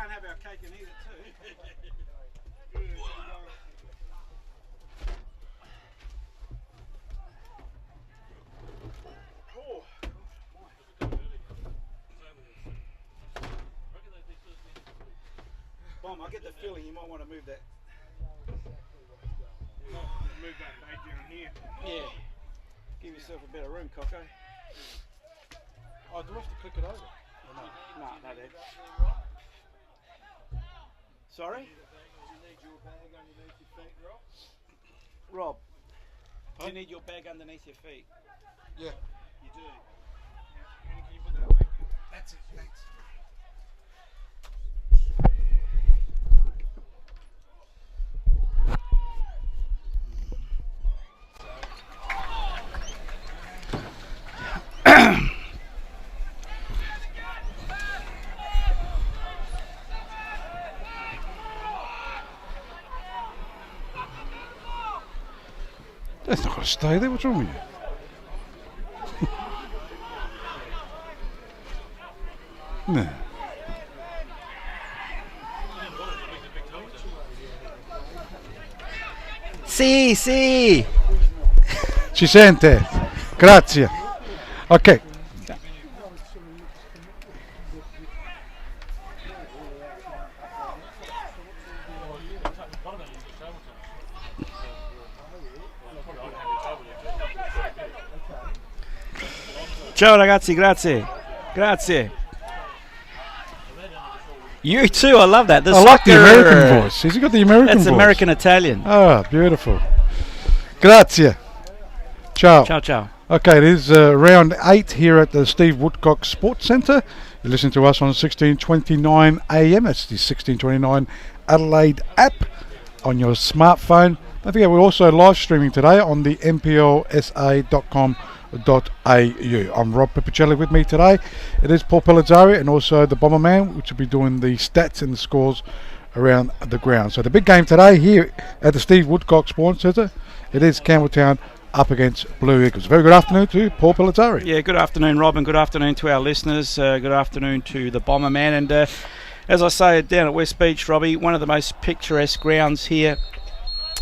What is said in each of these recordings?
can't have our cake and eat it too. Bomb, I get the feeling you might want to move that. Move that bag down here. Yeah. Give yourself a bit of room, Coco. Oh, do we have to click it over? No, Dad. Sorry? Do you need your bag underneath your feet, Rob? Rob, do you need your bag underneath your feet? Yeah. You do. Can you put that back? That's it, thanks. That's not going to stay there. What's wrong with you? No. Sì, sì. Ci sente? Grazie. Ok. Ciao ragazzi, grazie. Grazie. You too, I love that. I like the American voice. Has he got the American voice? That's American Italian. Ah, beautiful. Grazie. Ciao. Ciao, ciao. Okay, it is round 8 here at the Steve Woodcock Sports Centre. You listen to us on 1629 AM. That's the 1629 Adelaide app on your smartphone. Don't forget, we're also live streaming today on the nplsa.com.au. I'm Rob Pipicelli. With me today it is Paul Pellizzari and also the Bomberman, which will be doing the stats and the scores around the ground. So the big game today here at the Steve Woodcock Sports Centre, it is Campbelltown up against Blue Eagles. Very good afternoon to Paul Pellizzari. Yeah, good afternoon, Rob, and good afternoon to our listeners. Good afternoon to the Bomberman. And as I say, down at West Beach, Robbie, one of the most picturesque grounds here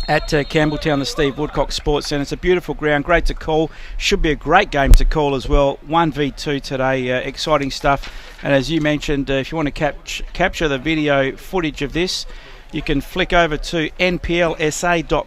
at Campbelltown, the Steve Woodcock Sports Centre. It's a beautiful ground, great to call. Should be a great game to call as well. 1v2 today, exciting stuff. And as you mentioned, if you want to capture the video footage of this, you can flick over to nplsa.com.au,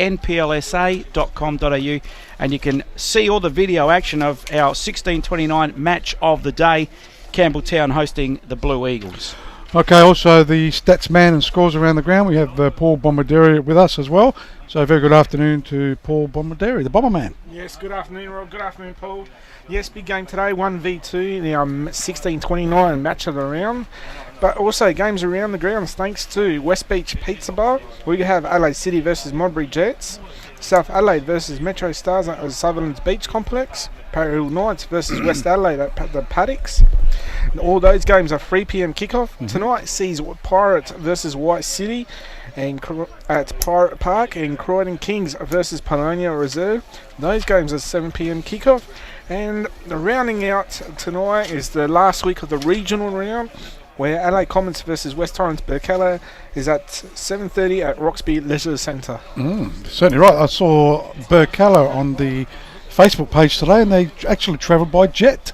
nplsa.com.au, and you can see all the video action of our 1629 match of the day, Campbelltown hosting the Blue Eagles. Okay, also the stats man and scores around the ground. We have Paul Bombarderi with us as well. So very good afternoon to Paul Bombarderi, the Bomberman. Yes, good afternoon, Rob. Good afternoon, Paul. Yes, big game today, 1v2 in our 1629 match of the round. But also games around the grounds thanks to West Beach Pizza Bar. We have Adelaide City versus Modbury Jets, South Adelaide versus Metro Stars at Sutherland's Beach Complex, Parramatta Knights versus West Adelaide at the Paddocks. And all those games are 3 p.m. kickoff. Tonight sees Pirates versus White City and at Pirate Park, and Croydon Kings versus Polonia Reserve. Those games are 7 p.m. kickoff. And the rounding out tonight is the last week of the regional round, where Adelaide Commons versus West Torrens Burkalla is at 7:30 at Roxby Leisure Centre. Certainly right. I saw Burkalla on the Facebook page today, and they actually travelled by jet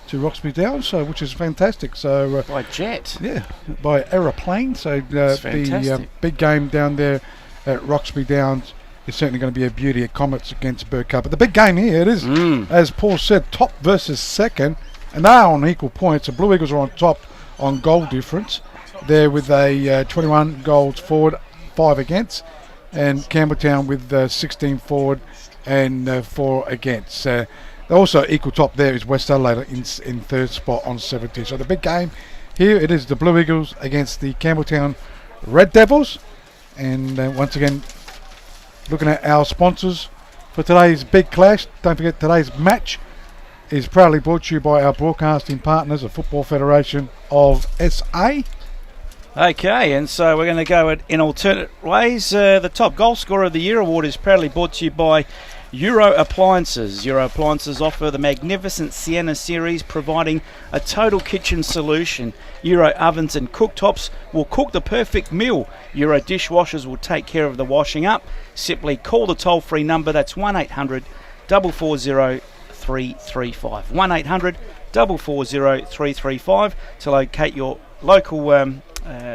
to Roxby Downs, so which is fantastic. So By jet? yeah, by aeroplane. So the big game down there at Roxby Downs is certainly going to be a beauty at Comets against Burkalla. But the big game here, it is, as Paul said, top versus second, and they are on equal points. The Blue Eagles are on top on goal difference. They're with a 21 goals forward, 5 against, and Campbelltown with 16 forward and 4 against. They're also equal top there is West Adelaide in third spot on 17. So the big game here, it is the Blue Eagles against the Campbelltown Red Devils. And once again, looking at our sponsors for today's big clash, don't forget today's match is proudly brought to you by our broadcasting partners, the Football Federation of SA. Okay, and so we're going to go in alternate ways. The top goal scorer of the year award is proudly brought to you by Euro Appliances. Euro Appliances offer the magnificent Sienna series, providing a total kitchen solution. Euro ovens and cooktops will cook the perfect meal. Euro dishwashers will take care of the washing up. Simply call the toll-free number. That's 1800 440 335. 1800 440 335 to locate your local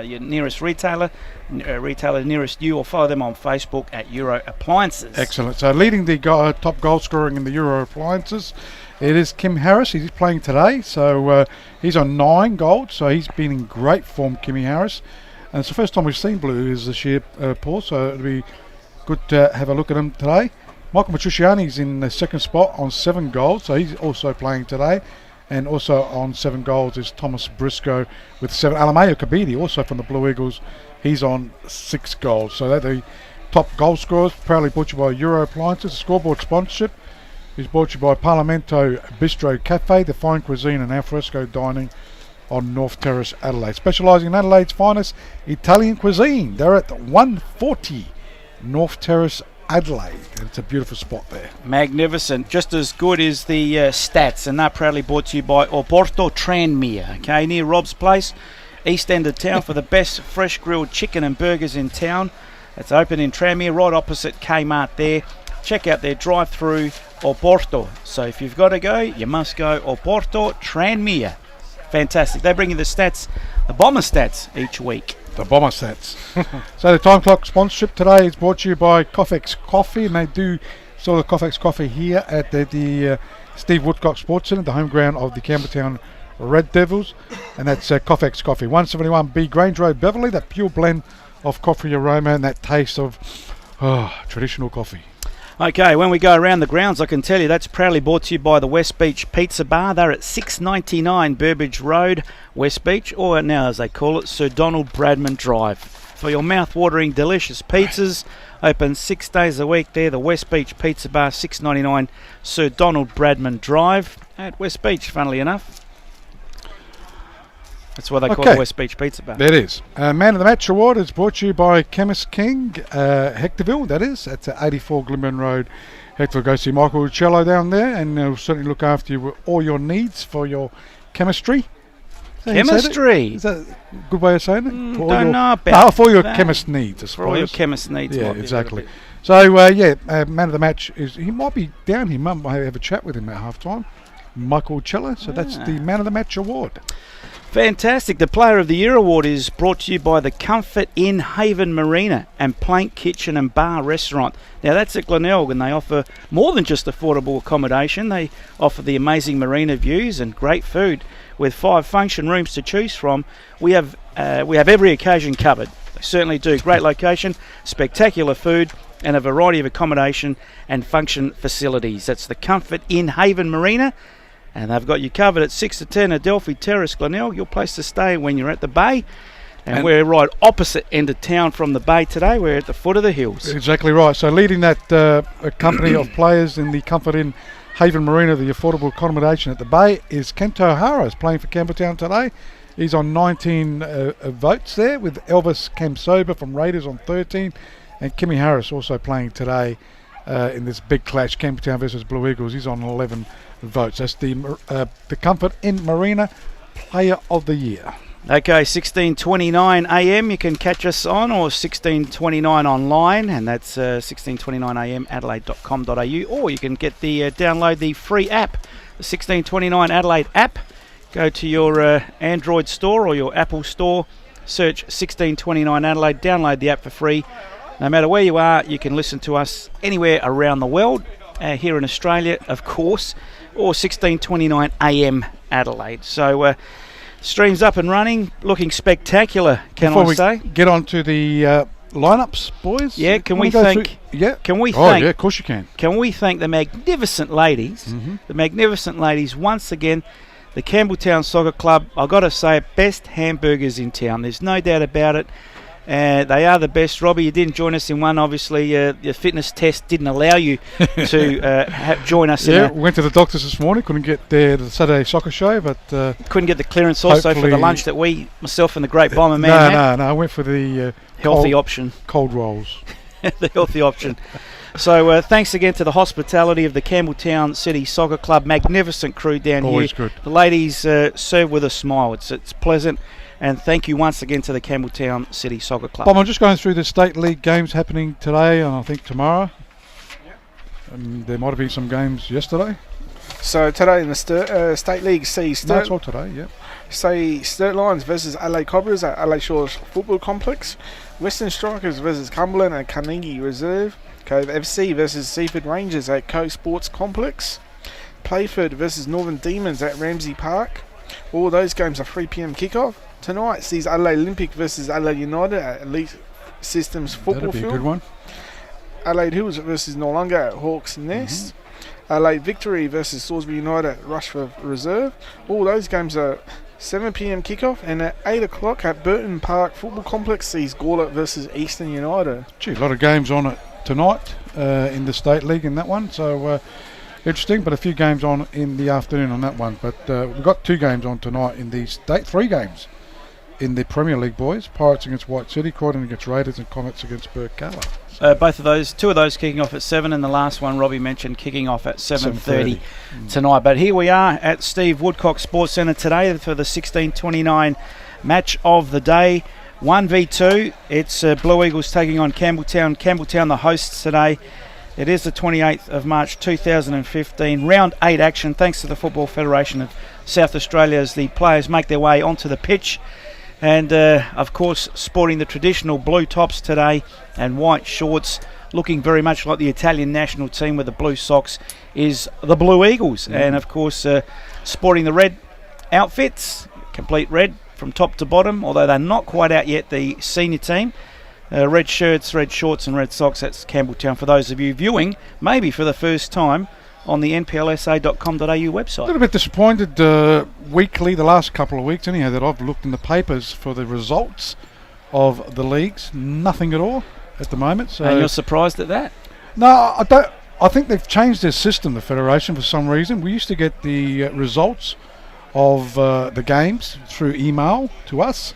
your nearest retailer nearest you, or follow them on Facebook at Euro Appliances. Excellent. So leading the top goal scoring in the Euro Appliances, it is Kim Harris. He's playing today, so he's on 9 goals, so he's been in great form, Kimmy Harris. And it's the first time we've seen Blues this year, Paul, so it'll be good to have a look at him today. Michael Petrucciani's in the second spot on 7 goals, so he's also playing today. And also on 7 goals is Thomas Briscoe with 7. Alameo Kabidi, also from the Blue Eagles, he's on 6 goals. So they're the top goal scorers, proudly brought to you by Euro Appliances. The scoreboard sponsorship is brought to you by Parlamento Bistro Cafe, the fine cuisine and alfresco dining on North Terrace, Adelaide. Specialising in Adelaide's finest Italian cuisine. They're at 140 North Terrace, Adelaide, and it's a beautiful spot there. Magnificent. Just as good as the stats, and they're proudly brought to you by Oporto Tranmere, okay, near Rob's Place, east end of town, for the best fresh grilled chicken and burgers in town. It's open in Tranmere, right opposite Kmart there. Check out their drive-through Oporto. So if you've got to go, you must go Oporto Tranmere. Fantastic. They bring you the stats, the Bomber stats, each week. The Bomber stats. So the Time Clock sponsorship today is brought to you by Coffex Coffee, and they do sell the Coffex Coffee here at the Steve Woodcock Sports Centre, the home ground of the Campbelltown Red Devils, and that's Coffex Coffee, 171B Grange Road, Beverley. That pure blend of coffee aroma and that taste of traditional coffee. Okay, when we go around the grounds, I can tell you that's proudly brought to you by the West Beach Pizza Bar. They're at 699 Burbage Road, West Beach, or now as they call it, Sir Donald Bradman Drive. For your mouth-watering, delicious pizzas, open 6 days a week there, the West Beach Pizza Bar, 699 Sir Donald Bradman Drive at West Beach, funnily enough. That's why they call it West Beach Pizza Bar. That is. Man of the Match Award is brought to you by Chemist King, Hectorville, that is. That's at 84 Glimmerman Road. Hectorville. Go see Michael Uccello down there, and he'll certainly look after you with all your needs for your chemistry. Chemistry? Is that a good way of saying it? Don't know about for your chemist needs, I suppose. For all your chemist needs. Yeah, exactly. So, man of the match is, he might be down here. Might have a chat with him at half time. Michael Uccello. So that's the Man of the Match Award. Fantastic. The Player of the Year Award is brought to you by the Comfort Inn Haven Marina and Plank Kitchen and Bar Restaurant. Now that's at Glenelg, and they offer more than just affordable accommodation. They offer the amazing marina views and great food with 5 function rooms to choose from. We have every occasion covered. They certainly do. Great location, spectacular food, and a variety of accommodation and function facilities. That's the Comfort Inn Haven Marina. And they've got you covered at 6 to 10 Adelphi Terrace, Glenelg, your place to stay when you're at the bay. And we're right opposite end of town from the bay today. We're at the foot of the hills. Exactly right. So leading that company of players in the Comfort Inn Haven Marina, the affordable accommodation at the bay, is Kento O'Hara, is playing for Campbelltown today. He's on 19 votes there, with Elvis Kamsoba from Raiders on 13, and Kimmy Harris also playing today in this big clash, Campbelltown versus Blue Eagles. He's on 11 votes. That's the Comfort Inn Marina Player of the Year. Okay, 16:29 a.m. you can catch us on, or 16:29 online, and that's 16:29 a.m. adelaide.com.au, or you can get the download the free app, the 16:29 Adelaide app. Go to your Android store or your Apple store, search 16:29 Adelaide, download the app for free. No matter where you are, you can listen to us anywhere around the world, here in Australia, of course, or 16:29 a.m. Adelaide. So stream's up and running, looking spectacular, Before we say. Get on to the lineups, boys. Yeah, can we thank? Yeah. Can we thank? Oh, yeah, of course you can. Can we thank the magnificent ladies? The magnificent ladies once again. The Campbelltown Soccer Club, I've got to say, best hamburgers in town. There's no doubt about it. They are the best. Robbie, you didn't join us in one. Obviously, your fitness test didn't allow you to join us. Yeah, we went to the doctors this morning. Couldn't get there to the Saturday soccer show, but couldn't get the clearance also for the lunch that myself and the great Bomber Man had. No. I went for the healthy option, cold rolls. The healthy option. So thanks again to the hospitality of the Campbelltown City Soccer Club. Magnificent crew down Always here. Good. The ladies serve with a smile. It's pleasant. And thank you once again to the Campbelltown City Soccer Club. Bob, I'm just going through the State League games happening today and I think tomorrow. There might have been some games yesterday. So today in the State League, see No, it's all today, yeah. say Sturt Lions versus Adelaide Cobras at Adelaide Shores Football Complex. Western Strikers versus Cumberland at Carnegie Reserve. Cove FC versus Seaford Rangers at Co Sports Complex. Playford versus Northern Demons at Ramsey Park. All those games are 3 p.m. kickoff. Tonight sees Adelaide Olympic versus Adelaide United at Elite Systems Football That'd be Field. a good one. Adelaide Hills versus Noarlunga at Hawks Nest. Adelaide Victory versus Salisbury United at Rushford Reserve. All those games are 7 p.m. kickoff, and at 8 o'clock at Burton Park Football Complex sees Gawler versus Eastern United. Gee, a lot of games on it tonight in the State League in that one, so interesting, but a few games on in the afternoon on that one. But we've got 2 games on tonight in the State, 3 games in the Premier League, boys. Pirates against White City, Croydon against Raiders, and Comets against Burkalla. Both of those, 2 of those kicking off at 7, and the last one Robbie mentioned kicking off at 7:30 tonight. But here we are at Steve Woodcock Sports Centre today for the 16:29 match of the day. 1v2. It's Blue Eagles taking on Campbelltown. Campbelltown the hosts today. It is the 28th of March 2015. Round 8 action thanks to the Football Federation of South Australia as the players make their way onto the pitch. And of course sporting the traditional blue tops today and white shorts, looking very much like the Italian national team with the blue socks, is the Blue Eagles. And of course sporting the red outfits, complete red from top to bottom, although they're not quite out yet, the senior team. Red shirts, red shorts and red socks. That's Campbelltown for those of you viewing maybe for the first time on the nplsa.com.au website. A little bit disappointed weekly, the last couple of weeks anyhow, that I've looked in the papers for the results of the leagues. Nothing at all at the moment. So and you're surprised at that? No, I don't. I think they've changed their system, the Federation, for some reason. We used to get the results of the games through email to us,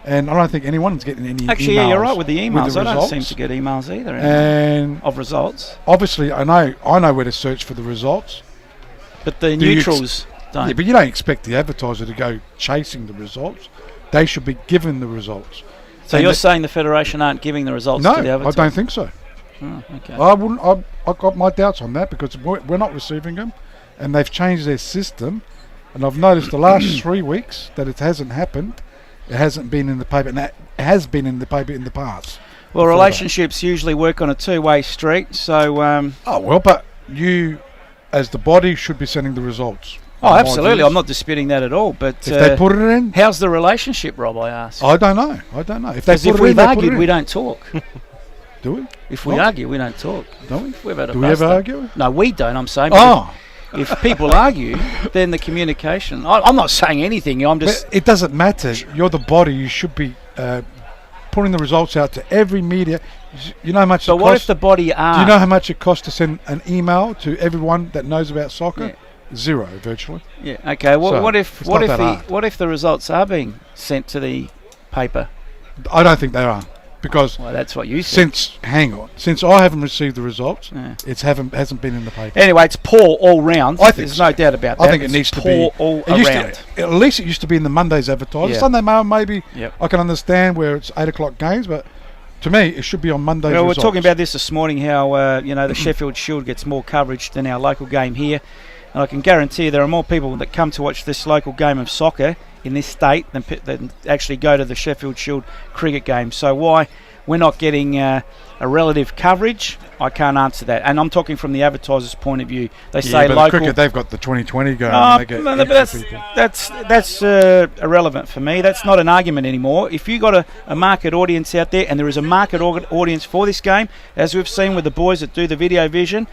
and I don't think anyone's getting any Actually, emails. Yeah, you're right with the emails. With the I don't results. seem to get emails either And of results. obviously, I know where to search for the results. But the Do you neutrals don't. Yeah, but you don't expect the advertiser to go chasing the results. They should be given the results. So and you're saying the Federation aren't giving the results to the No, I advertisers? don't think so. Oh, okay. I wouldn't. I've got my doubts on that because we're not receiving them, and they've changed their system. And I've noticed the last 3 weeks that it hasn't happened. It hasn't been in the paper, and that has been in the paper in the past. Well, relationships usually work on a two-way street, so... Oh, well, but you, as the body, should be sending the results. Oh, absolutely. I'm not disputing that at all, but... If they put it in... How's the relationship, Rob, I ask? I don't know. Because if we've argued, we don't talk. Do we? If we argue, we don't talk. Don't we? We've had a Do we ever argue? No, we don't, I'm saying. Oh! If people argue, then the communication... I'm not saying anything, I'm just... But it doesn't matter. You're the body. You should be putting the results out to every media. You know how much it costs? But what if the body are... Do you know how much it costs to send an email to everyone that knows about soccer? Yeah. 0, virtually. Yeah, okay. Well, So, what if it's not that hard. what if the results are being sent to the paper? I don't think they are. Because Well, that's what you said. since I haven't received the results, Yeah. it hasn't been in the paper. Anyway, it's poor all round. I think There's so. no doubt about that. I think it It's needs to poor be all it used around. to, at least it used to be in the Monday's advertiser. Yeah. Sunday mail maybe Yep. I can understand where it's 8 o'clock games, but to me it should be on Monday's Well, results. we're talking about this morning, how the Sheffield Shield gets more coverage than our local game here. And I can guarantee you there are more people that come to watch this local game of soccer in this state than actually go to the Sheffield Shield cricket game. So why we're not getting a relative coverage, I can't answer that. And I'm talking from the advertiser's point of view. They say but local. cricket, they've got the 2020 going. Oh, and they get no, but extra people. that's irrelevant for me. That's not an argument anymore. If you got a market audience out there, and there is a market audience for this game, as we've seen with the boys that do the video vision,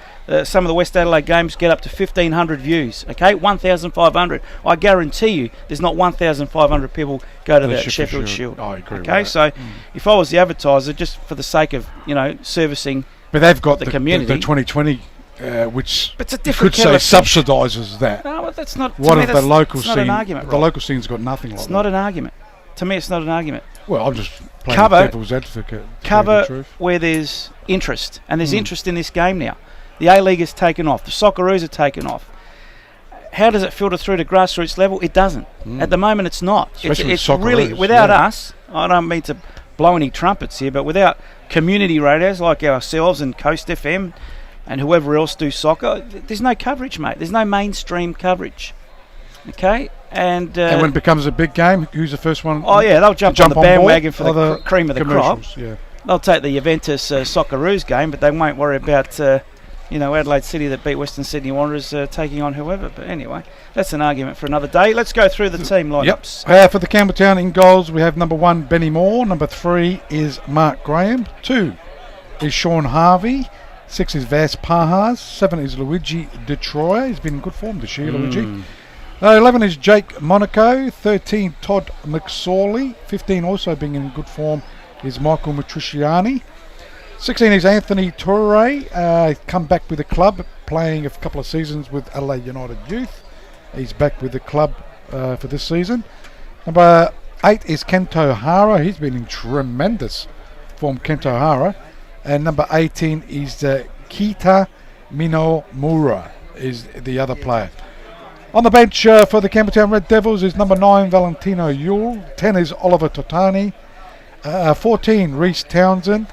some of the West Adelaide games get up to 1,500 views. Okay, 1,500. I guarantee you, there's not 1,500 people go to the Sheffield Shield. I agree. Okay, with so if I was the advertiser, just for the sake of servicing. but they've got the community. the 2020, which But it's a you different could say kettle of fish. subsidises that. No, but that's not. What to me, if the local it's not an scene? argument, The Rob. local scene's got nothing like It's that. not an argument. To me, it's not an argument. Well, I'm just playing Cover- devil's advocate. Cover where there's interest, and there's interest in this game now. The A-League has taken off. The Socceroos have taken off. How does it filter through to grassroots level? It doesn't. At the moment, it's not. Especially It's with really, Socceroos, without us, I don't mean to blow any trumpets here, but without community radios like ourselves and Coast FM and whoever else do soccer, there's no coverage, mate. There's no mainstream coverage. Okay? And when it becomes a big game, who's the first one? oh, yeah, they'll jump on the bandwagon for the the cream of the crop. Yeah. They'll take the Juventus Socceroos game, but they won't worry about Adelaide City that beat Western Sydney Wanderers taking on whoever. But anyway, that's an argument for another day. Let's go through the team lineups. Yep. For the Campbelltown in goals, we have number 1, Benny Moore. Number 3 is Mark Graham. 2 is Sean Harvey. 6 is Vas Pajas. 7 is Luigi De Troy. He's been in good form this year, Luigi. 11 is Jake Monaco. 13, Todd McSorley. 15, also being in good form, is Michael Matriciani. 16 is Anthony Toure. Come back with the club, playing a couple of seasons with Adelaide United Youth. He's back with the club for this season. Number 8 is Kento Hara. He's been in tremendous form, Kento Hara. And number 18 is Kita Minomura, is the other player. On the bench for the Campbelltown Red Devils is number 9, Valentino Yule. 10 is Oliver Totani. 14, Reece Townsend.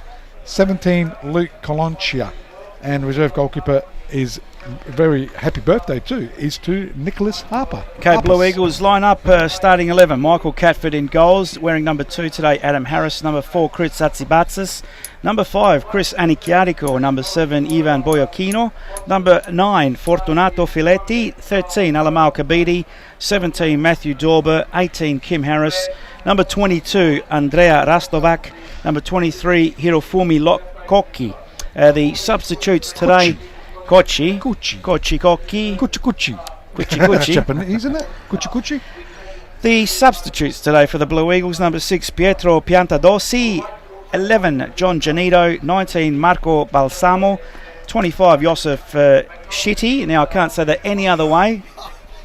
17, Luke Coloncia. And reserve goalkeeper is very happy birthday too, is to Nicholas Harper. Okay, Blue Eagles line up, starting 11. Michael Catford in goals, wearing number 2 today, Adam Harris. Number 4, Chris Zatsibatsis. Number 5, Chris Anikiariko. Number 7, Ivan Boyokino. Number 9, Fortunato Filetti. 13, Alamao Kabidi. 17, Matthew Dorber. 18, Kim Harris. Number 22, Andrea Rastovac. Number 23, Hirofumi Koki. The substitutes today, Kochi. That's Japanese, isn't it? Kuchi. The substitutes today for the Blue Eagles, number 6, Pietro Piantadosi. 11, John Janito. 19, Marco Balsamo. 25, Joseph Shitty. Now, I can't say that any other way.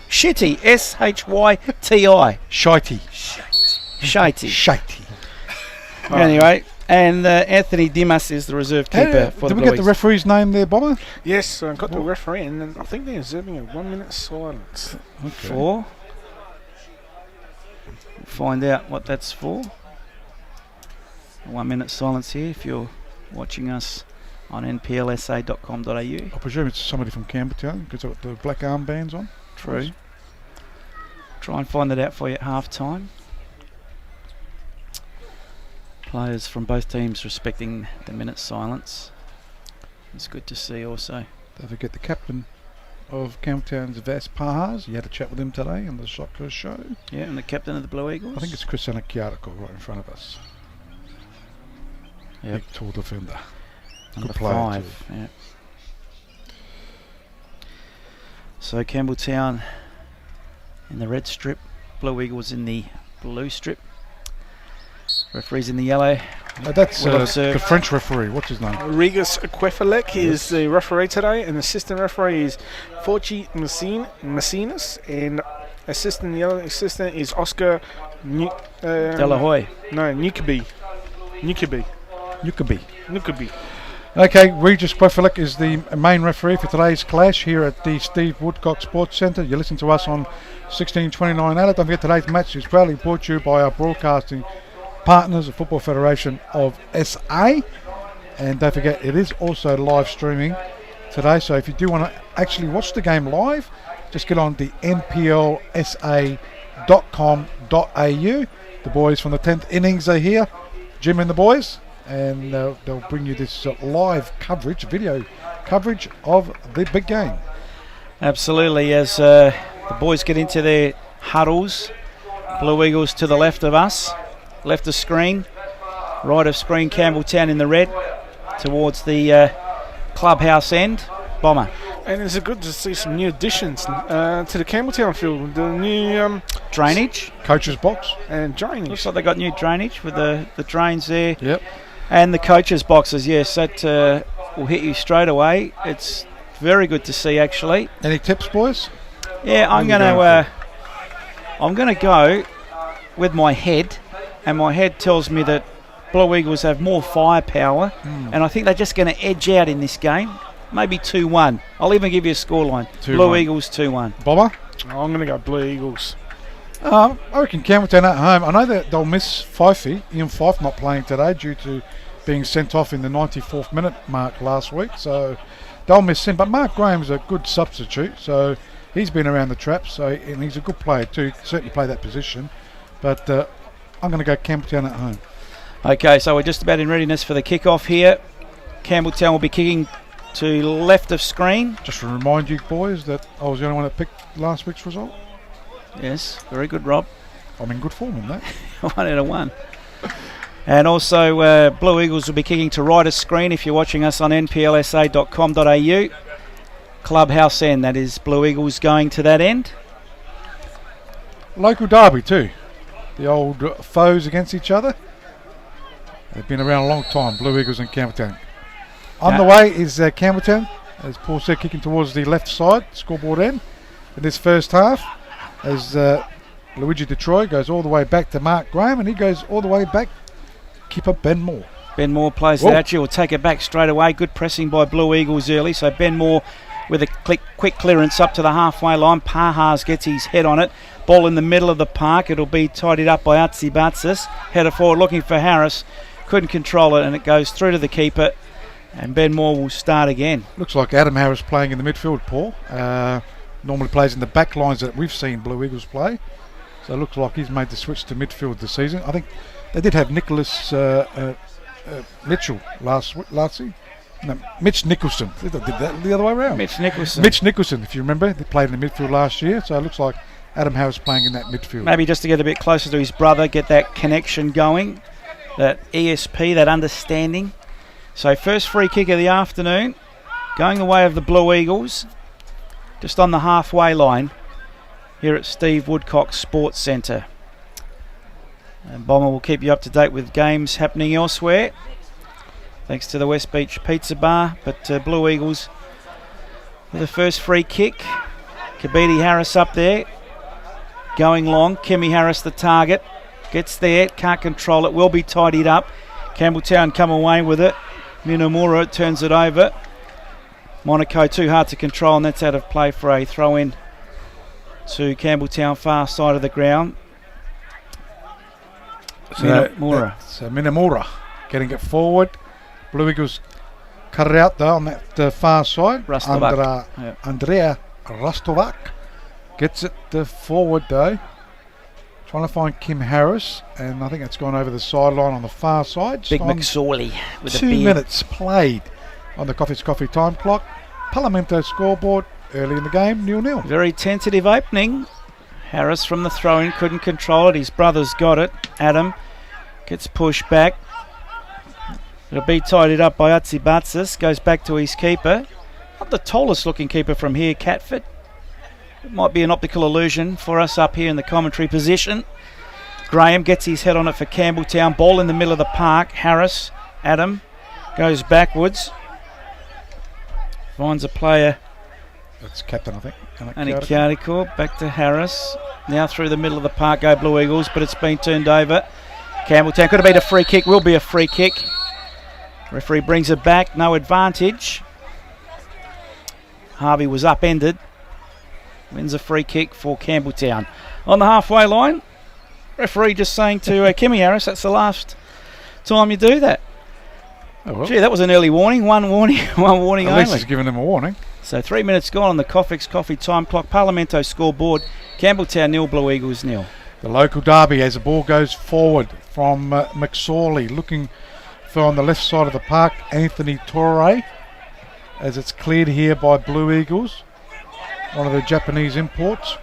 Shitty, S-H-Y-T-I. Shitey. Anyway, and Anthony Dimas is the reserve keeper for the Blue Did we get the referee's name there, Bomber? Yes, I got the referee, and I think they're observing a 1 minute silence. Okay. For? Find out what that's for. 1 minute silence here if you're watching us on nplsa.com.au. I presume it's somebody from Campbelltown because they've got the black armbands on. True. Try and find that out for you at half time. Players from both teams respecting the minute silence. It's good to see also. Don't forget the captain of Campbelltown's Vas Pajas. You had a chat with him today on the soccer show. Yeah, and the captain of the Blue Eagles. I think it's Chris Anikiariko right in front of us. Yep. Big tall defender. Number Good player 5. Yeah. So Campbelltown in the red strip, Blue Eagles in the blue strip. Referee's in the yellow. That's the French referee. What's his name? Rigas Quefalek is the referee today, and assistant referee is Forchi Macinas, and the other assistant is Oscar Delahoy. No, Nukaby. Okay, Regis Quefalek is the main referee for today's clash here at the Steve Woodcock Sports Centre. You listen to us on 1629 Adelaide. Don't forget today's match is proudly brought to you by our broadcasting partners, the Football Federation of SA, and don't forget it is also live streaming today, so if you do want to actually watch the game live, just get on the nplsa.com.au. The boys from the 10th innings are here, Jim and the boys, and they'll bring you this live coverage, video coverage of the big game. Absolutely, as the boys get into their huddles. Blue Eagles to the left of us, left of screen, right of screen, Campbelltown in the red, towards the clubhouse end. Bomber. And it's good to see some new additions to the Campbelltown field. The new drainage, coach's box, and drainage. Looks like they got new drainage with the drains there. Yep. And the coach's boxes. Yes, that will hit you straight away. It's very good to see, actually. Any tips, boys? Yeah, I'm gonna go with my head and my head tells me that Blue Eagles have more firepower, and I think they're just going to edge out in this game. Maybe 2-1. I'll even give you a scoreline. Blue Eagles 2-1. Bomber? I'm going to go Blue Eagles. I reckon Campbelltown at home. I know that they'll miss Fifey. Ian Fife not playing today due to being sent off in the 94th minute mark last week. So they'll miss him. But Mark Graham's a good substitute. So he's been around the traps. And he's a good player too. Certainly play that position. But I'm going to go Campbelltown at home. Okay, so we're just about in readiness for the kick-off here. Campbelltown will be kicking to left of screen. Just to remind you boys that I was the only one that picked last week's result. Yes, very good, Rob. I'm in good form in that. 1 out of 1. And also Blue Eagles will be kicking to right of screen if you're watching us on nplsa.com.au. Clubhouse end, that is Blue Eagles going to that end. Local derby too. The old foes against each other. They've been around a long time, Blue Eagles and Campbelltown. On the way is Campbelltown, as Paul said, kicking towards the left side, scoreboard end. In this first half, as Luigi Detroit goes all the way back to Mark Graham, and he goes all the way back, keeper Ben Moore. Ben Moore plays it out. Will take it back straight away. Good pressing by Blue Eagles early, so Ben Moore with a quick clearance up to the halfway line. Pahars gets his head on it. Ball in the middle of the park. It'll be tidied up by Atsibatsis. Header forward looking for Harris. Couldn't control it, and it goes through to the keeper. And Ben Moore will start again. Looks like Adam Harris playing in the midfield, Paul. Normally plays in the back lines that we've seen Blue Eagles play. So it looks like he's made the switch to midfield this season. I think they did have Nicholas Mitchell last season. No, Mitch Nicholson. They did that the other way around. Mitch Nicholson, if you remember. They played in the midfield last year. So it looks like Adam Harris playing in that midfield. Maybe just to get a bit closer to his brother, get that connection going. That ESP, that understanding. So first free kick of the afternoon, going the way of the Blue Eagles, just on the halfway line here at Steve Woodcock Sports Centre. And Bomber will keep you up to date with games happening elsewhere, thanks to the West Beach Pizza Bar. But Blue Eagles with the first free kick. Kabidi Harris up there, going long. Kimmy Harris the target. Gets there, can't control it, will be tidied up. Campbelltown come away with it. Minamura turns it over. Monaco too hard to control, and that's out of play for a throw in to Campbelltown, far side of the ground. Minamura getting it forward. Blue Eagles cut it out though on that far side. Andrea Rastovac gets it forward though. Trying to find Kim Harris, and I think it's gone over the sideline on the far side. Big McSorley with 2 minutes played on the Coffee time clock. Parlamento scoreboard early in the game, 0-0. Very tentative opening. Harris from the throw-in couldn't control it. His brother's got it. Adam gets pushed back. It'll be tidied up by Atsibatsis. Goes back to his keeper. Not the tallest looking keeper from here, Catford. It might be an optical illusion for us up here in the commentary position. Graham gets his head on it for Campbelltown. Ball in the middle of the park. Harris, Adam, goes backwards. Finds a player. That's captain, I think. Anikiadikor. Back to Harris. Now through the middle of the park go Blue Eagles, but it's been turned over. Campbelltown could have been a free kick. Will be a free kick. Referee brings it back. No advantage. Harvey was upended. Wins a free kick for Campbelltown. On the halfway line, referee just saying to Kimmy Harris, that's the last time you do that. Oh, well. Gee, that was an early warning. One warning only. At least he's given them a warning. So 3 minutes gone on the Coffee time clock. Parlamento scoreboard. Campbelltown 0, Blue Eagles 0. The local derby as the ball goes forward from McSorley, looking for on the left side of the park, Anthony Torre, as it's cleared here by Blue Eagles. One of the Japanese imports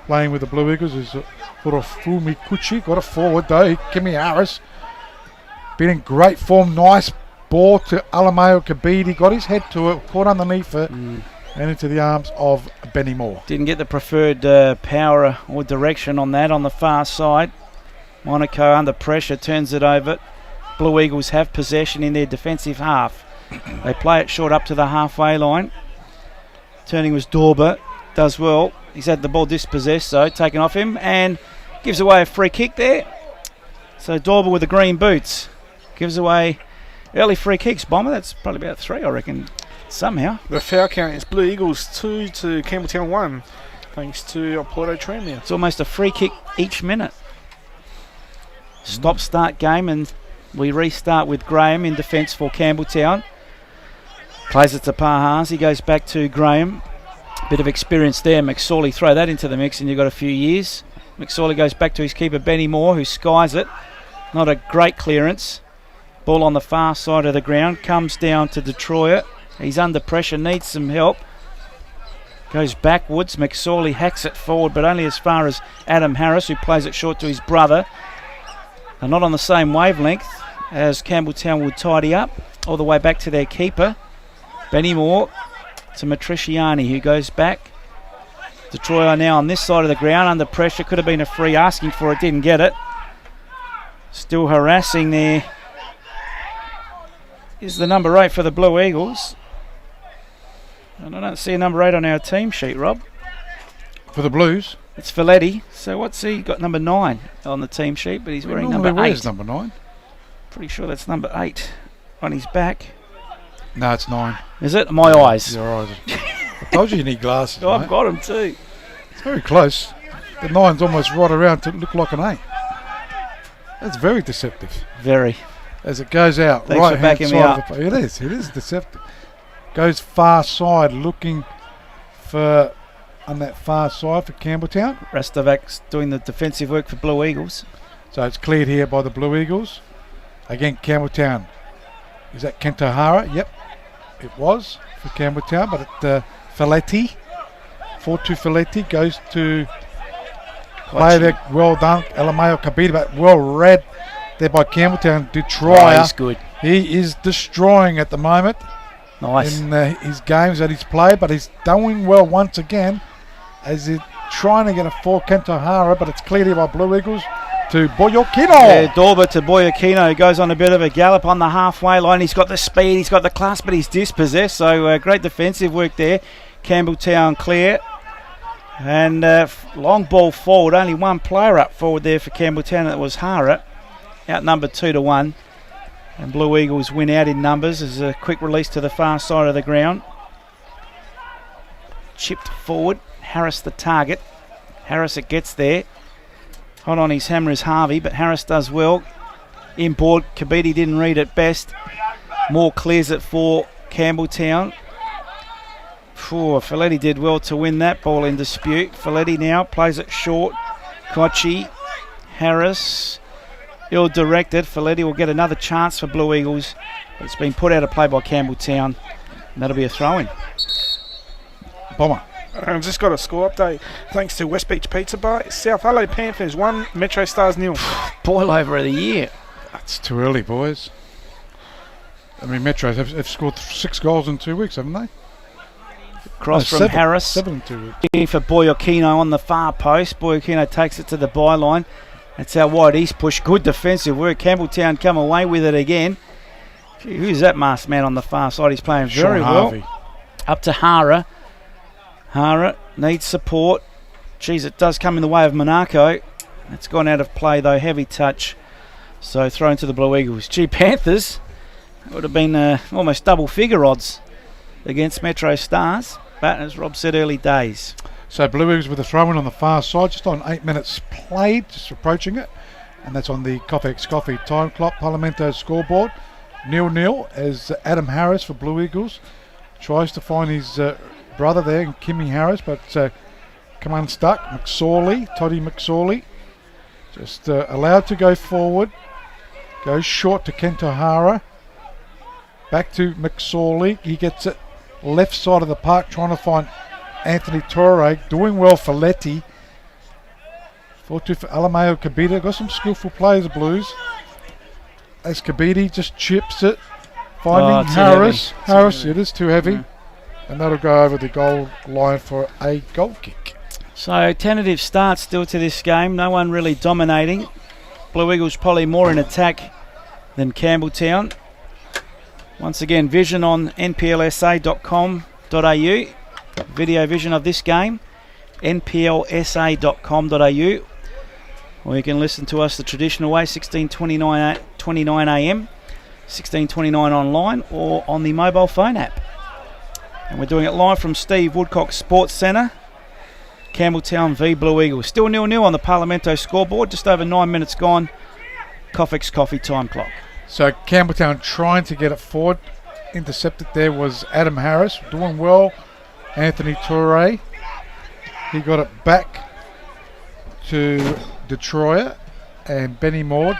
playing with the Blue Eagles is Furofumi Kuchi. Got it forward though. Kimmy Harris been in great form. Nice ball to Alameo Kabidi. Got his head to it, caught underneath it, and into the arms of Benny Moore. Didn't get the preferred power or direction on that on the far side. Monaco under pressure turns it over. Blue Eagles have possession in their defensive half. They play it short up to the halfway line. Turning was Dorber, does well. He's had the ball dispossessed, so taken off him and gives away a free kick there. So Dorber with the green boots gives away early free kicks. Bomber, that's probably about 3, I reckon, somehow. The foul count is Blue Eagles 2 to Campbelltown 1, thanks to Porto Tranmere. It's almost a free kick each minute. Stop-start game, and we restart with Graham in defence for Campbelltown. Plays it to Pahars. He goes back to Graham. Bit of experience there. McSorley, throw that into the mix and you've got a few years. McSorley goes back to his keeper, Benny Moore, who skies it. Not a great clearance. Ball on the far side of the ground. Comes down to Detroit. He's under pressure, needs some help. Goes backwards. McSorley hacks it forward, but only as far as Adam Harris, who plays it short to his brother. They're not on the same wavelength as Campbelltown would tidy up. All the way back to their keeper. Benny Moore to Matriciani, who goes back. Detroit are now on this side of the ground under pressure. Could have been a free, asking for it, didn't get it. Still harassing there is the number 8 for the Blue Eagles. And I don't see a number 8 on our team sheet, Rob. For the Blues? It's Folletti. So what's he got? Number 9 on the team sheet, but he's wearing number 8. Where's number 9? Pretty sure that's number 8 on his back. No, it's 9. Is it? My eyes. Your eyes. I told you need glasses. I've got them too. It's very close. The 9's almost right around to look like an 8. That's very deceptive. Very. As it goes out, Thanks right for backing hand me side up. of the it is deceptive. Goes far side, looking for on that far side for Campbelltown. Rastovac's doing the defensive work for Blue Eagles. So it's cleared here by the Blue Eagles. Again, Campbelltown. Is that Kent O'Hara? Yep, it was for Campbelltown, but it Folletti. 4-2 Folletti goes to play there. Well done, Alameo Kabita, but well read there by Campbelltown. Detroit. Oh, he's good. He is destroying at the moment. Nice. In his games that he's played, but he's doing well once again as he's trying to get a 4 Kent O'Hara, but it's cleared here by Blue Eagles to Boyokino. Yeah, Dorber to Boyokino, who goes on a bit of a gallop on the halfway line. He's got the speed, he's got the class, but he's dispossessed, so great defensive work there. Campbelltown clear. And long ball forward, only one player up forward there for Campbelltown, that was Hara, outnumbered 2-1. And Blue Eagles win out in numbers as a quick release to the far side of the ground. Chipped forward, Harris the target. Harris it gets there. Hot on his hammer is Harvey, but Harris does well. Inboard, Kabiti didn't read it best. Moore clears it for Campbelltown. Folletti did well to win that ball in dispute. Folletti now plays it short. Kochi, Harris, ill-directed. Folletti will get another chance for Blue Eagles. It's been put out of play by Campbelltown. And that'll be a throw-in. Bomber. I've just got a score update. Thanks to West Beach Pizza Bar, South Adelaide Panthers 1, Metro Stars 0. Boil over of the year. That's too early, boys. I mean, Metro have scored 6 goals in 2 weeks, haven't they? Cross from Harris. 7 in 2 weeks. Looking for Boyokino on the far post. Boyokino takes it to the byline. That's how wide he's pushed. Good defensive work. Campbelltown come away with it again. Gee, who's that masked man on the far side? He's playing very well. Harvey. Up to Hara. Hara needs support. Geez, it does come in the way of Monaco. It's gone out of play though. Heavy touch. So thrown to the Blue Eagles. Gee, Panthers. It would have been almost double figure odds against Metro Stars. But as Rob said, early days. So Blue Eagles with a throw-in on the far side, just on 8 minutes played, just approaching it. And that's on the Coffex Coffee time clock, Parlamento scoreboard. 0-0 as Adam Harris for Blue Eagles tries to find his brother there, Kimmy Harris, but come unstuck. Toddy McSorley, just allowed to go forward. Goes short to Kent O'Hara. Back to McSorley. He gets it left side of the park, trying to find Anthony Torre. Doing well for Letty. 4-2 for Alameo Kabita. Got some skillful players, Blues. As Kabiti just chips it. Finding Harris. Harris, it is too heavy. Yeah. And that'll go over the goal line for a goal kick. So tentative start still to this game. No one really dominating. Blue Eagles probably more in attack than Campbelltown. Once again, vision on nplsa.com.au. Video vision of this game. nplsa.com.au. Or you can listen to us the traditional way, 16:29 a.m., 16:29 online, or on the mobile phone app. And we're doing it live from Steve Woodcock Sports Centre. Campbelltown v Blue Eagles. Still 0-0 on the Parlamento scoreboard. Just over 9 minutes gone. Coffee's coffee time clock. So Campbelltown trying to get it forward. Intercepted there was Adam Harris. Doing well. Anthony Toure. He got it back to Detroit. And Benny Maud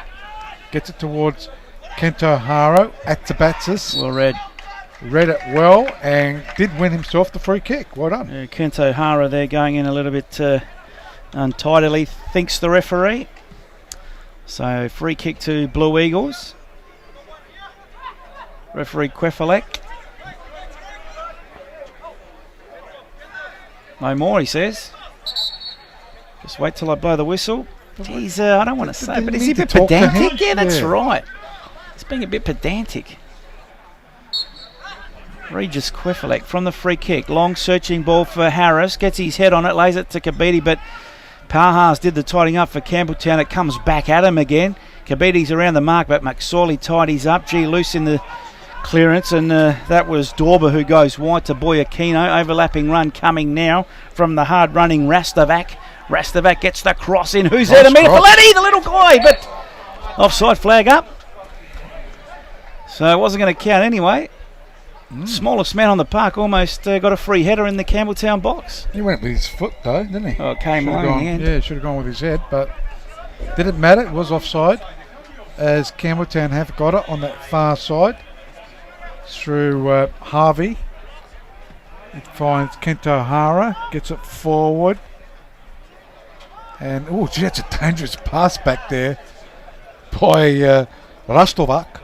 gets it towards Kento Haro at Tabatsis. Well read. Read it well and did win himself the free kick. Well done. Kento Hara there going in a little bit untidily, thinks the referee. So free kick to Blue Eagles. Referee Kwefalek. No more, he says. Just wait till I blow the whistle. He's, I don't want to say, but is he a bit pedantic? Yeah, that's right. He's being a bit pedantic. Regis Kwefalek from the free kick. Long searching ball for Harris. Gets his head on it, lays it to Kabidi, but Pahars did the tidying up for Campbelltown. It comes back at him again. Kabidi's around the mark, but McSorley tidies up. G loose in the clearance, and that was Dorber who goes wide to Boyakino. Overlapping run coming now from the hard-running Rastovac. Rastovac gets the cross in. Who's there to meet Folletti, the little guy, but offside flag up. So it wasn't going to count anyway. Smallest man on the park almost got a free header in the Campbelltown box. He went with his foot though, didn't he? Oh, it came along in the end. Yeah, should have gone with his head, but didn't matter. It was offside, as Campbelltown have got it on that far side through Harvey. It finds Kento Hara, gets it forward, and oh, gee, that's a dangerous pass back there by Rastovac,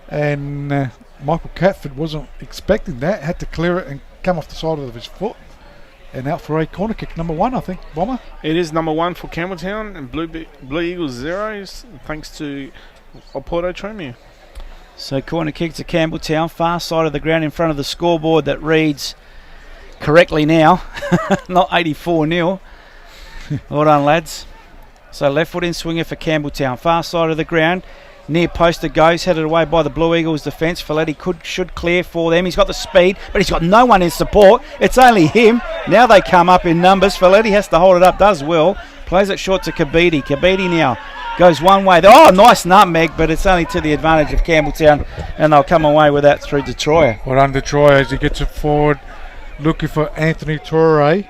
and Michael Catford wasn't expecting that, had to clear it and come off the side of his foot and out for a corner kick. Number 1, I think, Bomber. It is number 1 for Campbelltown and Blue Eagles 0, thanks to Oporto Tromeo. So corner kick to Campbelltown, far side of the ground in front of the scoreboard that reads correctly now, not 84-0. Well done, lads. So left foot in swinger for Campbelltown, far side of the ground. Near post it goes, headed away by the Blue Eagles defence. Folletti should clear for them. He's got the speed, but he's got no one in support. It's only him. Now they come up in numbers. Folletti has to hold it up, does well. Plays it short to Kabidi. Kabidi now goes one way. Oh, nice nutmeg, but it's only to the advantage of Campbelltown, and they'll come away with that through Detroit. Well done, Detroit, as he gets it forward, looking for Anthony Toure,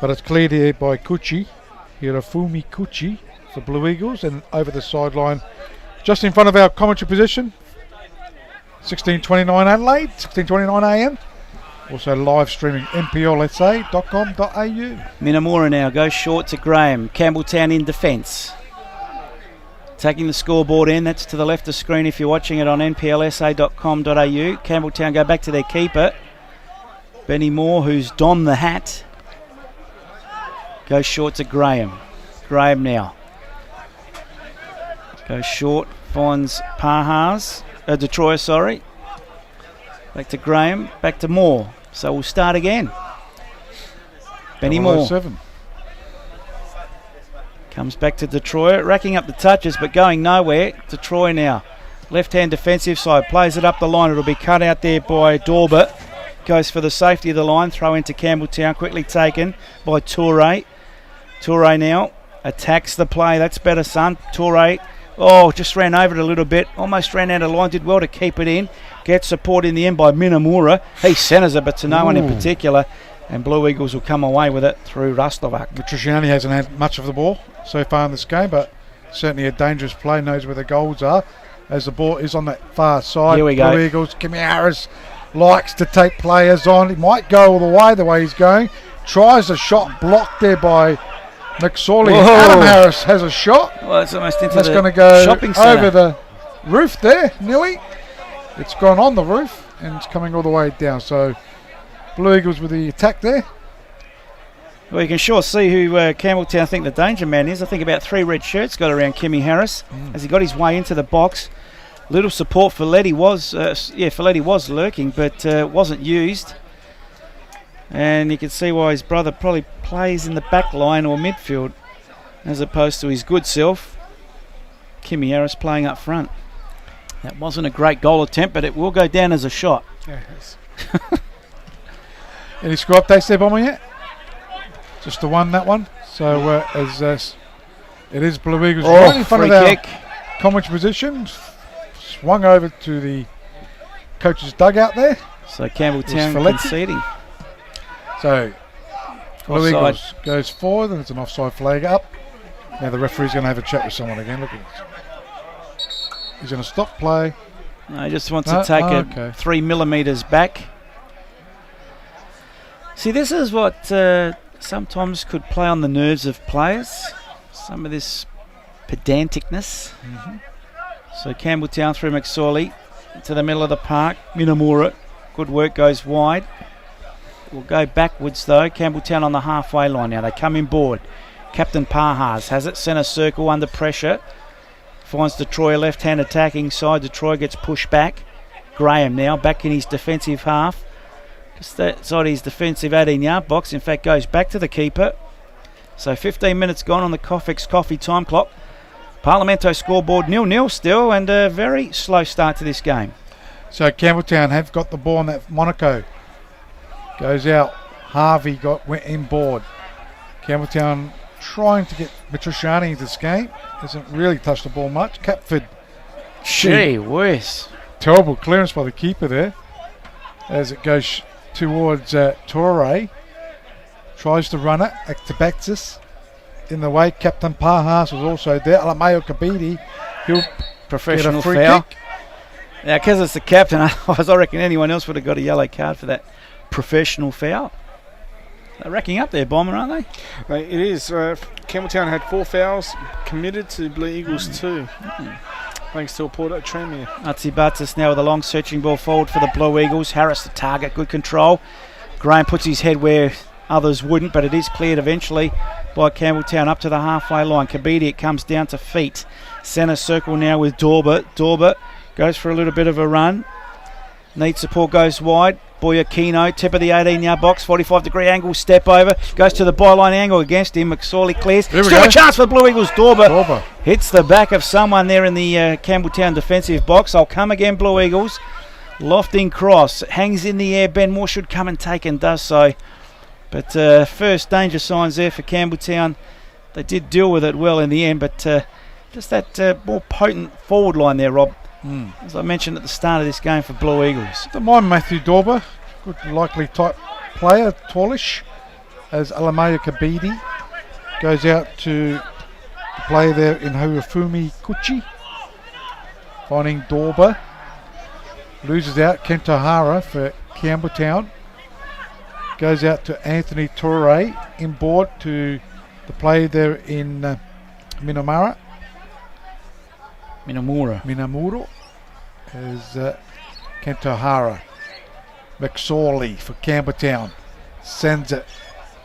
but it's cleared here by Kuchi. Hirofumi Kuchi for Blue Eagles, and over the sideline, just in front of our commentary position, 16:29 Adelaide, 16:29 AM. Also live streaming nplsa.com.au. Minamura now goes short to Graham. Campbelltown in defence. Taking the scoreboard in, that's to the left of screen if you're watching it on nplsa.com.au. Campbelltown go back to their keeper, Benny Moore, who's donned the hat. Goes short to Graham. Graham now. Goes short, finds Pahars, Detroit, sorry. Back to Graham, back to Moore. So we'll start again. Benny Moore. 7. Comes back to Detroit, racking up the touches but going nowhere. Detroit now. Left-hand defensive side, plays it up the line. It'll be cut out there by Dorber. Goes for the safety of the line, throw into Campbelltown, quickly taken by Toure. Toure now attacks the play. That's better, son. Toure. Oh, just ran over it a little bit. Almost ran out of line. Did well to keep it in. Gets support in the end by Minamura. He centres it, but to no one in particular. And Blue Eagles will come away with it through Rastovac. Matriciani hasn't had much of the ball so far in this game, but certainly a dangerous play. Knows where the goals are. As the ball is on that far side. Here we go. Blue Eagles. Kimmy Harris likes to take players on. He might go all the way he's going. Tries a shot blocked there by McSorley. Adam Harris has a shot. Well, it's almost into That's the going to go shopping centre. over the roof there, nearly. It's gone on the roof and it's coming all the way down. So Blue Eagles with the attack there. Well, you can sure see who Campbelltown I think the danger man is. I think about 3 red shirts got around Kimmy Harris as he got his way into the box. Little support for Folletti was lurking, but wasn't used. And you can see why his brother probably plays in the back line or midfield. as opposed to his good self, Kimmy Harris, playing up front. That wasn't a great goal attempt, but it will go down as a shot. Yeah, it is. Any score updates there, Bomber, yet? Just the one, that one. So it is Blue Eagles right in front of our commentary position. Swung over to the coach's dugout there. So Campbelltown conceding. So Blue Eagles goes forward, and it's an offside flag up. Now the referee's going to have a chat with someone again. Look at this. He's going to stop play. No, he just wants to take it 3 millimetres back. See, this is what sometimes could play on the nerves of players. Some of this pedanticness. Mm-hmm. So Campbelltown through McSorley to the middle of the park. Minamura, good work, goes wide. We'll go backwards though. Campbelltown on the halfway line now. They come inboard. Captain Pahas has it, centre circle under pressure. Finds Detroit left-hand attacking side. Detroit gets pushed back. Graham now back in his defensive half. Just outside his defensive 18-yard box. In fact, goes back to the keeper. So 15 minutes gone on the Coffex Coffee time clock. Parlamento scoreboard 0-0 still, and a very slow start to this game. So Campbelltown have got the ball, and that Monaco goes out. Harvey went inboard. Campbelltown trying to get Matriciani into this game. Hasn't really touched the ball much. Catford. Gee whiz. Terrible clearance by the keeper there. As it goes towards Torre. Tries to run it. Actabaxis in the way. Captain Pahas was also there. Alamayo Kabidi. He'll professional get a free foul. kick. Now, because it's the captain, otherwise I reckon anyone else would have got a yellow card for that professional foul. They're racking up there, Bomber, aren't they? It is. Campbelltown had 4 fouls committed to Blue Eagles 2. Thanks to a Porto Tremere. Atsibatis now with a long searching ball forward for the Blue Eagles. Harris the target, good control. Graham puts his head where others wouldn't, but it is cleared eventually by Campbelltown up to the halfway line. Kabidi, it comes down to feet. Centre circle now with Dorber. Dorber goes for a little bit of a run. Needs support, goes wide. Boyakino, tip of the 18-yard box, 45-degree angle, step over. Goes to the byline angle against him. McSorley clears. Still a chance for Blue Eagles. Dorber hits the back of someone there in the Campbelltown defensive box. I'll come again, Blue Eagles. Lofting cross. Hangs in the air. Ben Moore should come and take, and does so. But first danger signs there for Campbelltown. They did deal with it well in the end, but just that more potent forward line there, Rob. As I mentioned at the start of this game for Blue Eagles. Don't mind Matthew Dorber, good likely type player, tallish, as Alamaya Kabidi goes out to play there in Huafumi Kuchi, finding Dorber, loses out. Kentohara for Campbelltown goes out to Anthony Torre, inboard to the play there in Minamura as Kentohara. McSorley for Campbelltown sends it,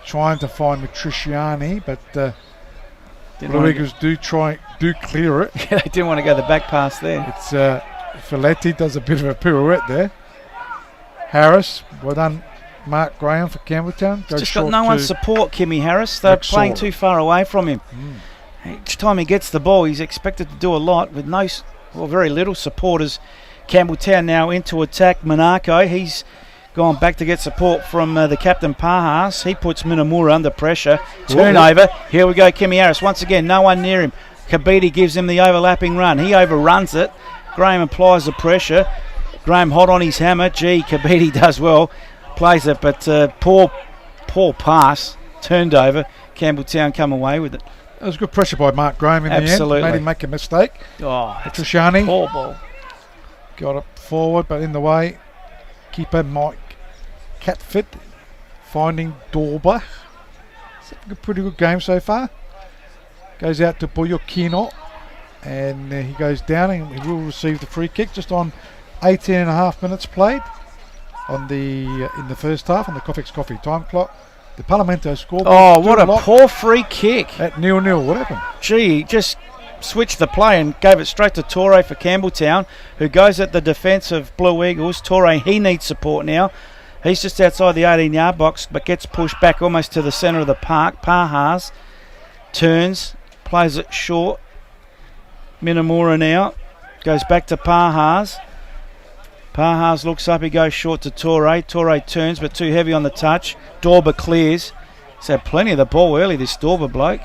trying to find Matriciani, but Blue Eagles do clear it. Yeah, they didn't want to go the back pass there. It's Filetti does a bit of a pirouette there. Harris, well done, Mark Graham for Campbelltown. He's just got no one support, Kimmy Harris. They're playing too far away from him. Each time he gets the ball, he's expected to do a lot with very little support. As Campbelltown now into attack. Monaco, he's gone back to get support from the captain Pahas. He puts Minamura under pressure. Turnover. Here we go, Kimmy Harris. Once again, no one near him. Kabidi gives him the overlapping run. He overruns it. Graham applies the pressure. Graham hot on his hammer. Kabidi does well. Plays it, but poor pass. Turned over. Campbelltown come away with it. That was good pressure by Mark Graham in the end. Made him make a mistake. Trishani poor ball. Got it forward, but in the way. Keeper Mike Catford finding Dorber. It's a pretty good game so far. Goes out to Boyokino, and he goes down, and he will receive the free kick just on 18 and a half minutes played on the in the first half on the Coffex Coffee time clock. The Parlamento scored. Oh, what a poor free kick. At 0-0. What happened? He just switched the play and gave it straight to Torre for Campbelltown, who goes at the defence of Blue Eagles. Torre, he needs support now. He's just outside the 18-yard box, but gets pushed back almost to the centre of the park. Pahas turns, plays it short. Minamura now goes back to Pahas. Pahas looks up, he goes short to Torre. Torre turns, but too heavy on the touch. Dorber clears. He's had plenty of the ball early, this Dorber bloke.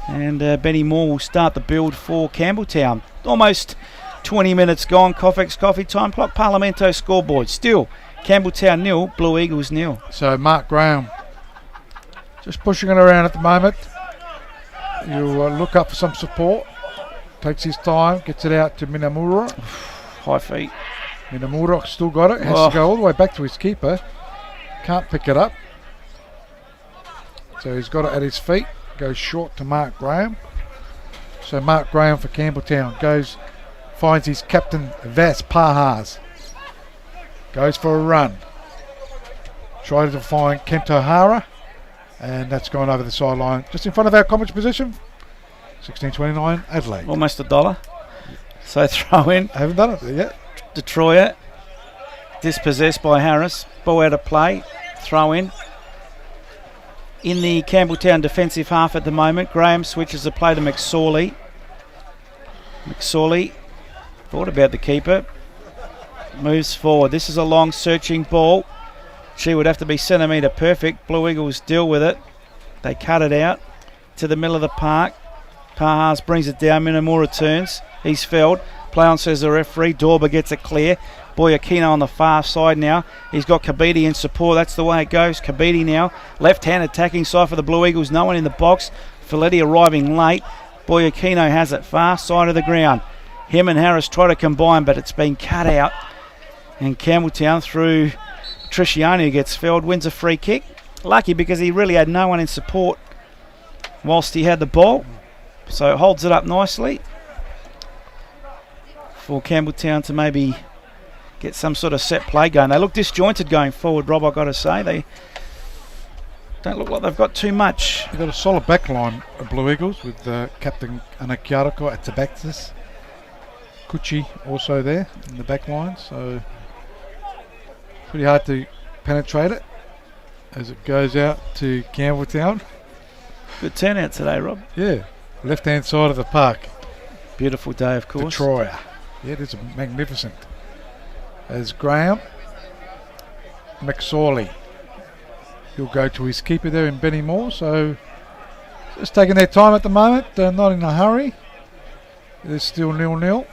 And Benny Moore will start the build for Campbelltown. Almost 20 minutes gone. Coffex Coffee Time Clock. Parlamento scoreboard. Still, Campbelltown 0, Blue Eagles 0. So Mark Graham just pushing it around at the moment. You look up for some support. Takes his time, gets it out to Minamura. High feet. Minamura still got it. Has to go all the way back to his keeper. Can't pick it up. So he's got it at his feet. Goes short to Mark Graham. So Mark Graham for Campbelltown finds his captain Vas Pahas. Goes for a run. Tries to find Kent O'Hara. And that's gone over the sideline. Just in front of our commentary position. 16:29 Adelaide. Almost $1. So throw in. I haven't done it yet. Detroit. Dispossessed by Harris. Ball out of play. Throw in. In the Campbelltown defensive half at the moment, Graham switches the play to McSorley. McSorley thought about the keeper. Moves forward. This is a long searching ball. She would have to be centimetre perfect. Blue Eagles deal with it. They cut it out to the middle of the park. Pahas brings it down. Minamura turns. He's felled. Play on, says the referee. Dorber gets it clear. Boyakino on the far side now. He's got Kabidi in support. That's the way it goes. Kabidi now. Left hand attacking side for the Blue Eagles. No one in the box. Folletti arriving late. Boyakino has it. Far side of the ground. Him and Harris try to combine, but it's been cut out. And Campbelltown through Trisciani, who gets felled, wins a free kick. Lucky because he really had no one in support whilst he had the ball. So it holds it up nicely for Campbelltown to maybe get some sort of set play going. They look disjointed going forward, Rob, I've got to say. They don't look like they've got too much. They've got a solid back line of Blue Eagles with Captain Anakiarako at Tabaxis. Kuchi also there in the back line, so pretty hard to penetrate it as it goes out to Campbelltown. Good turnout today, Rob. Yeah, left hand side of the park. Beautiful day, of course. Detroit. Yeah, it is magnificent. As Graham McSorley, he'll go to his keeper there in Benny Moore. So just taking their time at the moment. They're not in a hurry. It's still 0-0.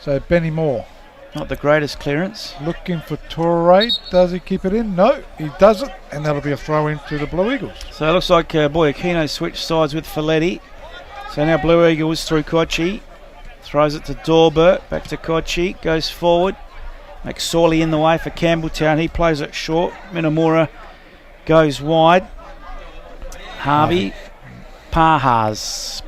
So Benny Moore. Not the greatest clearance. Looking for Torre. Does he keep it in? No, he doesn't. And that'll be a throw in to the Blue Eagles. So it looks like Boyakino switched sides with Folletti. So now Blue Eagles through Kochi. Throws it to Dorber. Back to Kochi. Goes forward. McSorley in the way for Campbelltown. He plays it short. Minamura goes wide. Harvey. Pahas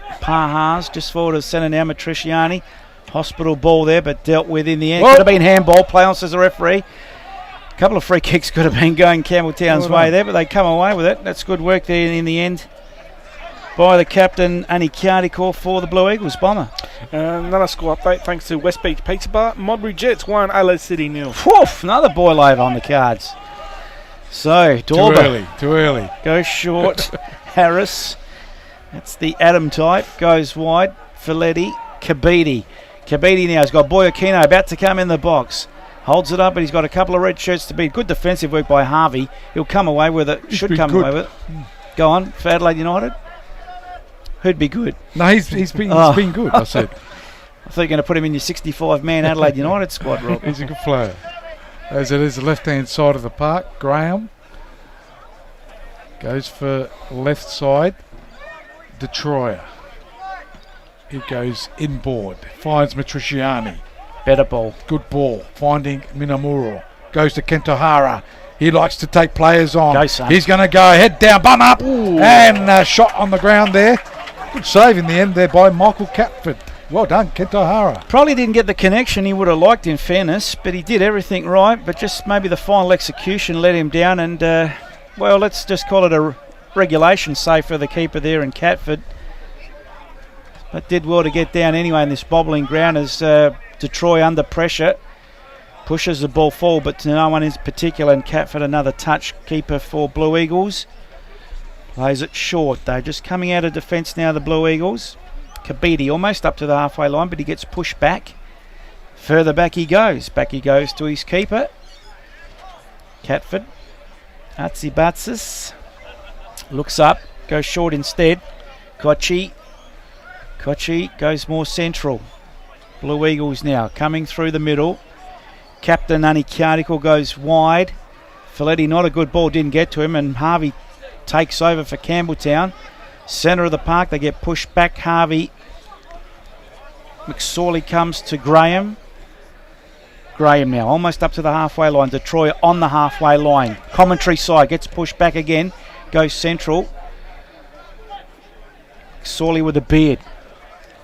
just forward of centre now. Matriciani. Hospital ball there, but dealt with in the end. Whoa. Could have been handball. Play on, says the referee. A couple of free kicks could have been going Campbelltown's way there, but they come away with it. That's good work there in the end by the captain, Anikiadikor, for the Blue Eagles. Bomber. Another score update thanks to West Beach Pizza Bar. Modbury Jets 1, Adelaide City 0. Woof, another boil over on the cards. So, Dorber. Too early. Goes short. Harris. That's the Adam type. Goes wide. Folletti. Kabidi now has got Boyakino about to come in the box. Holds it up, but he's got a couple of red shirts to beat. Good defensive work by Harvey. He'll come away with it. Should come away with it. Go on, for Adelaide United. Who'd be good? No, he's been good, I said. I thought you were going to put him in your 65-man Adelaide United squad, Rob. He's a good player. As it is the left-hand side of the park, Graham goes for left side. Detroit. He goes inboard, finds Matriciani. Better ball. Good ball. Finding Minamura. Goes to Kentohara. He likes to take players on. Go, son. He's going to go head down, bum up. Ooh. And shot on the ground there. Good save in the end there by Michael Catford. Well done, Kentohara. Probably didn't get the connection he would have liked, in fairness, but he did everything right, but just maybe the final execution let him down, and, well, let's just call it a regulation save for the keeper there in Catford. But did well to get down anyway in this bobbling ground as Detroit under pressure pushes the ball forward, but to no one in particular, and Catford another touch keeper for Blue Eagles. Plays it short. They're just coming out of defence now, the Blue Eagles. Kabidi almost up to the halfway line, but he gets pushed back. Further back he goes. Back he goes to his keeper. Catford. Atsibatsis. Looks up. Goes short instead. Kochi goes more central. Blue Eagles now coming through the middle. Captain Anikiarticle goes wide. Folletti, not a good ball, didn't get to him, and Harvey takes over for Campbelltown. Centre of the park, they get pushed back. Harvey. McSorley comes to Graham. Graham now almost up to the halfway line. Detroit on the halfway line. Commentary side gets pushed back again. Goes central. McSorley with a beard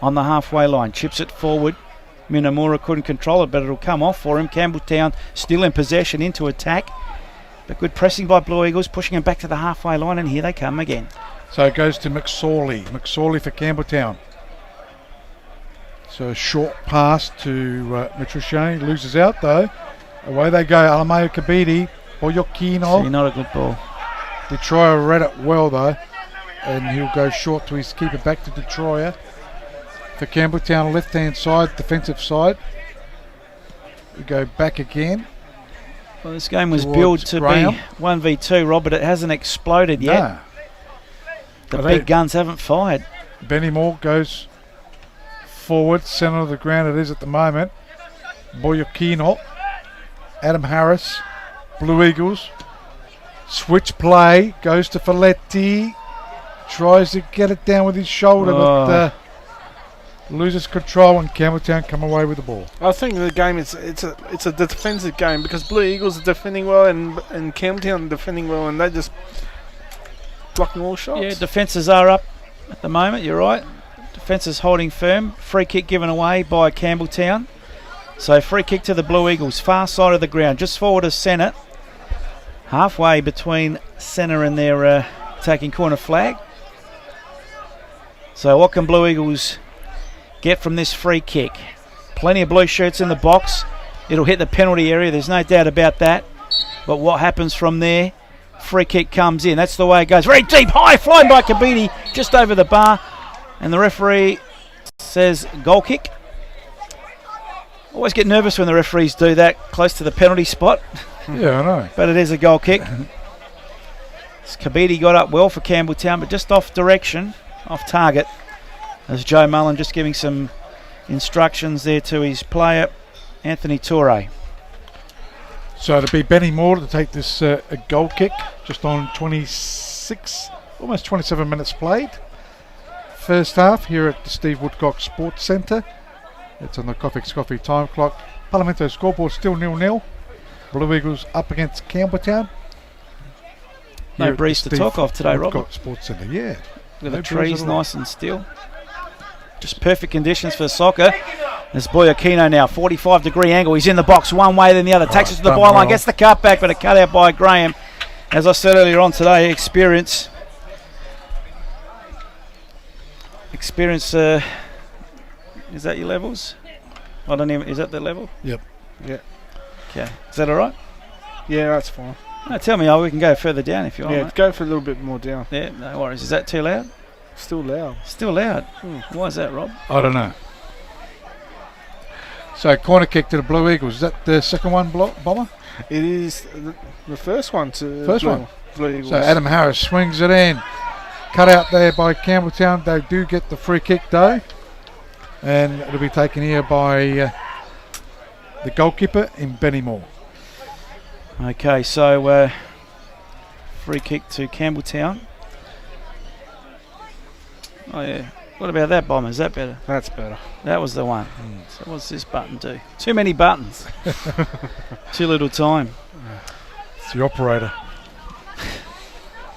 on the halfway line. Chips it forward. Minamura couldn't control it, but it'll come off for him. Campbelltown still in possession into attack. But good pressing by Blue Eagles, pushing him back to the halfway line, and here they come again. So it goes to McSorley. McSorley for Campbelltown. So a short pass to Mitrochet. Loses out though. Away they go. Alameo Kabidi. Boyokino. See, not a good ball. Detroit read it well though. And he'll go short to his keeper, back to Detroit. For Campbelltown, left hand side, defensive side. We go back again. Well, this game was billed to Graham. Be 1v2, Rob, but it hasn't exploded yet. The big guns haven't fired. Benny Moore goes forward, centre of the ground it is at the moment. Boyokino, Adam Harris, Blue Eagles. Switch play, goes to Folletti. Tries to get it down with his shoulder, but loses control, and Campbelltown come away with the ball. I think the game it's a defensive game because Blue Eagles are defending well and Campbelltown are defending well, and they're just blocking all shots. Yeah, defences are up at the moment. You're right. Defence is holding firm. Free kick given away by Campbelltown. So free kick to the Blue Eagles, far side of the ground, just forward of centre, halfway between centre and their attacking corner flag. So what can Blue Eagles get from this free kick? Plenty of blue shirts in the box. It'll hit the penalty area, there's no doubt about that. But what happens from there? Free kick comes in. That's the way it goes. Very deep, high, flying by Kabidi, just over the bar. And the referee says goal kick. Always get nervous when the referees do that close to the penalty spot. Yeah, I know. But it is a goal kick. Kabidi got up well for Campbelltown, but just off direction, off target. As Joe Mullen just giving some instructions there to his player, Anthony Toure. So it'll be Benny Moore to take this a goal kick, just on 26, almost 27 minutes played. First half here at the Steve Woodcock Sports Centre. It's on the Coffee time clock. Parlamento scoreboard still 0-0. Blue Eagles up against Campbelltown. No breeze to talk of today, Robert. Sports Centre, yeah. With the trees nice and still. Just perfect conditions for soccer. There's Boyokino now, 45-degree angle. He's in the box one way, then the other. Takes it to the byline, gets the cut back, but a cut out by Graham. As I said earlier on today, experience. Is that your levels? I don't even. Is that the level? Yep. Yeah. Okay. Is that all right? Yeah, that's fine. No, tell me, we can go further down if you want. Yeah, mate. go for a little bit more down. Yeah, no worries. Is that too loud? Still loud. Still loud. Why is that, Rob? I don't know. So corner kick to the Blue Eagles. Is that the second one, Bomber? It is the first one to Blue Eagles. So Adam Harris swings it in. Cut out there by Campbelltown. They do get the free kick though. And it'll be taken here by the goalkeeper in Benny Moore. Okay, so free kick to Campbelltown. Oh yeah. What about that, Bomber? Is that better? That's better. That was the one. So what's this button do? Too many buttons. Too little time. It's the operator.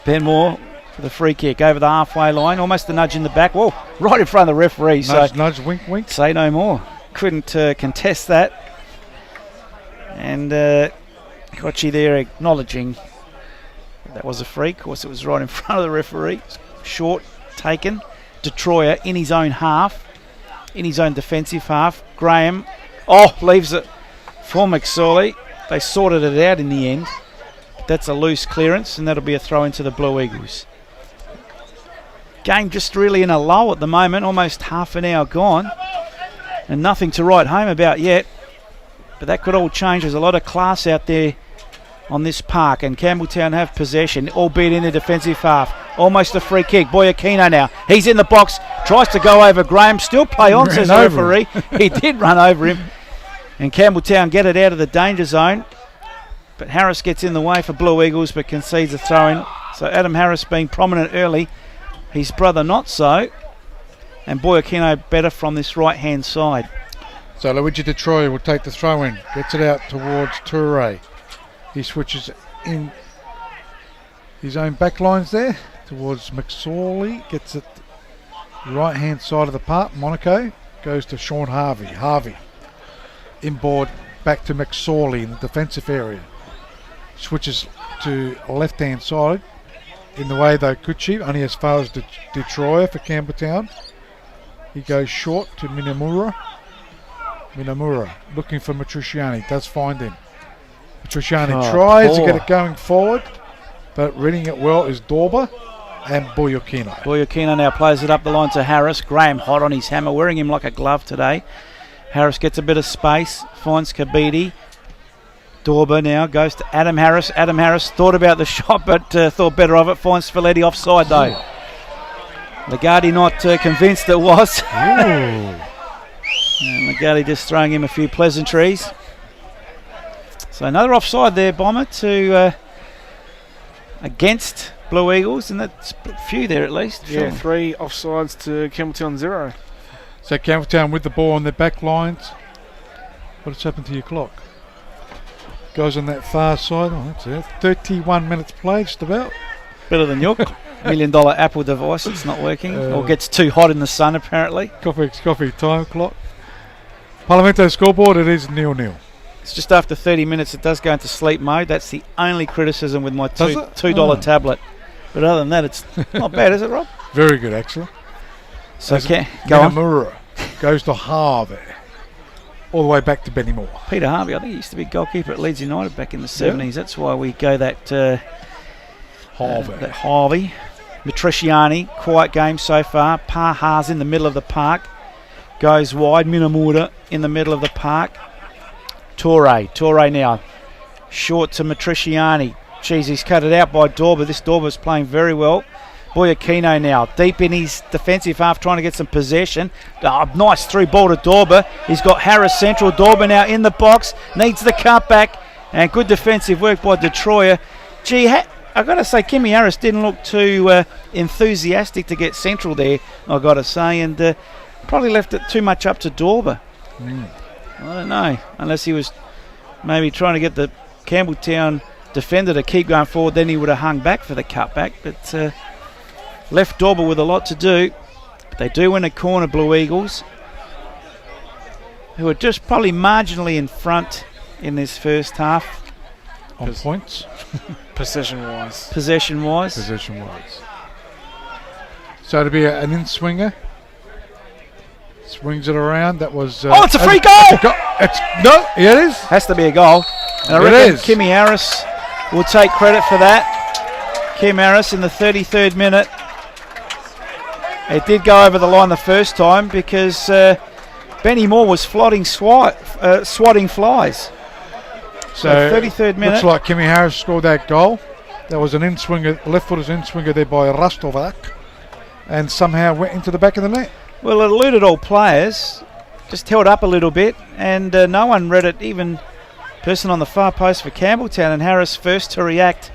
Ben Moore for the free kick over the halfway line. Almost a nudge in the back. Whoa, right in front of the referee. Nudge, wink, wink. Say no more. Couldn't contest that. And Kochi there acknowledging that was a free. Of course, it was right in front of the referee. Short taken. Detroit in his own half, in his own defensive half. Graham, leaves it for McSorley. They sorted it out in the end. But that's a loose clearance, and that'll be a throw into the Blue Eagles. Game just really in a lull at the moment, almost half an hour gone, and nothing to write home about yet. But that could all change. There's a lot of class out there on this park, and Campbelltown have possession, albeit in the defensive half. Almost a free kick. Boyakino now. He's in the box, tries to go over Graham. Still play on, says the referee. He did run over him. And Campbelltown get it out of the danger zone. But Harris gets in the way for Blue Eagles, but concedes a throw-in. So Adam Harris being prominent early. His brother not so. And Boyakino better from this right-hand side. So Luigi DeTroy will take the throw-in. Gets it out towards Toure. He switches in his own back lines there towards McSorley. Gets it right-hand side of the park. Monaco goes to Sean Harvey. Harvey inboard back to McSorley in the defensive area. Switches to left-hand side. In the way though, Kuchi, only as far as Detroit for Campbelltown. He goes short to Minamura. Minamura looking for Matriciani. Does find him. Matriciani tries to get it going forward, but reading it well is Dorber and Boyakino. Boyakino now plays it up the line to Harris. Graham hot on his hammer, wearing him like a glove today. Harris gets a bit of space, finds Kabidi. Dorber now goes to Adam Harris. Adam Harris thought about the shot, but thought better of it. Finds Folletti offside though. Lagarde not convinced it was. And Lagarde just throwing him a few pleasantries. So another offside there, Bomber, to against Blue Eagles, and that's a few there at least. Yeah, 3 offsides to Campbelltown 0. So Campbelltown with the ball on their back lines. What has happened to your clock? Goes on that far side. Oh, that's it. 31 minutes played, just about. Better than your $1 million Apple device. It's not working, or gets too hot in the sun apparently. Coffee time clock. Parlamento scoreboard, it is 0-0. It's just after 30 minutes. It does go into sleep mode. That's the only criticism with my $2 tablet. But other than that, it's not bad, is it, Rob? Very good, actually. So go on. Minamura goes to Harvey. All the way back to Benny Moore. Peter Harvey, I think he used to be goalkeeper at Leeds United back in the 70s. That's why we go that Harvey. Matriciani, quiet game so far. Paha's in the middle of the park. Goes wide. Minamura in the middle of the park. Toure now. Short to Matriciani. Jeez, he's cut it out by Dorber. This Dorber's playing very well. Boyakino now, deep in his defensive half, trying to get some possession. Nice through ball to Dorber. He's got Harris central. Dorber now in the box, needs the cutback, and good defensive work by Detroit. Gee, I've got to say, Kimmy Harris didn't look too enthusiastic to get central there, I've got to say, and probably left it too much up to Dorber. I don't know, unless he was maybe trying to get the Campbelltown defender to keep going forward, then he would have hung back for the cutback, but left Dorber with a lot to do. But they do win a corner, Blue Eagles, who are just probably marginally in front in this first half. On points? Possession-wise. Possession-wise. So to be an in-swinger. Swings it around. That was... it's a free goal! It is. Has to be a goal. And I reckon Kimmy Harris will take credit for that. Kim Harris in the 33rd minute. It did go over the line the first time because Benny Moore was swatting flies. So 33rd minute. Looks like Kimmy Harris scored that goal. There was an in-swinger, left-footer's in-swinger there by Rastovac, and somehow went into the back of the net. Well, it eluded all players, just held up a little bit, and no one read it, even person on the far post for Campbelltown, and Harris first to react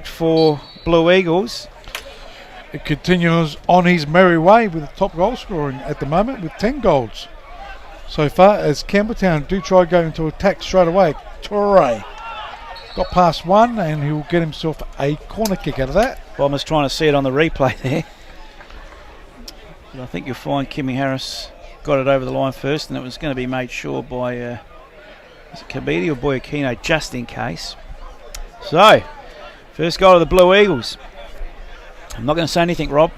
for Blue Eagles. It continues on his merry way with the top goal scoring at the moment with 10 goals so far, as Campbelltown do try going to attack straight away. Toure got past one, and he'll get himself a corner kick out of that. Bomber's trying to see it on the replay there. But I think you'll find Kimmy Harris got it over the line first, and it was going to be made sure by is it Kabidi or Boyakino, just in case. So, first goal of the Blue Eagles. I'm not going to say anything, Rob.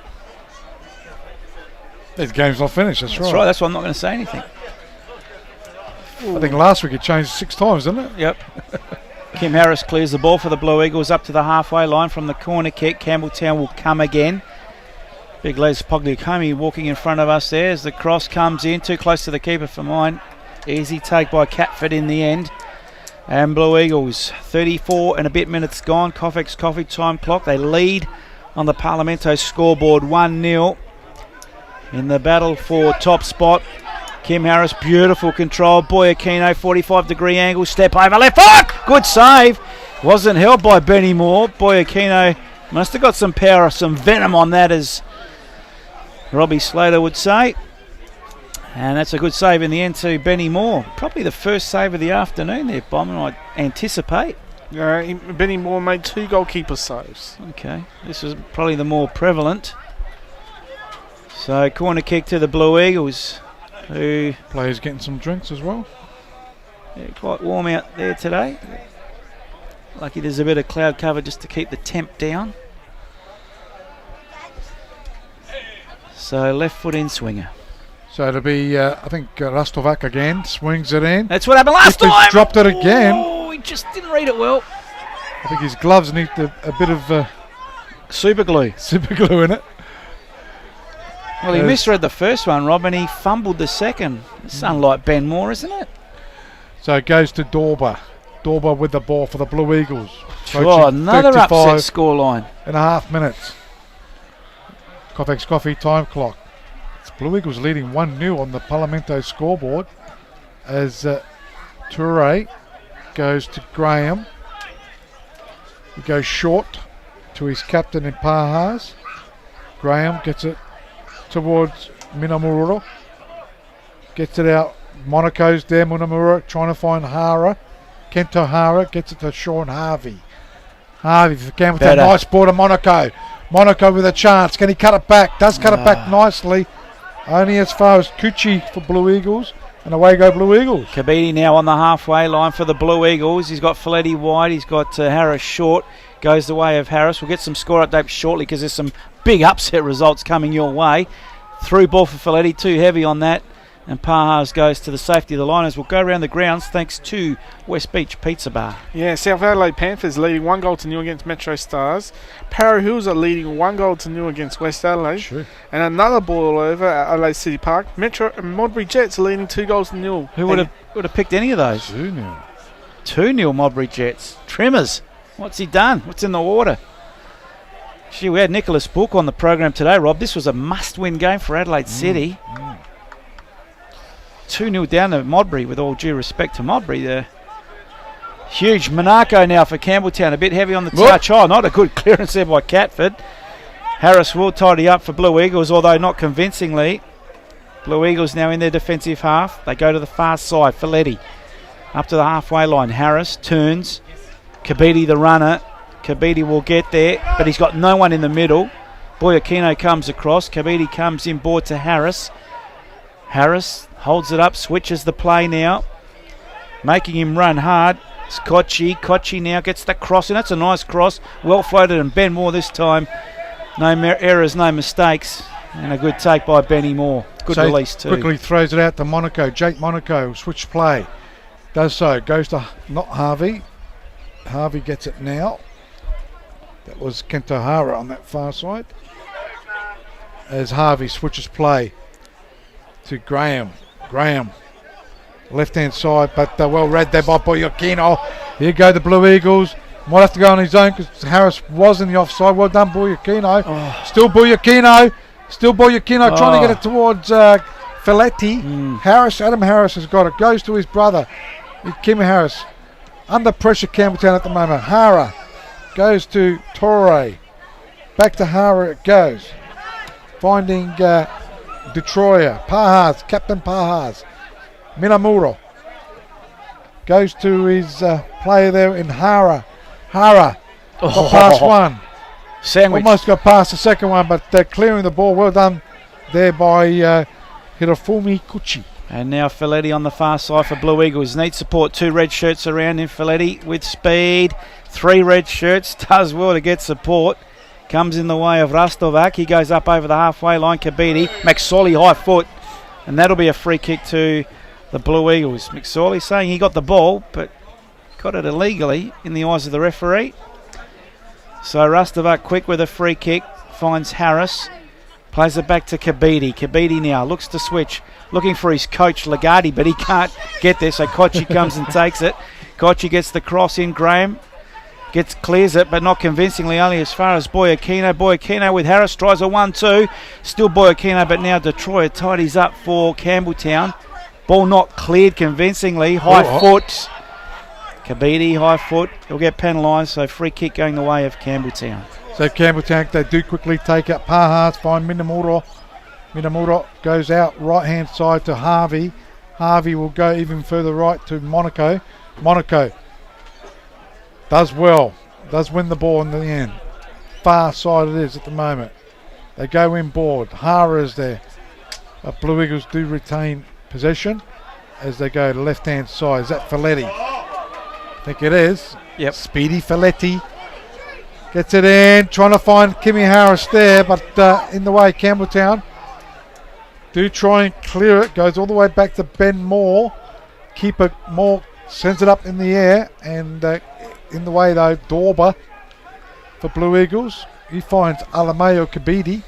The game's not finished, that's right. That's why I'm not going to say anything. I think last week it changed 6 times, didn't it? Yep. Kim Harris clears the ball for the Blue Eagles up to the halfway line from the corner kick. Campbelltown will come again. Big Les Pogliacomi walking in front of us there as the cross comes in. Too close to the keeper for mine. Easy take by Catford in the end. And Blue Eagles, 34 and a bit minutes gone. Coffex Coffee time clock. They lead on the Parlamento scoreboard 1-0 in the battle for top spot. Kim Harris, beautiful control. Boyakino, 45-degree angle, step over left foot. Good save. Wasn't held by Benny Moore. Boyakino must have got some power, some venom on that, as Robbie Slater would say. And that's a good save in the end to Benny Moore. Probably the first save of the afternoon there, Bomber, I anticipate. Benny Moore made 2 goalkeeper saves. Okay, this is probably the more prevalent. So corner kick to the Blue Eagles, who players getting some drinks as well. Yeah, quite warm out there today. Lucky there's a bit of cloud cover just to keep the temp down. So left foot in swinger. So it'll be, I think, Rastovac again swings it in. That's what happened last time. He's dropped it again. Oh, he just didn't read it well. I think his gloves need a bit of super glue in it. Well, he misread the first one, Rob, and he fumbled the second. It's unlike Ben Moore, isn't it? So it goes to Dorber. Dorber with the ball for the Blue Eagles. Oh, another upset scoreline. In a half minutes. Coffex Coffee time clock. It's Blue Eagles leading 1-0 on the Parlamento scoreboard as Toure goes to Graham. He goes short to his captain in Pahas. Graham gets it towards Minamuro. Gets it out. Monaco's there. Minamuro trying to find Hara. Kento Hara gets it to Sean Harvey. Harvey for Campbelltown. Nice ball to Monaco. Monaco with a chance. Can he cut it back? Does cut it back nicely. Only as far as Cucci for Blue Eagles. And away go Blue Eagles. Kabidi now on the halfway line for the Blue Eagles. He's got Folletti wide. He's got Harris short. Goes the way of Harris. We'll get some score updates shortly because there's some big upset results coming your way. Through ball for Folletti. Too heavy on that. And Pahas goes to the safety of the liners. We'll go around the grounds thanks to West Beach Pizza Bar. Yeah, South Adelaide Panthers leading 1-0 against Metro Stars. Para Hills are leading 1-0 against West Adelaide. Sure. And another ball over at Adelaide City Park. Metro and Modbury Jets are leading 2-0. Who would have picked any of those? 2-0. 2-0 Modbury Jets. Trimmers. What's he done? What's in the water? Gee, we had Nicholas Book on the program today, Rob. This was a must-win game for Adelaide City. 2-0 down to Modbury, with all due respect to Modbury there. Huge Monaco now for Campbelltown, a bit heavy on the touch. Oh, not a good clearance there by Catford. Harris will tidy up for Blue Eagles, although not convincingly. Blue Eagles now in their defensive half. They go to the far side. Folletti up to the halfway line. Harris turns. Kabidi the runner. Kabidi will get there, but he's got no one in the middle. Boyakino comes across. Kabidi comes in board to Harris. Harris holds it up, switches the play now, making him run hard. It's Kochi. Kochi now gets the cross, and that's a nice cross. Well floated, and Ben Moore this time. No errors, no mistakes, and a good take by Benny Moore. Good release too. Quickly throws it out to Monaco. Jake Monaco, switch play. Does so. Goes to not Harvey. Harvey gets it now. That was Kento Hara on that far side. As Harvey switches play to Graham. Graham, left-hand side, but well read there by Boyakino. Here go the Blue Eagles. Might have to go on his own because Harris was in the offside. Well done, Boyakino. Still Boyakino. Trying to get it towards Folletti. Adam Harris has got it. Goes to his brother, Kim Harris. Under pressure, Campbelltown at the moment. Hara goes to Torre. Back to Hara it goes. Finding Detroit, Pahas, Captain Pahas. Minamuro goes to his player there in Hara. Got past one. Sandwich. Almost got past the second one, but clearing the ball. Well done there by Hirofumi Kuchi. And now Folletti on the far side for Blue Eagles. Need support. 2 red shirts around him. Folletti with speed. 3 red shirts. Does well to get support. Comes in the way of Rastovac. He goes up over the halfway line. Kabidi. McSorley high foot. And that'll be a free kick to the Blue Eagles. McSorley saying he got the ball, but got it illegally in the eyes of the referee. So Rustovac quick with a free kick, finds Harris, plays it back to Kabidi. Kabidi now looks to switch, looking for his coach Lagarde, but he can't get there, so Kochi comes and takes it. Kochi gets the cross in, Graham clears it, but not convincingly, only as far as Boyakino. Boyakino with Harris, tries a 1-2, still Boyakino, but now Detroit tidies up for Campbelltown. Ball not cleared convincingly, high foot. Kabidi, high foot, he'll get penalised, so free kick going the way of Campbelltown. So Campbelltown, they do quickly take up Pahas, find Minamura. Minamura goes out right-hand side to Harvey. Harvey will go even further right to Monaco. Monaco does well, does win the ball in the end. Far side it is at the moment. They go inboard. Hara is there. But Blue Eagles do retain possession as they go to left-hand side. Is that Folletti? I think it is. Yep. Speedy Folletti. Gets it in, trying to find Kimmy Harris there, but in the way, Campbelltown do try and clear it. Goes all the way back to Ben Moore. Keeper Moore sends it up in the air, and in the way though, Dorber for Blue Eagles. He finds Alameo Kabidi.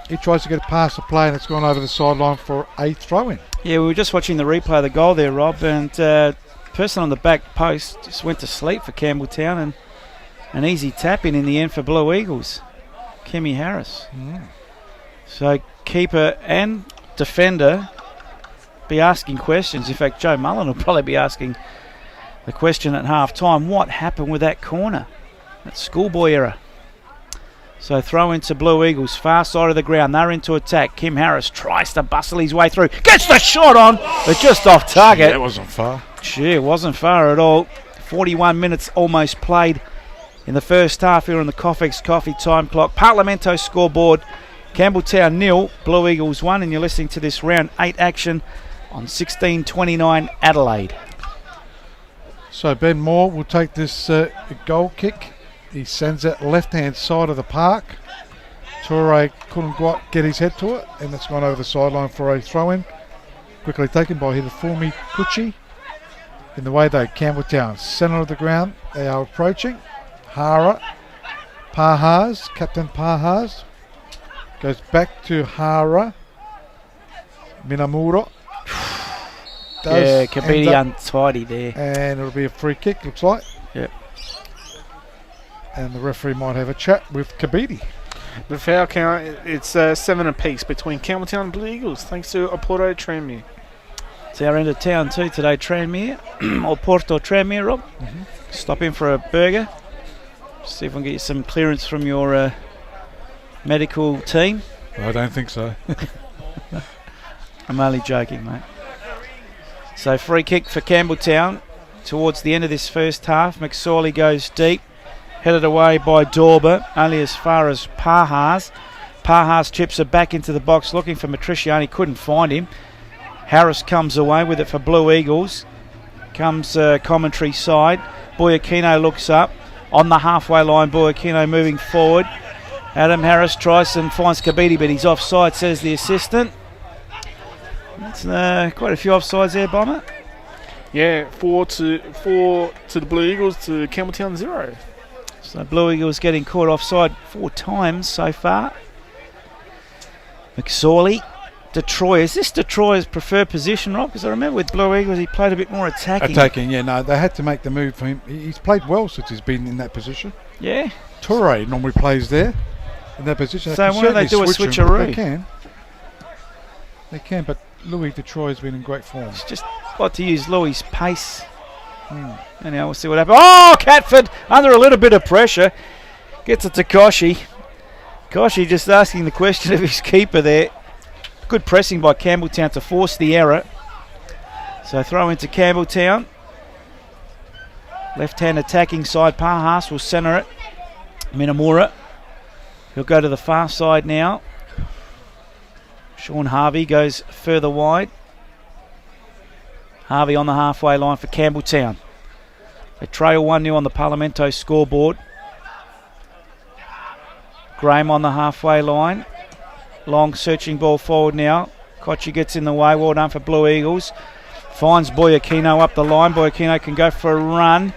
He tries to get it past the play, and it's gone over the sideline for a throw-in. Yeah, we were just watching the replay of the goal there, Rob, and person on the back post just went to sleep for Campbelltown, and an easy tap-in the end for Blue Eagles. Kimmy Harris. So keeper and defender be asking questions. In fact, Joe Mullen will probably be asking the question at half-time. What happened with that corner? That schoolboy error. So throw into Blue Eagles, far side of the ground. They're into attack. Kim Harris tries to bustle his way through. Gets the shot on, but just off target. That wasn't far. Gee, it wasn't far at all. 41 minutes almost played in the first half here on the Coffex Coffee time clock. Parlamento scoreboard, Campbelltown 0, Blue Eagles 1, and you're listening to this round 8 action on 16:29 Adelaide. So Ben Moore will take this goal kick. He sends it left-hand side of the park. Toure couldn't quite get his head to it, and it's gone over the sideline for a throw-in. Quickly taken by Hitafumi Kuchi. In the way though, Campbelltown, centre of the ground, they are approaching. Hara, Pahas, Captain Pahas, goes back to Hara. Minamura. Yeah, Kabidi untidy there. And it'll be a free kick, looks like. Yep. And the referee might have a chat with Kabidi. The foul count, it's 7 apiece between Campbelltown and Blue Eagles, thanks to Oporto Tranmere. It's our end of town too today, Tranmere, or Porto Tranmere, Rob. Stop in for a burger. See if we can get you some clearance from your medical team. I don't think so. I'm only joking, mate. So free kick for Campbelltown towards the end of this first half. McSorley goes deep, headed away by Dorber, only as far as Pahas. Pahas chips it back into the box looking for Matriciani, couldn't find him. Harris comes away with it for Blue Eagles. Comes commentary side. Boyakino looks up. On the halfway line, Boyakino moving forward. Adam Harris tries and finds Kabidi, but he's offside, says the assistant. That's quite a few offsides there, Bomber. Yeah, 4 to the Blue Eagles to Campbelltown 0. So Blue Eagles getting caught offside 4 times so far. McSorley. Detroit. Is this Detroit's preferred position, Rob? Because I remember with Blue Eagles he played a bit more attacking. Yeah, no, they had to make the move for him. He's played well since he's been in that position. Yeah. Toure normally plays there in that position. So why don't they do a switcheroo? They can, but Louis Detroit has been in great form. It's just like to use Louis' pace. Anyhow, we'll see what happens. Oh, Catford under a little bit of pressure. Gets it to Koshi. Koshi just asking the question of his keeper there. Good pressing by Campbelltown to force the error. So throw into Campbelltown. Left-hand attacking side. Pahas will centre it. Minamura. He'll go to the far side now. Sean Harvey goes further wide. Harvey on the halfway line for Campbelltown. They trail 1-0 on the Parlamento scoreboard. Graham on the halfway line. Long searching ball forward now. Kochi gets in the way. Well done for Blue Eagles. Finds Boyakino up the line. Boyakino can go for a run.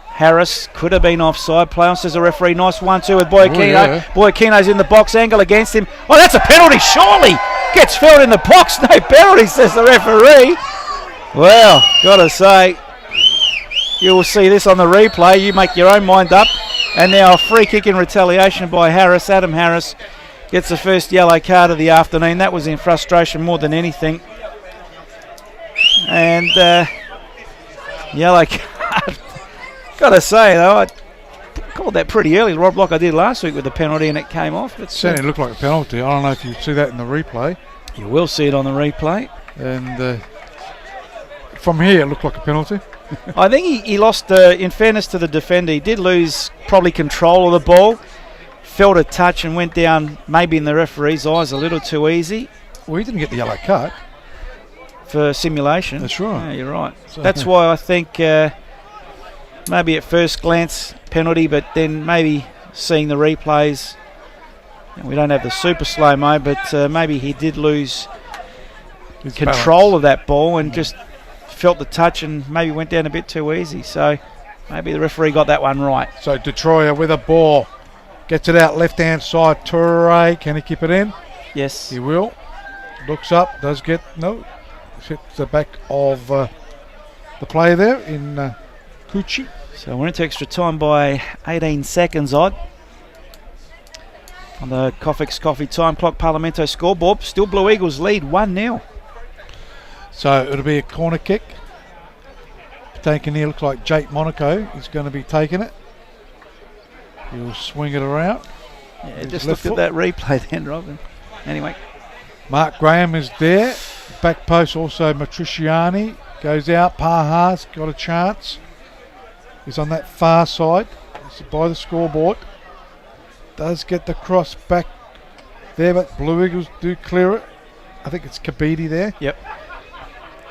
Harris could have been offside. Play on, says the referee. Nice 1-2 with Boyakino. Oh, yeah. Boyakino's in the box. Angle against him. Oh, that's a penalty, surely. Gets filled in the box. No penalty, says the referee. Well, gotta say, you will see this on the replay. You make your own mind up. And now a free kick in retaliation by Harris. Adam Harris gets the first yellow card of the afternoon. That was in frustration more than anything. And yellow card. Gotta say though, I called that pretty early, Rob, like I did last week with the penalty, and it came off. It certainly looked like a penalty. I don't know if you see that in the replay. You will see it on the replay. And from here, it looked like a penalty. I think he lost, in fairness to the defender, he did lose probably control of the ball, felt a touch and went down maybe in the referee's eyes a little too easy. Well, he didn't get the yellow card. For simulation. That's right. Yeah, you're right. So that's why I think maybe at first glance penalty, but then maybe seeing the replays, we don't have the super slow-mo, but maybe he did lose control of that ball and just felt the touch and maybe went down a bit too easy. So maybe the referee got that one right. So Detroit with a ball. Gets it out left-hand side. Toure, can he keep it in? Yes. He will. Looks up, does get, no. Hits the back of the player there in Cucci. So we're into extra time by 18 seconds odd. On the Coffex Coffee Time Clock Parlamento scoreboard, still Blue Eagles lead 1-0. So it'll be a corner kick. Taken here, looks like Jake Monaco is going to be taking it. He'll swing it around. Yeah, just looked at that replay then, Robin. Anyway. Mark Graham is there. Back post also Matriciani. Goes out. Paha's got a chance. He's on that far side. It's by the scoreboard. Does get the cross back there, but Blue Eagles do clear it. I think it's Kabidi there. Yep.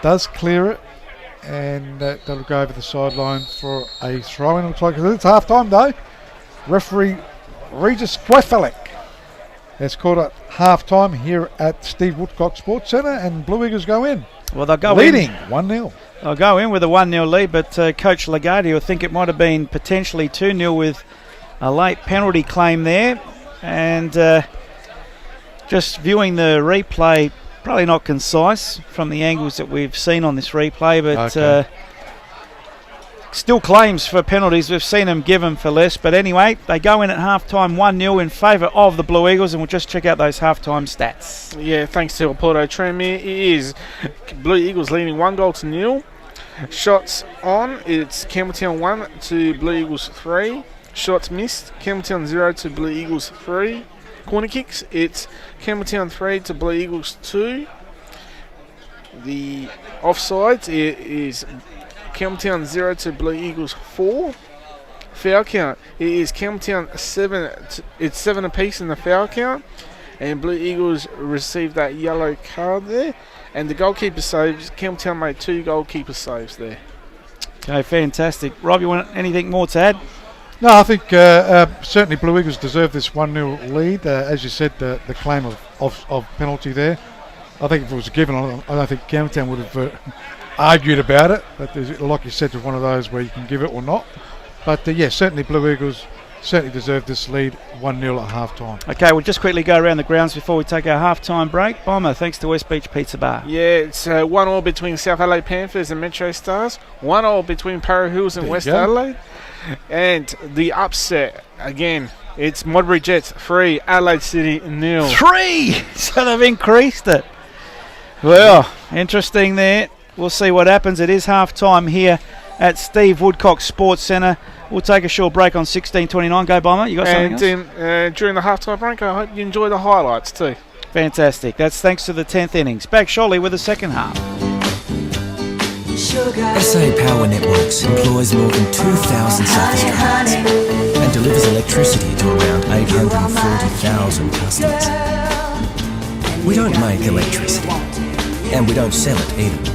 Does clear it. And that'll go over the sideline for a throw-in. Looks like it's half-time though. Referee Regis Quefalik has called at half-time here at Steve Woodcock Sports Centre, and Blue Eagles go in. Well, they'll go leading 1-0. They'll go in with a 1-0 lead, but Coach Lagarde will think it might have been potentially 2-0 with a late penalty claim there. And just viewing the replay, probably not concise from the angles that we've seen on this replay, but still claims for penalties. We've seen them given for less. But anyway, they go in at half-time 1-0 in favour of the Blue Eagles, and we'll just check out those half-time stats. Yeah, thanks to Porto Tranmere. It is Blue Eagles leading 1-0. Shots on, it's Campbelltown 1 to Blue Eagles 3. Shots missed, Campbelltown 0 to Blue Eagles 3. Corner kicks, it's Campbelltown 3 to Blue Eagles 2. The offsides, it is Campbelltown 0 to Blue Eagles 4. Foul count, it is Campbelltown 7. It's 7 apiece in the foul count, and Blue Eagles received that yellow card there. And the goalkeeper saves, Campbelltown made 2 goalkeeper saves there. Okay, fantastic. Rob, you want anything more to add? No, I think certainly Blue Eagles deserve this 1-0 lead. As you said, the claim of penalty there. I think if it was given, I don't think Campbelltown would have argued about it. But like you said, it's one of those where you can give it or not. But yeah, certainly Blue Eagles certainly deserve this lead 1-0 at half-time. Okay, we'll just quickly go around the grounds before we take our half-time break. Bomber, thanks to West Beach Pizza Bar. Yeah, it's 1-1 between South Adelaide Panthers and Metro Stars. 1-1 between Para Hills and West Adelaide. And the upset, again, it's Modbury Jets 3, Adelaide City 0. 3! So they've increased it. Well, interesting there. We'll see what happens. It is half-time here at Steve Woodcock Sports Centre. We'll take a short break on 16:29. Go Bomber, you got something else? And during the half-time break, I hope you enjoy the highlights too. Fantastic. That's thanks to the 10th innings. Back shortly with the second half. SA Power Networks employs more than 2,000 South Australians and delivers electricity to around 840,000 customers. We don't make electricity, and we don't sell it either.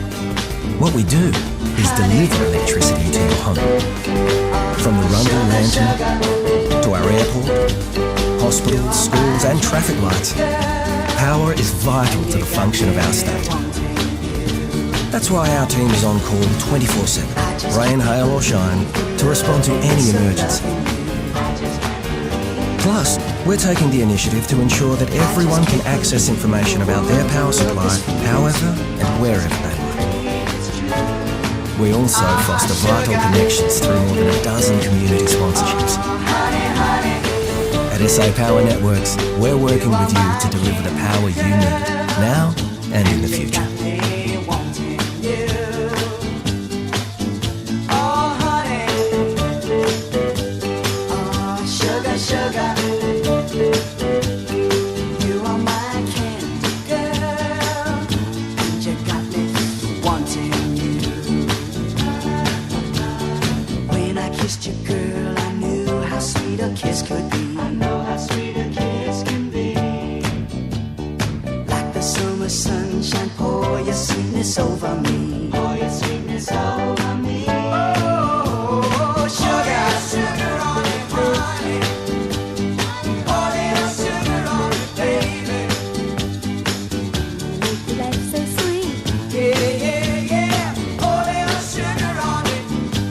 What we do is deliver electricity to your home. From the Rundle Lantern to our airport, hospitals, schools and traffic lights, power is vital to the function of our state. That's why our team is on call 24/7, rain, hail or shine, to respond to any emergency. Plus, we're taking the initiative to ensure that everyone can access information about their power supply, however and wherever they like. We also foster vital connections through more than a dozen community sponsorships. At SA Power Networks, we're working with you to deliver the power you need, now and in the future. Kiss could be. I know how sweet a kiss can be. Like the summer sunshine, pour your sweetness over me. Pour your sweetness over me. Oh, sugar, sugar on it, honey. Pour little sugar on it, baby. Make your life so sweet. Yeah, yeah, yeah. Pour little sugar on it.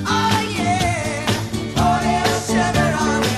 Oh, yeah. Pour little sugar on it.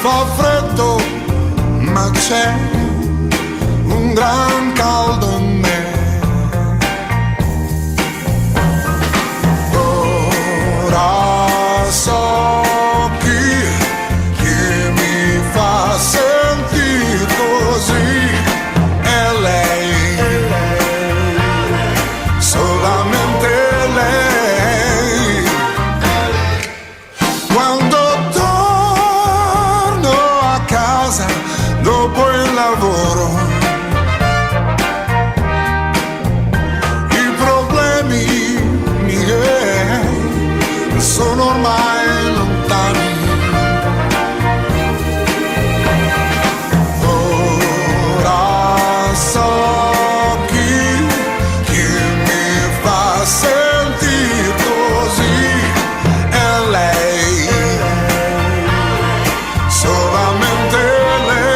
Fa freddo, ma c'è un gran caldo in me. Ora so chi mi fa sentire così. È lei, solamente lei. Quando dopo il lavoro, i problemi miei sono ormai lontani. Ora so chi mi fa sentire così. È lei, solamente lei.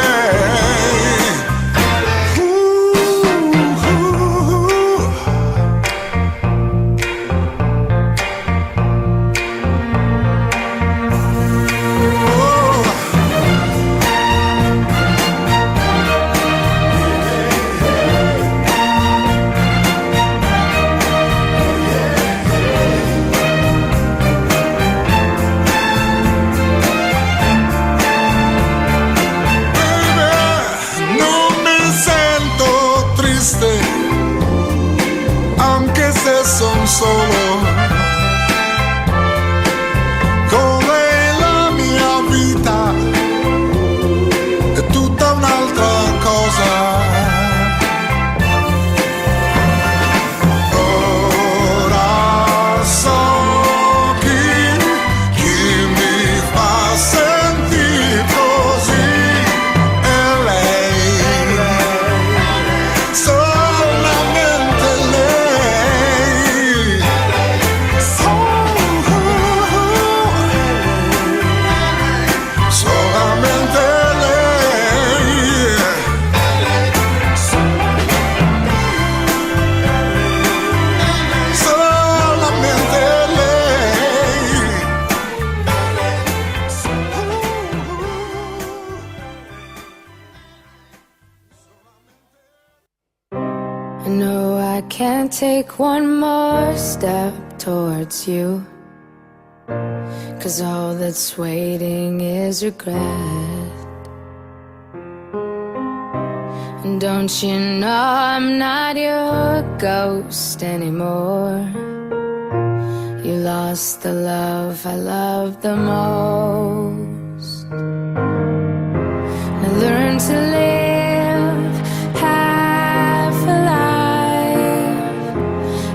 I know I can't take one more step towards you, 'cause all that's waiting is regret. And don't you know I'm not your ghost anymore? You lost the love I loved the most. I learned to live half alive,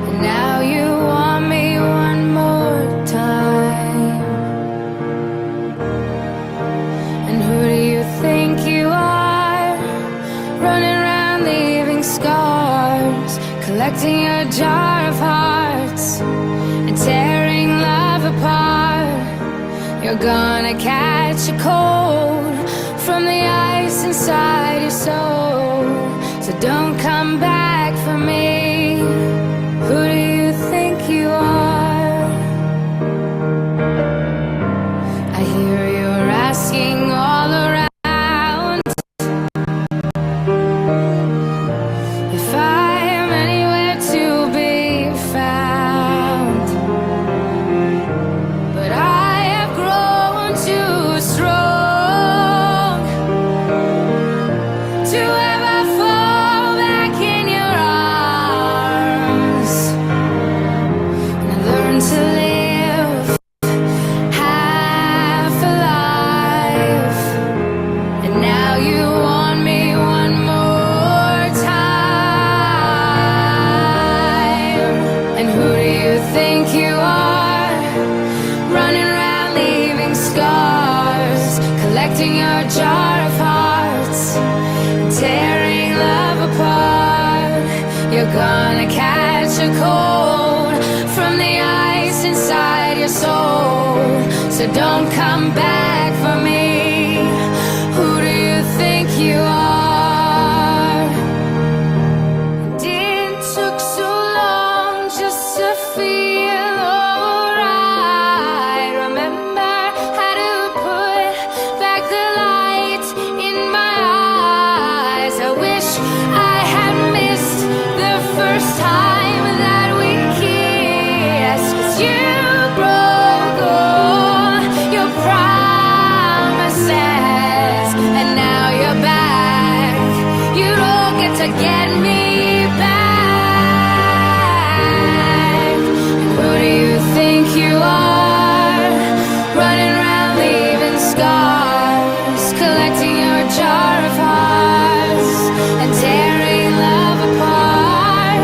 and now you want me one more time. And who do you think you are, running around leaving scars, collecting your jar of hearts and tearing love apart? You're gonna catch a cold from the ice inside your soul, so don't come back for me. Who do you think you are? I hear you're asking all around if I am anywhere to be found, but I have grown too strong to ever fall back in your arms. And I learned to live half alive, and now you want me one more time. And who do you think you are, running around leaving scars, collecting your jar of hearts, tearing love apart? You're gonna catch a cold from the ice inside your soul, so don't come back for me. Who do you think you are? It took so long just to feel alright. Remember how to put back the light in my eyes. I wish I had missed the first time that we kissed, 'cause you broke all your promises, and now you're back. You don't get to get me back. Who do you think you are, running around leaving scars, collecting your jar of hearts and tearing love apart?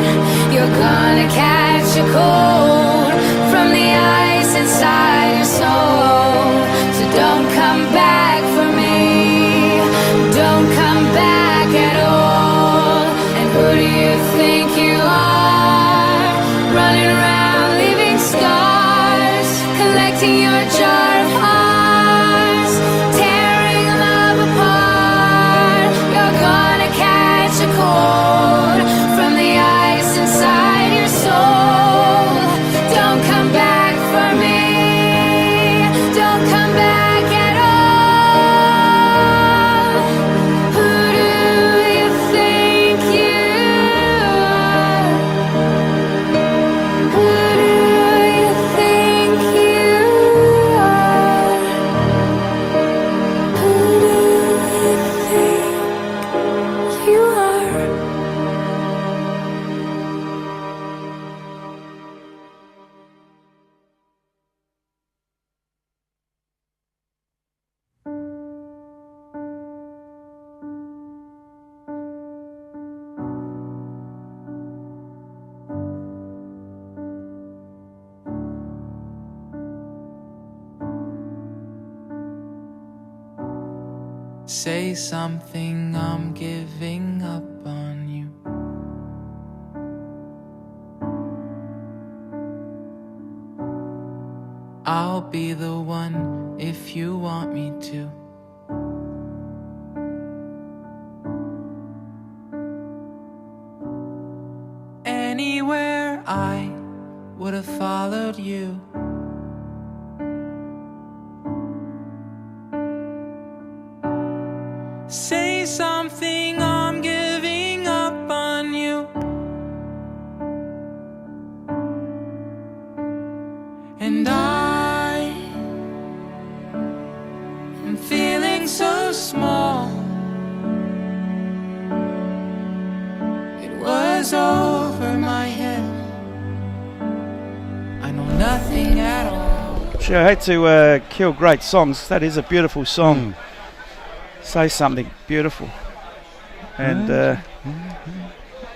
You're gonna catch a cold from the ice inside your soul, so don't come back for me. Don't come back at all. And who do you think you are, running around leaving scars, collecting your jar of hearts, tearing love apart? You're gonna catch a cold from the ice inside your soul. Don't come back for me. Don't come back at all. Who do you think you are? Who do you think you are? Who do you think you are? Say something, I'm giving up on you. I'll be the one if you want me to. Anywhere I would have followed you. Say something, I'm giving up on you. was over my head. I know nothing at all. Sure, I hate to kill great songs. That is a beautiful song. Say something beautiful. And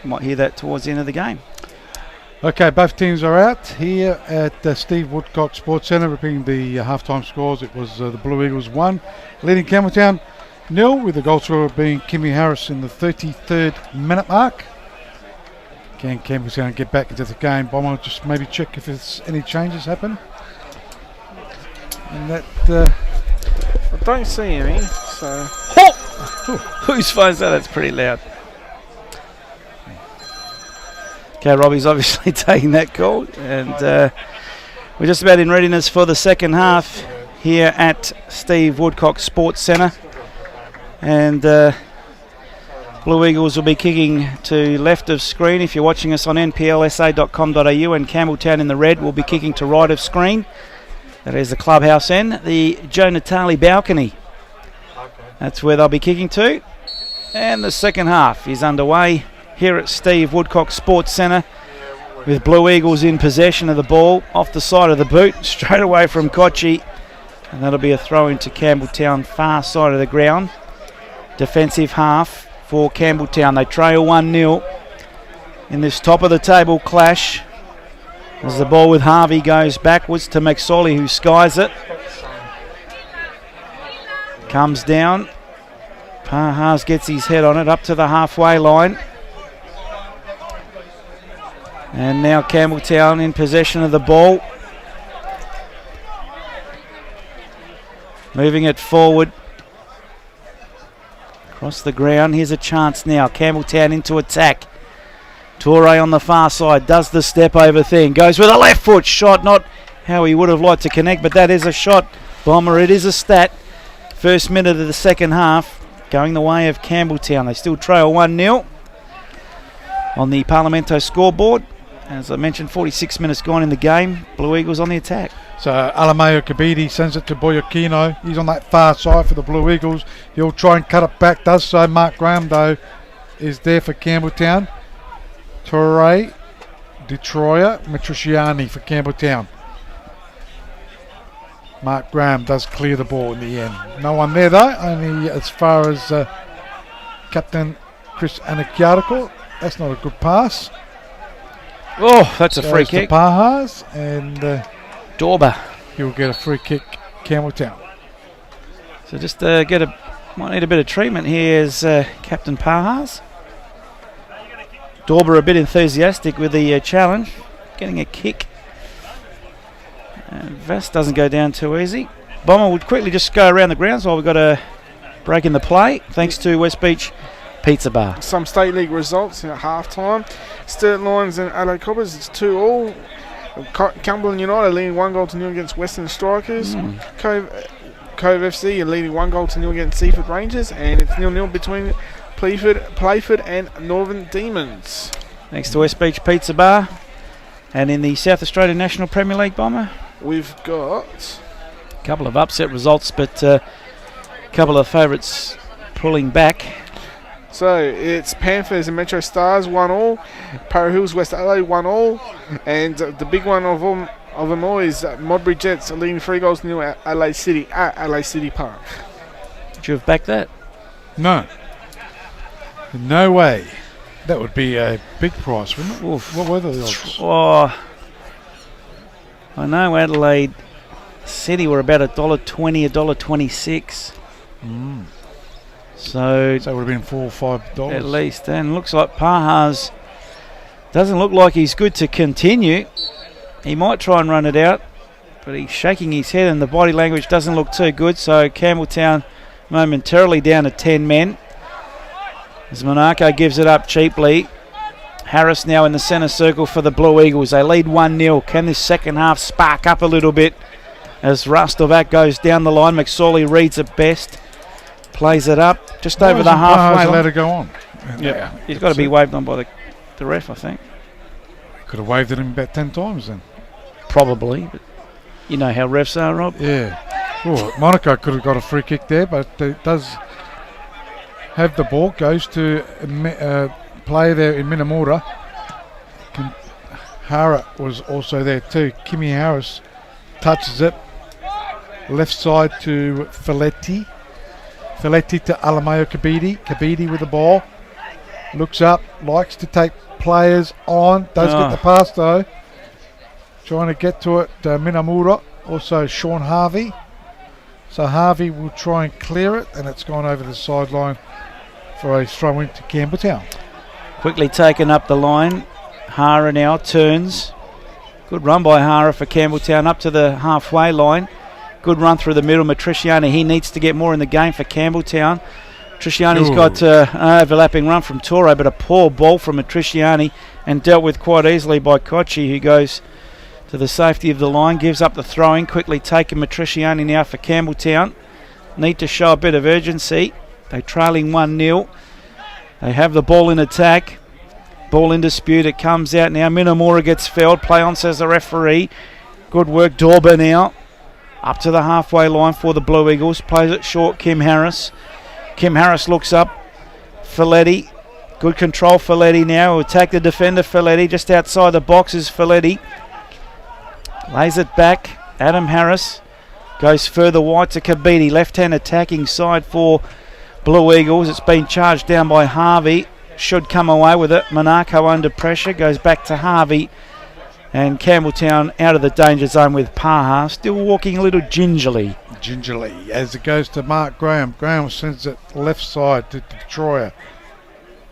you might hear that towards the end of the game. Okay, both teams are out here at Steve Woodcock Sports Centre. Repeating the halftime scores, it was the Blue Eagles 1, leading Campbelltown 0, with the goal scorer being Kimmy Harris in the 33rd minute mark. Can Campbelltown get back into the game? Bomber, just maybe check if there's any changes happen. And that I don't see any. So. Whose phone's that? That's pretty loud. Okay, Robbie's obviously taking that call, and we're just about in readiness for the second half here at Steve Woodcock Sports Centre. And Blue Eagles will be kicking to left of screen if you're watching us on nplsa.com.au, and Campbelltown in the red will be kicking to right of screen. That is the clubhouse end, the Joe Natali balcony. That's where they'll be kicking to. And the second half is underway here at Steve Woodcock Sports Centre, with Blue Eagles in possession of the ball off the side of the boot, straight away from Kochi. And that'll be a throw into Campbelltown, far side of the ground. Defensive half for Campbelltown. They trail 1-0 in this top of the table clash, as the ball with Harvey goes backwards to McSorley, who skies it. Comes down. Pahas gets his head on it up to the halfway line. And now Campbelltown in possession of the ball. Moving it forward. Across the ground. Here's a chance now. Campbelltown into attack. Torre on the far side does the step over thing. Goes with a left foot shot. Not how he would have liked to connect, but that is a shot. Bomber, it is a stat. First minute of the second half going the way of Campbelltown. They still trail 1-0 on the Parlamento scoreboard. As I mentioned, 46 minutes gone in the game. Blue Eagles on the attack. So Alameo Kabidi sends it to Boyakino. He's on that far side for the Blue Eagles. He'll try and cut it back. Does so. Mark Graham, though, is there for Campbelltown. Torre, Detroit, Matriciani for Campbelltown. Mark Graham does clear the ball in the end. No one there, though. Only as far as Captain Chris Anakiariko. That's not a good pass. Oh, that's a free kick. Pahas, and Dorber. He'll get a free kick, Campbelltown. So just might need a bit of treatment here as Captain Pahas. Dorber a bit enthusiastic with the challenge, getting a kick. And Vast doesn't go down too easy. Bomber would quickly just go around the grounds while we've got a break in the play, thanks to West Beach Pizza Bar. Some State League results at half-time. Sturt Lions and Adelaide Cobbers, it's 2-2. Cumberland United leading 1-0 against Western Strikers. Cove FC are leading 1-0 against Seaford Rangers, and it's 0-0 between Playford and Northern Demons. Thanks to West Beach Pizza Bar. And in the South Australian National Premier League, Bomber, we've got a couple of upset results, but a couple of favourites pulling back. So it's Panthers and Metro Stars 1-1, Para Hills West Adelaide 1-1, and the big one of them all is Modbury Jets leading 3-0 at Adelaide City at Adelaide City Park. Would you have backed that? No. No way. That would be a big price, wouldn't it? Oof. What were the odds? Oh, I know Adelaide City were about $1.20, $1.26. So it would have been $4 or $5 at least. And looks like Pahas doesn't look like he's good to continue. He might try and run it out, but he's shaking his head and the body language doesn't look too good. So Campbelltown momentarily down to 10 men. As Monaco gives it up cheaply. Harris now in the centre circle for the Blue Eagles. They lead 1-0. Can this second half spark up a little bit as Rastovac goes down the line? McSorley reads it best. Plays it up just over the halfway line. Let it go on. Yeah, he's got to be waved on by the ref, I think. Could have waved at him about 10 times then. Probably, but you know how refs are, Rob. Yeah. Oh, Monaco could have got a free kick there, but it does have the ball. Goes to play there in Minamura. Hara was also there too. Kimi Harris touches it. Left side to Filetti. Filetti to Alameo Kabidi. Kabidi with the ball. Looks up, likes to take players on. Does get the pass though. Trying to get to it, Minamura. Also Sean Harvey. So Harvey will try and clear it, and it's gone over the sideline for a throw in to Campbelltown. Quickly taken up the line. Hara now turns. Good run by Hara for Campbelltown up to the halfway line. Good run through the middle. Matriciani, he needs to get more in the game for Campbelltown. Matriciani's got an overlapping run from Toro, but a poor ball from Matriciani and dealt with quite easily by Kochi, who goes to the safety of the line, gives up the throwing. Quickly taken Matriciani now for Campbelltown. Need to show a bit of urgency. They're trailing 1-0. They have the ball in attack. Ball in dispute. It comes out now. Minamura gets fouled. Play on, says the referee. Good work, Dorber now. Up to the halfway line for the Blue Eagles. Plays it short, Kim Harris. Kim Harris looks up. Filetti. Good control, Filetti now. Will attack the defender, Filetti. Just outside the box is Filetti. Lays it back. Adam Harris goes further wide to Kabidi. Left-hand attacking side for Blue Eagles. It's been charged down by Harvey. Should come away with it. Monaco under pressure. Goes back to Harvey. And Campbelltown out of the danger zone with Paha. Still walking a little gingerly. Gingerly as it goes to Mark Graham. Graham sends it left side to Detroyer.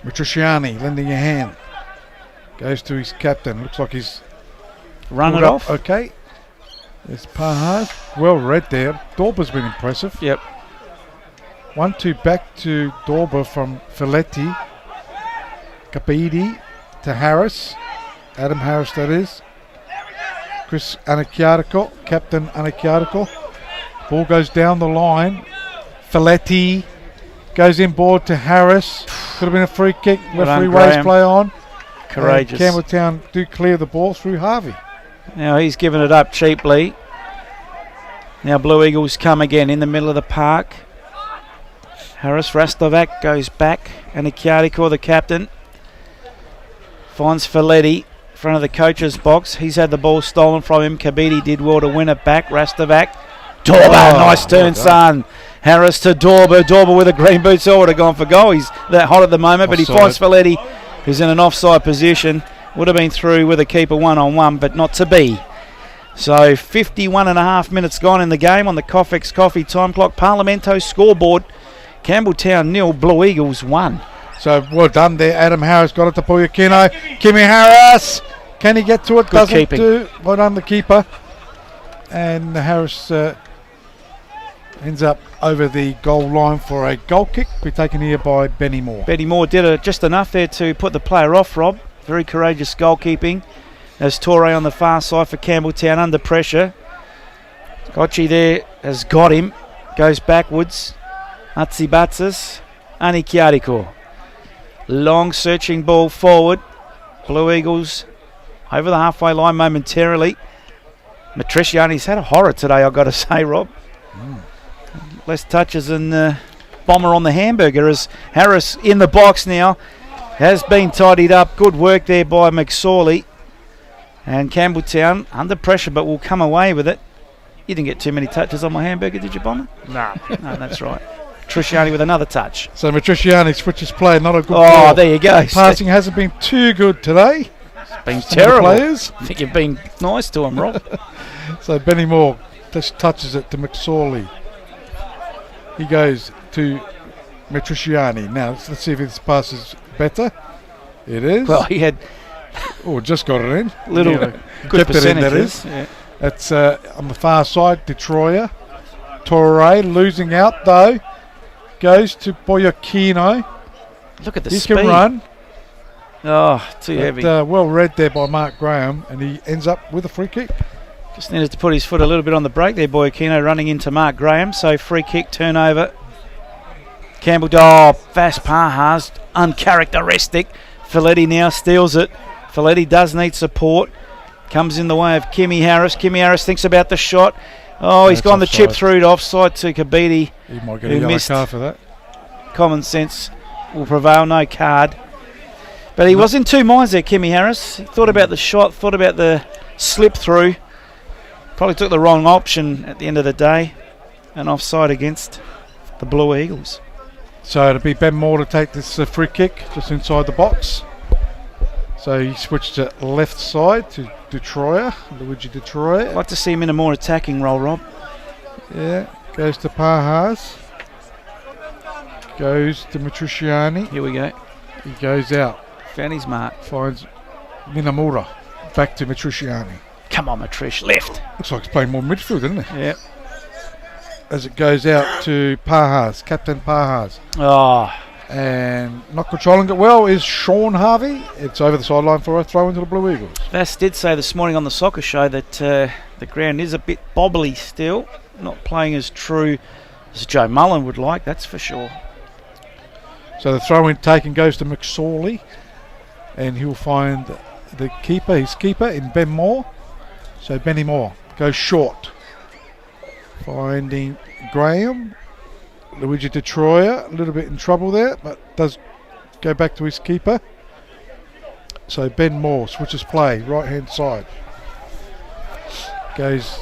Matriciani lending a hand. Goes to his captain. Looks like he's run it off. Okay. There's Paha. Well read there. Dorber's been impressive. Yep. 1-2 back to Dorber from Filetti. Kabidi to Harris. Adam Harris, that is. Chris Anakiariko, Captain Anakiariko. Ball goes down the line. Filetti goes inboard to Harris. Could have been a free kick. Referee waves play on. Courageous. And Campbelltown do clear the ball through Harvey. Now he's given it up cheaply. Now Blue Eagles come again in the middle of the park. Harris Rastovac goes back. Anakiariko, the captain, finds Filetti. Front of the coach's box. He's had the ball stolen from him. Kabidi did well to win it back. Rastovac. Dorber, nice turn, son. Harris to Dorber. Dorber with a green boot. So would have gone for goal. He's that hot at the moment, but he finds Filetti, who's in an offside position. Would have been through with a keeper one-on-one, but not to be. So 51 and a half minutes gone in the game on the Coffex Coffee time clock. Parlamento scoreboard. Campbelltown 0, Blue Eagles 1. So well done there. Adam Harris got it to Poyakino. Kimi Harris. Can he get to it? Good Doesn't keeping. do. Well done, the keeper. And Harris ends up over the goal line for a goal kick. Be taken here by Benny Moore. Benny Moore did just enough there to put the player off, Rob. Very courageous goalkeeping. As Torre on the far side for Campbelltown under pressure. Kochi there has got him. Goes backwards. Atsibatsas. Anikiariko. Long searching ball forward. Blue Eagles over the halfway line momentarily. Matriciani's had a horror today, I've got to say, Rob. Less touches than Bomber on the hamburger, as Harris in the box now. Has been tidied up. Good work there by McSorley. And Campbelltown under pressure, but will come away with it. You didn't get too many touches on my hamburger, did you, Bomber? Nah. No, that's right. Matriciani with another touch. So Matriciani switches play, not a good ball. Oh, there you go. Passing hasn't been too good today. It's been Some terrible. Players. I think you've been nice to him, Rob. So Benny Moore just touches it to McSorley. He goes to Matriciani. Now let's see if this pass is better. It is. Well, he had just got it in. little Good good kept it in, that percentages. is. Yeah. It's on the far side, Detroyer. Torre losing out though. Goes to Boyakino. Look at the He speed. can run. Oh, too heavy. Well read there by Mark Graham, and he ends up with a free kick. Just needed to put his foot a little bit on the brake there, Boyakino, running into Mark Graham. So free kick, turnover. Fast Pahas, uncharacteristic. Filetti now steals it. Filetti does need support. Comes in the way of Kimi Harris. Kimi Harris thinks about the shot. Oh, he's gone the chip through to offside to Kabidi. He might get a yellow card for that. Common sense will prevail, no card. But he was in two minds there, Kimmy Harris. He thought about the shot, thought about the slip through. Probably took the wrong option at the end of the day. And offside against the Blue Eagles. So it'll be Ben Moore to take this free kick just inside the box. So he switched to left side to Detroyer, Luigi Detroyer. I'd like to see him in a more attacking role, Rob. Yeah, goes to Pahas. Goes to Matriciani. Here we go. He goes out. Found his mark. Finds Minamura. Back to Matriciani. Come on, Matrish. Left. Looks like he's playing more midfield, doesn't it? Yep. As it goes out to Pahas, Captain Pahas. Oh. And not controlling it well is Sean Harvey. It's over the sideline for a throw into the Blue Eagles. Vass did say this morning on the soccer show that the ground is a bit bobbly still. Not playing as true as Joe Mullen would like, that's for sure. So the throw in taken goes to McSorley. And he'll find the keeper, his keeper, in Ben Moore. So Benny Moore goes short. Finding Graham. Luigi Detroyer, a little bit in trouble there, but does go back to his keeper. So Ben Moore switches play, right hand side. Goes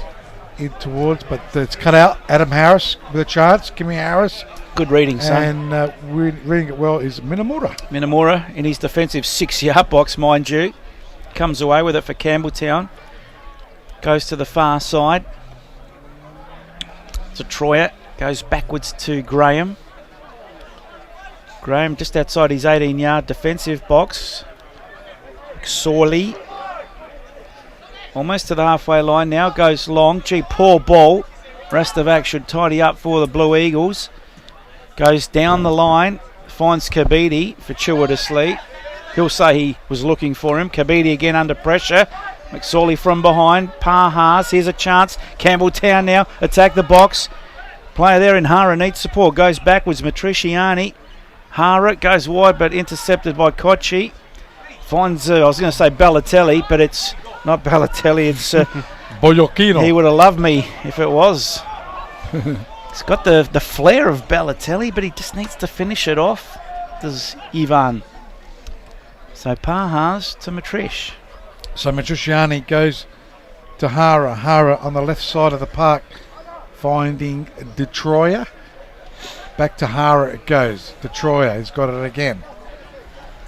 in towards, but it's cut out. Adam Harris with a chance. Kimmy Harris. Good reading, son. And reading it well is Minamura. Minamura in his defensive 6-yard box, mind you. Comes away with it for Campbelltown. Goes to the far side. Detroyer goes backwards to Graham. Graham just outside his 18-yard defensive box. Sorley. Almost to the halfway line now. Goes long. Gee, poor ball. Rastovac should tidy up for the Blue Eagles. Goes down the line. Finds Kabidi fortuitously. He'll say he was looking for him. Kabidi again under pressure. McSorley from behind. Pahas. Here's a chance. Campbelltown now. Attack the box. Player there in Hara needs support. Goes backwards. Matriciani. Hara goes wide but intercepted by Kochi. Finds, I was going to say Balotelli, but it's not Balotelli. It's Boyocchino. He would have loved me if it was. He's got the flair of Balotelli, but he just needs to finish it off. Does Ivan. So Pahas to Matrish. So Matriciani goes to Hara. Hara on the left side of the park, finding Detroyer. Back to Hara it goes. Detroyer has got it again.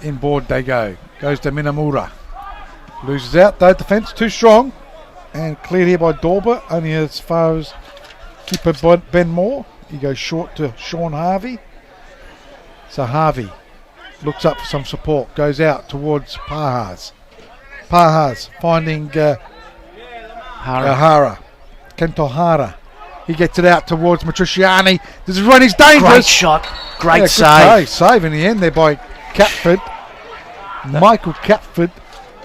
Inboard they go. Goes to Minamura. Loses out though. Defence too strong. And cleared here by Dorber. Only as far as keeper Ben Moore. He goes short to Sean Harvey. So Harvey looks up for some support. Goes out towards Pahas. Pahas finding Hara. Kento Hara. He gets it out towards Matriciani. This is run. He's dangerous. Great shot. Great good save. Save in the end there by Catford. Michael Catford.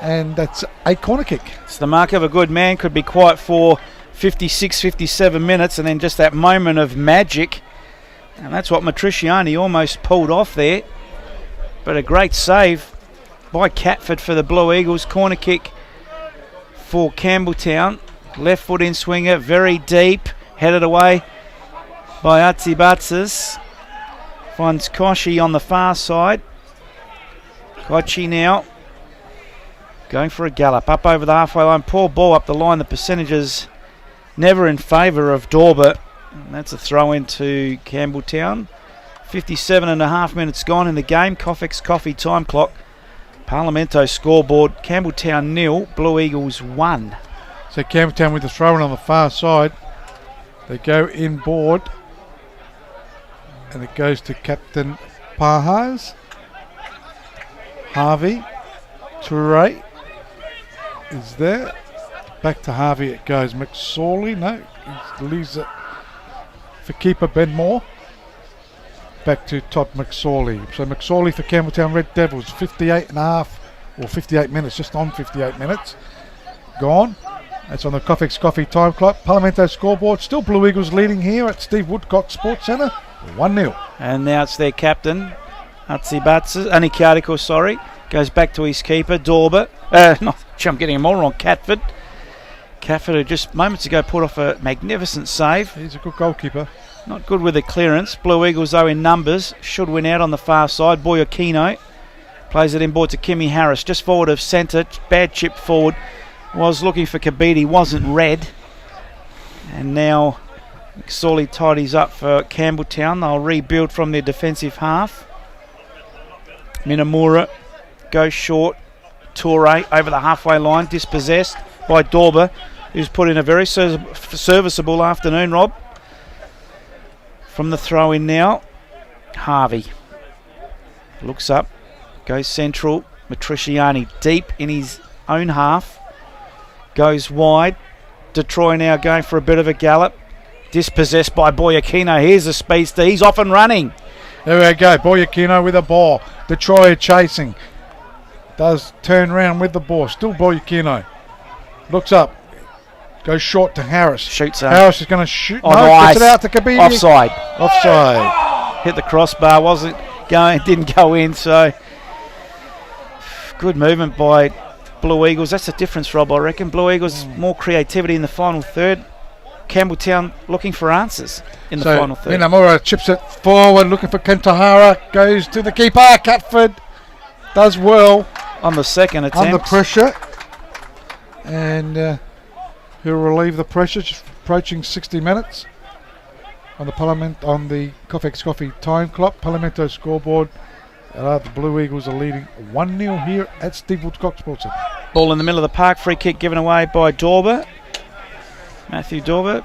And that's a corner kick. It's the mark of a good man. Could be quiet for 56, 57 minutes. And then just that moment of magic. And that's what Matriciani almost pulled off there. But a great save by Catford for the Blue Eagles. Corner kick for Campbelltown. Left foot in swinger. Very deep. Headed away by Atsibatsis. Finds Koshi on the far side. Kochi now going for a gallop. Up over the halfway line. Poor ball up the line. The percentages never in favour of Dorber. And that's a throw into Campbelltown. 57.5 minutes gone in the game. Coffex Coffee time clock. Parlamento scoreboard. Campbelltown 0. Blue Eagles 1. So Campbelltown with the throw in on the far side. They go inboard. And it goes to Captain Pahas. Harvey. Toure is there. Back to Harvey it goes. McSorley, no. He leaves it for keeper Ben Moore. Back to Todd McSorley. So McSorley for Campbelltown Red Devils. 58.5 or 58 minutes. Just on 58 minutes. Gone. That's on the Coffex Coffee time clock. Parlamento scoreboard. Still Blue Eagles leading here at Steve Woodcock Sports Centre. 1-0. And now it's their captain, Anikiadiko, sorry. Goes back to his keeper, Dorber. I'm getting them all wrong. Catford. Catford, who just moments ago put off a magnificent save. He's a good goalkeeper. Not good with the clearance. Blue Eagles, though, in numbers. Should win out on the far side. Boyocchino Plays it inboard to Kimmy Harris, just forward of centre. Bad chip forward. Was looking for Kabiti, wasn't read. And now McSorley tidies up for Campbelltown. They'll rebuild from their defensive half. Minamura goes short. Torre over the halfway line, dispossessed by Dorber, who's put in a very serviceable afternoon, Rob. From the throw in now, Harvey looks up, goes central. Matriciani deep in his own half, goes wide. Detroit now going for a bit of a gallop, dispossessed by Boyakino. Here's the speedster, he's off and running. There we go, Boyakino with a ball. Detroit chasing. Does turn around with the ball. Still Boyakino. Looks up. Goes short to Harris. Shoots up. Harris is going to shoot. On no, ice. gets it out to Kabiti. Offside. Offside. Hit the crossbar. Wasn't going. Didn't go in. So good movement by Blue Eagles. That's the difference, Rob, I reckon. Blue Eagles more creativity in the final third. Campbelltown looking for answers in the final third. Minamura chips it forward, looking for Kentahara. Goes to the keeper. Catford does well on the second attempt. Under pressure. And he'll relieve the pressure. Just approaching 60 minutes on the Coffex Coffee time clock. Parlamento scoreboard. The Blue Eagles are leading 1-0 here at Steve Woodcock Sports Centre. Ball in the middle of the park. Free kick given away by Dorber. Matthew Dorber.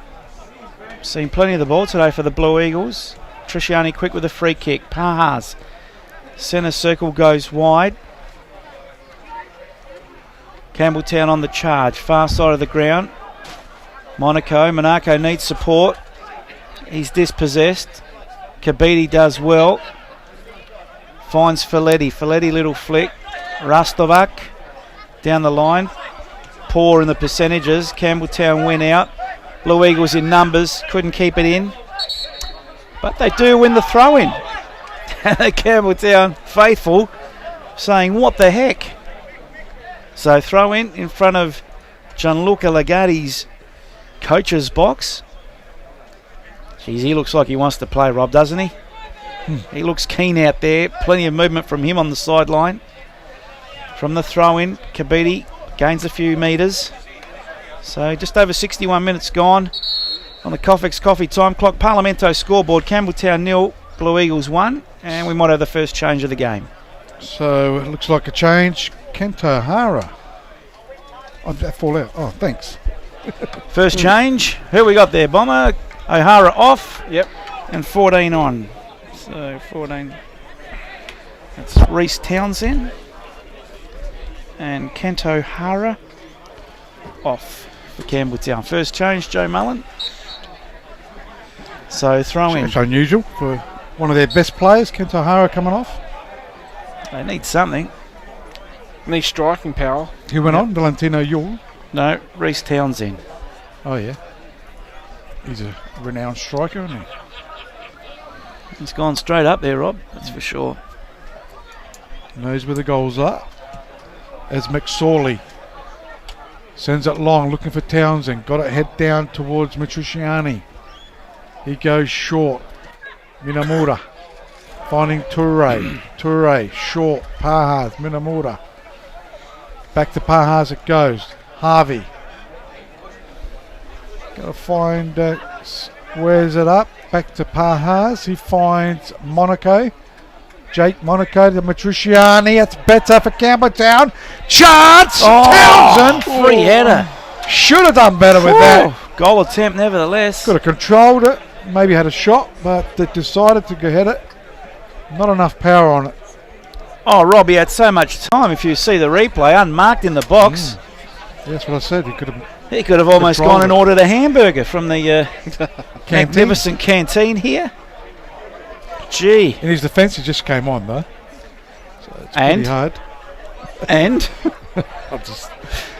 Seen plenty of the ball today for the Blue Eagles. Trisciani quick with a free kick. Pahas. Centre circle goes wide. Campbelltown on the charge. Far side of the ground. Monaco needs support. He's dispossessed. Kabiti does well. Finds Folletti. Folletti little flick. Rastovac down the line. Poor in the percentages. Campbelltown win out. Blue Eagles in numbers. Couldn't keep it in. But they do win the throw-in. Campbelltown faithful saying, what the heck? So throw in front of Gianluca Lagatti's coach's box. Geez, he looks like he wants to play, Rob, doesn't he? He looks keen out there. Plenty of movement from him on the sideline. From the throw-in, Kabiti gains a few metres. So just over 61 minutes gone on the Coffex Coffee time clock. Parlamento scoreboard, Campbelltown 0, Blue Eagles 1. And we might have the first change of the game. So it looks like a change. Kento Hara. Oh, that fall out. Oh, thanks. First change. Who we got there, Bomber? O'Hara off. Yep. And 14 on. So 14. That's Reece Townsend. And Kento Hara off for Campbelltown. First change, Joe Mullen. So throw in. It's unusual for one of their best players, Kento Hara, coming off. They need something. Need striking power. Who went on? Valentino Yule? No, Reece Townsend. Oh, yeah. He's a renowned striker, isn't he? He's gone straight up there, Rob. That's for sure. Knows where the goals are. As McSorley sends it long, looking for Townsend. Got it head down towards Matriciani. He goes short. Minamura finding Toure. Toure short. Pahas. Minamura. Back to Pahas it goes. Harvey. Got to find, squares it up. Back to Pahas. He finds Monaco. Jake Monaco to Matriciani. It's better for Campbelltown. Chance! Townsend! Free header. Should have done better with that. Goal attempt nevertheless. Could have controlled it. Maybe had a shot, but they decided to go head it. Not enough power on it. Oh, Rob, he had so much time. If you see the replay, unmarked in the box. Yeah, that's what I said. He could have almost gone and ordered a hamburger from the Canteen. magnificent canteen here. Gee. In his defence, he just came on, though. So it's pretty hard. And?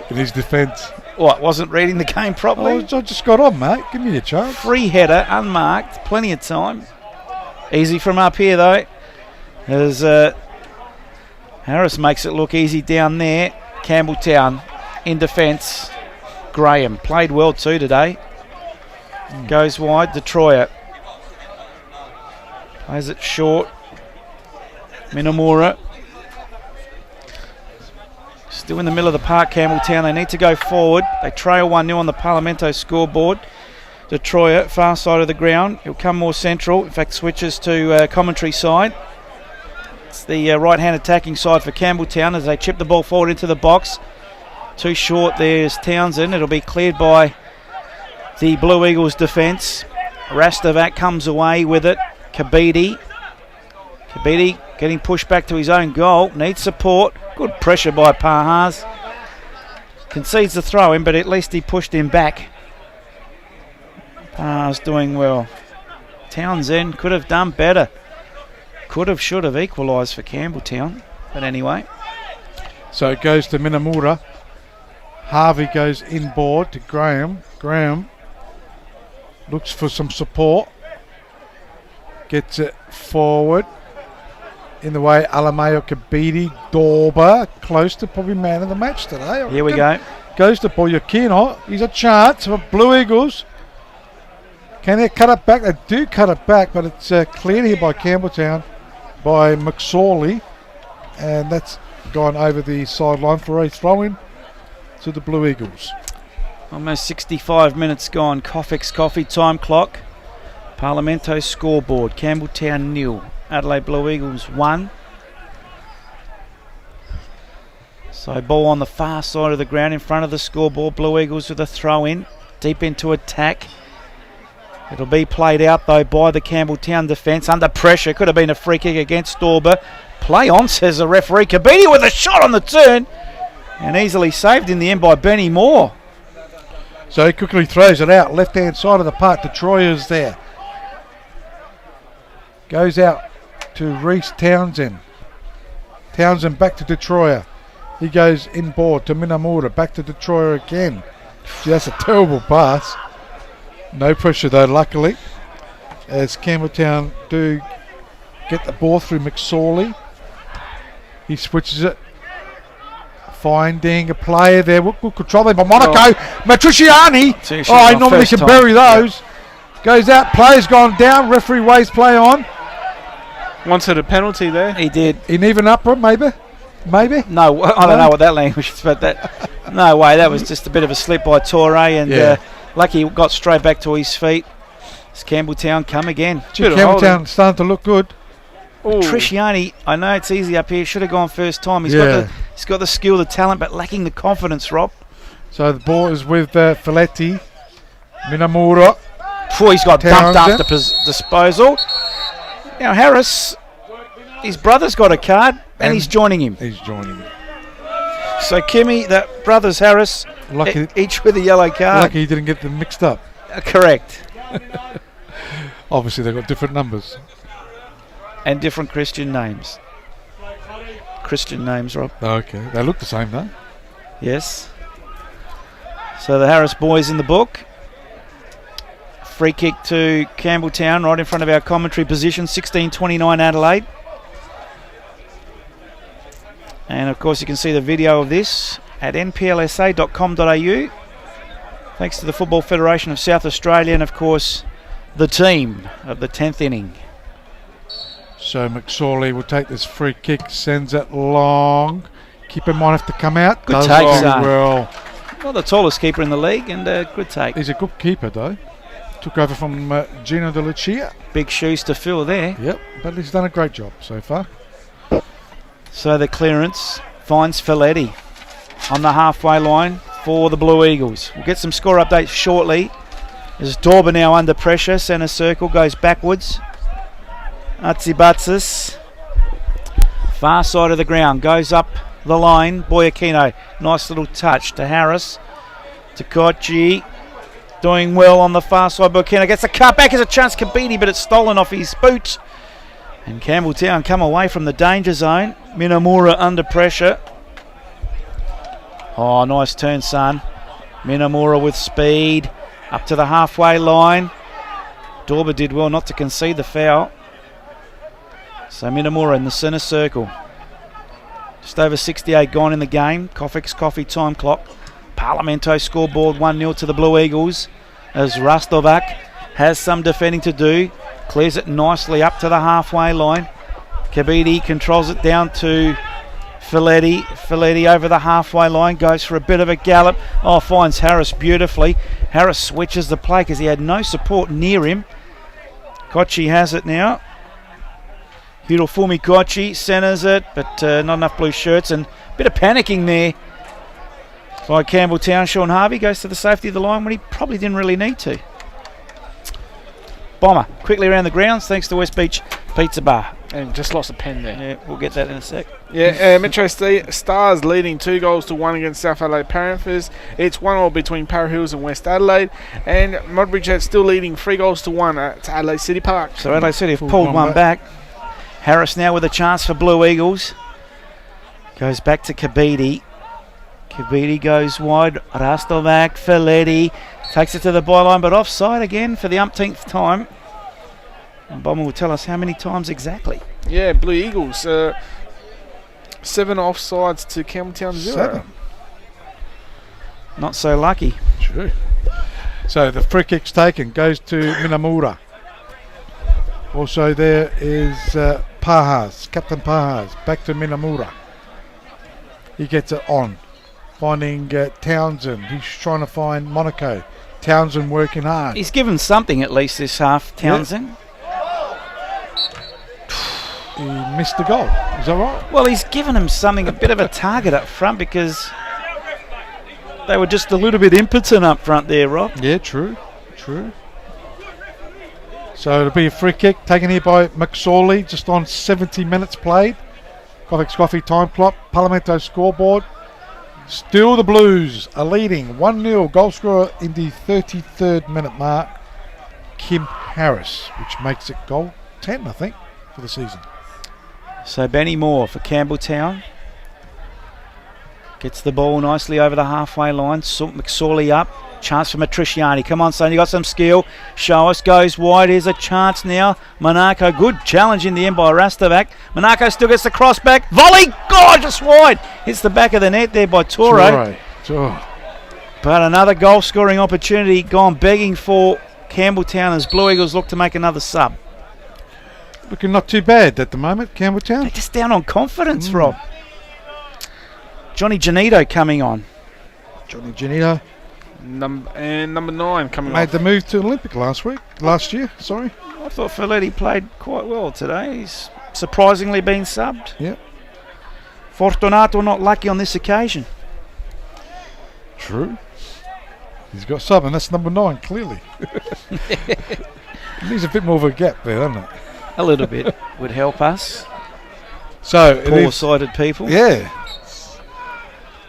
In his defence. What, wasn't reading the game properly? I just got on, mate. Give me a chance. Free header, unmarked, plenty of time. Easy from up here, though. As Harris makes it look easy down there. Campbelltown in defence. Graham played well too today. Goes wide. Detroit plays it short. Minamura Still in the middle of the park, Campbelltown. They need to go forward. They trail 1-0 on the Parlamento scoreboard. Detroit, far side of the ground. He'll come more central. In fact, switches to commentary side. It's the right-hand attacking side for Campbelltown as they chip the ball forward into the box. Too short, there's Townsend. It'll be cleared by the Blue Eagles defence. Rastovac comes away with it. Kabidi getting pushed back to his own goal. Needs support. Good pressure by Pahas. Concedes the throw in, but at least he pushed him back. Pahas doing well. Townsend could have done better. Could have, should have equalised for Campbelltown. But anyway. So it goes to Minamura. Harvey goes inboard to Graham. Graham looks for some support. Gets it forward. In the way, Alameo Kabidi, Dorba, close to probably man of the match today. Here we go. Goes to Boyakino. He's a chance for Blue Eagles. Can they cut it back? They do cut it back, but it's cleared here by Campbelltown, by McSorley. And that's gone over the sideline for a throw-in to the Blue Eagles. Almost 65 minutes gone. Coffex Coffee time clock. Parlamento scoreboard. Campbelltown 0. Adelaide Blue Eagles 1. So ball on the far side of the ground in front of the scoreboard. Blue Eagles with a throw in. Deep into attack. It'll be played out though by the Campbelltown defence. Under pressure. Could have been a free kick against Dorba. Play on, says the referee. Kabidi with a shot on the turn. And easily saved in the end by Benny Moore. So he quickly throws it out. Left hand side of the park. Detroit's there. Goes out to Reece Townsend. Townsend back to Detroit. He goes inboard to Minamura. Back to Detroit again. Gee, that's a terrible pass. No pressure though, luckily. As Campbelltown do get the ball through McSorley. He switches it. Finding a player there. Good control there by Monaco. Matriciani. I normally can bury those. Yep. Goes out. Player's gone down. Referee waves play on. Wanted a penalty there. He did. In even upper, maybe? No, I don't know what that language is, but that. No way. That was just a bit of a slip by Torre, and lucky he got straight back to his feet. It's Campbelltown come again. Campbelltown starting to look good. Trisciani, I know it's easy up here. Should have gone first time. He's got the skill, the talent, but lacking the confidence, Rob. So the ball is with Folletti. Minamura. He's got dumped after disposal. Now Harris, his brother's got a card, and he's joining him. So Kimmy, the brothers Harris, each with a yellow card. Lucky he didn't get them mixed up. Correct. Obviously they've got different numbers. And different Christian names. Rob. Okay, they look the same though. Yes. So the Harris boys in the book. Free kick to Campbelltown right in front of our commentary position. 16:29 Adelaide. And of course you can see the video of this at nplsa.com.au. Thanks to the Football Federation of South Australia and of course the team of the 10th inning. So McSorley will take this free kick, sends it long. Keeper might have to come out. Good take, son. Well, the tallest keeper in the league and a good take. He's a good keeper though. Took over from Gino De Lucia. Big shoes to fill there. Yep, but he's done a great job so far. So the clearance finds Folletti on the halfway line for the Blue Eagles. We'll get some score updates shortly. As Dorba now under pressure, centre circle goes backwards. Atsibatsis, far side of the ground, goes up the line. Boyakino, nice little touch to Harris. To Kochi, doing well on the far side. Boyakino gets a cut back as a chance. Kabidi, but it's stolen off his boot. And Campbelltown come away from the danger zone. Minamura under pressure. Oh, nice turn, son. Minamura with speed up to the halfway line. Dorba did well not to concede the foul. So Minamura in the centre circle. Just over 68 gone in the game. Coffex Coffee time clock. Parlamento scoreboard 1-0 to the Blue Eagles as Rastovac has some defending to do. Clears it nicely up to the halfway line. Kabidi controls it down to Filetti over the halfway line, goes for a bit of a gallop. Oh, finds Harris beautifully. Harris switches the play because he had no support near him. Kochi has it now. Hirofumi Kochi centres it, but not enough blue shirts, and a bit of panicking there by Campbelltown. Sean Harvey goes to the safety of the line when he probably didn't really need to. Bomber quickly around the grounds thanks to West Beach Pizza Bar. And just lost a pen there. Yeah, we'll get that in a sec. Yeah, Metro Stars leading 2-1 against South Adelaide Panthers. It's 1-1 between Para Hills and West Adelaide. And Modbridge still leading 3-1 at Adelaide City Park. So Adelaide City have pulled one back. Harris now with a chance for Blue Eagles. Goes back to Kabidi. Kabidi goes wide. Rastovac, Filetti takes it to the byline, but offside again for the umpteenth time. And Bomber will tell us how many times exactly. Yeah, Blue Eagles. 7 offsides to Campbelltown 0. 7. Not so lucky. True. So the free kick's taken, goes to Minamura. Also there is Pahas, Captain Pahas, back to Minamura. He gets it on, finding Townsend. He's trying to find Monaco. Townsend working hard. He's given something at least this half, Townsend. Yeah. He missed the goal. Is that right? Well, he's given him something, a bit of a target up front, because they were just a little bit impotent up front there, Rob. Yeah, true. So it'll be a free kick taken here by McSorley, just on 70 minutes played. Coffee time clock, Parlamento scoreboard. Still the Blues are leading 1-0. Goal scorer in the 33rd minute mark, Kim Harris, which makes it goal 10, I think, for the season. So Benny Moore for Campbelltown. Gets the ball nicely over the halfway line. McSorley up. Chance for Matriciani. Come on, son, you got some skill. Show us. Goes wide. Here's a chance now. Monaco. Good challenge in the end by Rastovac. Monaco still gets the cross back. Volley. Gorgeous wide. Hits the back of the net there by Torre. But another goal scoring opportunity gone begging for Campbelltown as Blue Eagles look to make another sub. Looking not too bad at the moment, Campbelltown. They're just down on confidence, Rob. Johnny Janito coming on. Johnny Janito. Number 9 coming Made off. the move to Olympic last year. I thought Filetti played quite well today. He's surprisingly been subbed. Yep. Fortunato not lucky on this occasion. True. He's got sub, and that's number 9, clearly. Needs a bit more of a gap there, doesn't it? A little bit would help us. So poor-sighted people. Yeah.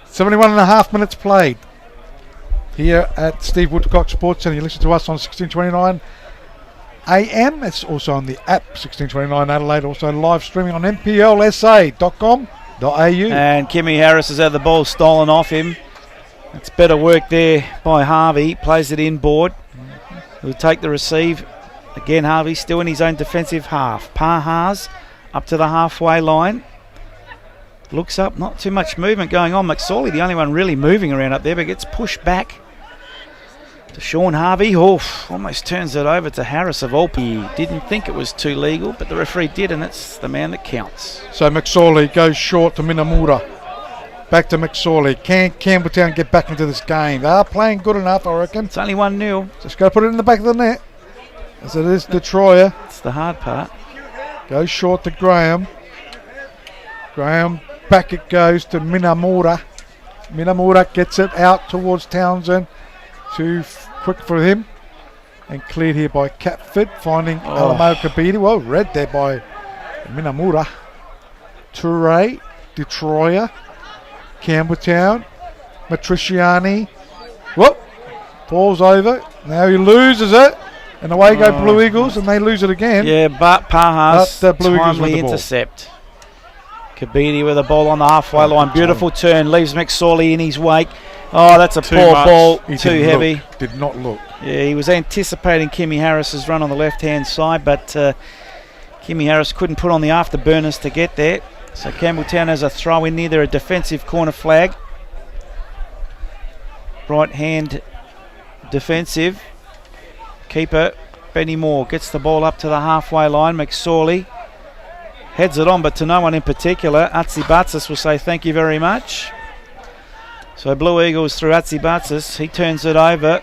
71 and a half minutes played here at Steve Woodcock Sports Centre. You listen to us on 1629 AM. It's also on the app 1629 Adelaide. Also live streaming on nplsa.com.au. And Kimmy Harris has had the ball stolen off him. It's better work there by Harvey. Plays it inboard. He'll take the receive. Again, Harvey still in his own defensive half. Pahas up to the halfway line. Looks up, not too much movement going on. McSorley, the only one really moving around up there, but gets pushed back to Sean Harvey. Almost turns it over to Harris of all. He didn't think it was too legal, but the referee did, and it's the man that counts. So McSorley goes short to Minamura. Back to McSorley. Can Campbelltown get back into this game? They are playing good enough, I reckon. It's only 1-0. Just got to put it in the back of the net. As it is Detroyer. It's the hard part. Goes short to Graham. Graham, back it goes to Minamura. Minamura gets it out towards Townsend. Too quick for him. And cleared here by Catford, finding Alamo Kabidi. Well read there by Minamura. Toure, Detroyer, Campbelltown, Matriciani. Whoop! Falls over. Now he loses it. And away go Blue Eagles, and they lose it again. Yeah, but Pahas timely the intercept. Kabidi with the ball on the halfway line. Beautiful turn. Leaves McSorley in his wake. Oh, that's a poor ball. Too heavy. Did not look. Yeah, he was anticipating Kimmy Harris's run on the left-hand side, but Kimmy Harris couldn't put on the afterburners to get there. So Campbelltown has a throw in near there, a defensive corner flag. Right hand defensive. Keeper Benny Moore gets the ball up to the halfway line. McSorley Heads it on, but to no one in particular. Atsibatsis will say thank you very much. So Blue Eagles through Atsibatsis. He turns it over.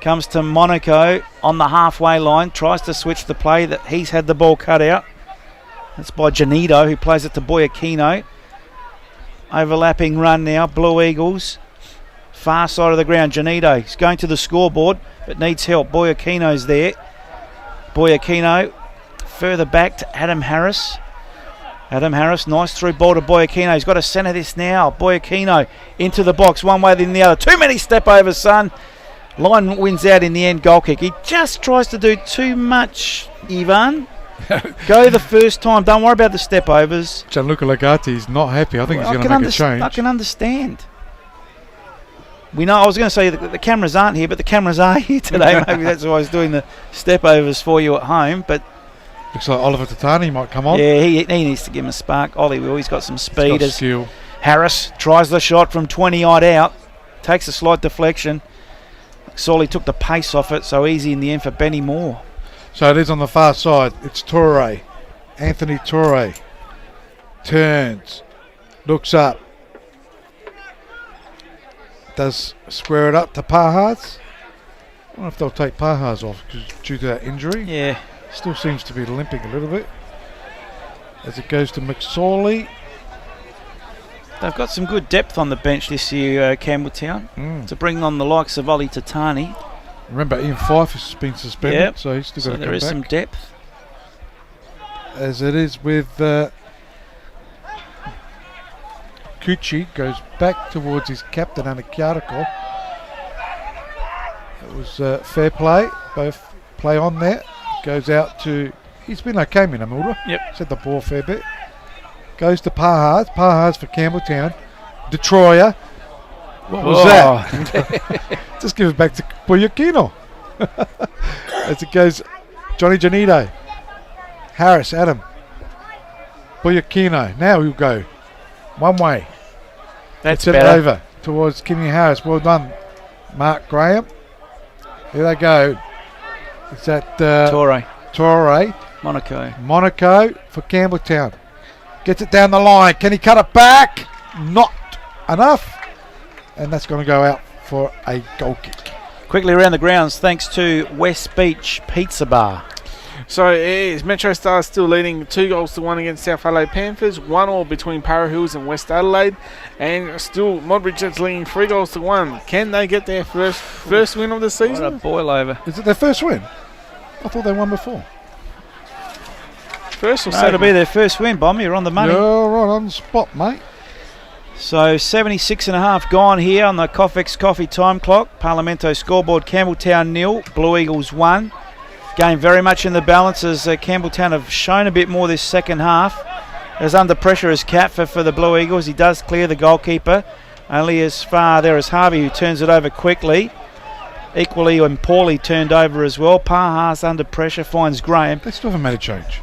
Comes to Monaco on the halfway line. Tries to switch the play that he's had the ball cut out. That's by Janito, who plays it to Boyakino. Overlapping run now. Blue Eagles. Far side of the ground. Janito. He's going to the scoreboard, but needs help. Boyakino's there. Boyakino further back to Adam Harris. Adam Harris, nice through ball to Boyakino. He's got to centre this now. Boyakino into the box, one way then the other. Too many step overs, son. Line wins out in the end, goal kick. He just tries to do too much, Ivan. Go the first time. Don't worry about the step overs. Gianluca Legati is not happy. I think he's going to make a change. I can understand. We know. I was going to say that the cameras aren't here, but the cameras are here today. Maybe that's why he's doing the step overs for you at home. But looks like Oliver Tatani might come on. Yeah, he needs to give him a spark. Ollie will. He's got some speed. He's got skill. Harris tries the shot from 20 odd out. Takes a slight deflection. Solly took the pace off it, so easy in the end for Benny Moore. So it is on the far side. It's Torre. Anthony Torre. Turns. Looks up. Does square it up to Pahars. I wonder if they'll take Pahars off due to that injury. Yeah. Still seems to be limping a little bit. As it goes to McSorley. They've got some good depth on the bench this year, Campbelltown, to bring on the likes of Ollie Tatani. Remember, Ian Fife has been suspended, so he's still got to come back. There is some depth. As it is with Kuchi, goes back towards his captain, Anakiarako. It was fair play, both play on there. Goes out to, he's been okay, Minamura. Yep. Set the ball a fair bit. Goes to Pahars. Pahars for Campbelltown. Detroyer. What was that? Just give it back to Boyakino. As it goes, Johnny Janito. Harris, Adam. Boyakino. Now he'll go one way. That's set better. It over towards Kenny Harris. Well done, Mark Graham. Here they go. It's that Torre. Monaco for Campbelltown. Gets it down the line. Can he cut it back? Not enough. And that's going to go out for a goal kick. Quickly around the grounds, thanks to West Beach Pizza Bar. So it is Metro Stars still leading 2-1 against South Adelaide Panthers. 1-1 between Para Hills and West Adelaide. And still Modbridge leading 3-1. Can they get their first win of the season? What a boil over. Is it their first win? I thought they won before. First or No, second? it'll be their first win, Bomb. You're on the money. You're right on the spot, mate. So 76.5 gone here on the Coffex Coffee time clock. Parlamento scoreboard, Campbelltown 0, Blue Eagles 1. Game very much in the balance as Campbelltown have shown a bit more this second half. As under pressure as Catfer for the Blue Eagles. He does clear the goalkeeper. Only as far there as Harvey, who turns it over quickly. Equally and poorly turned over as well. Pahars under pressure finds Graham. They still haven't made a change.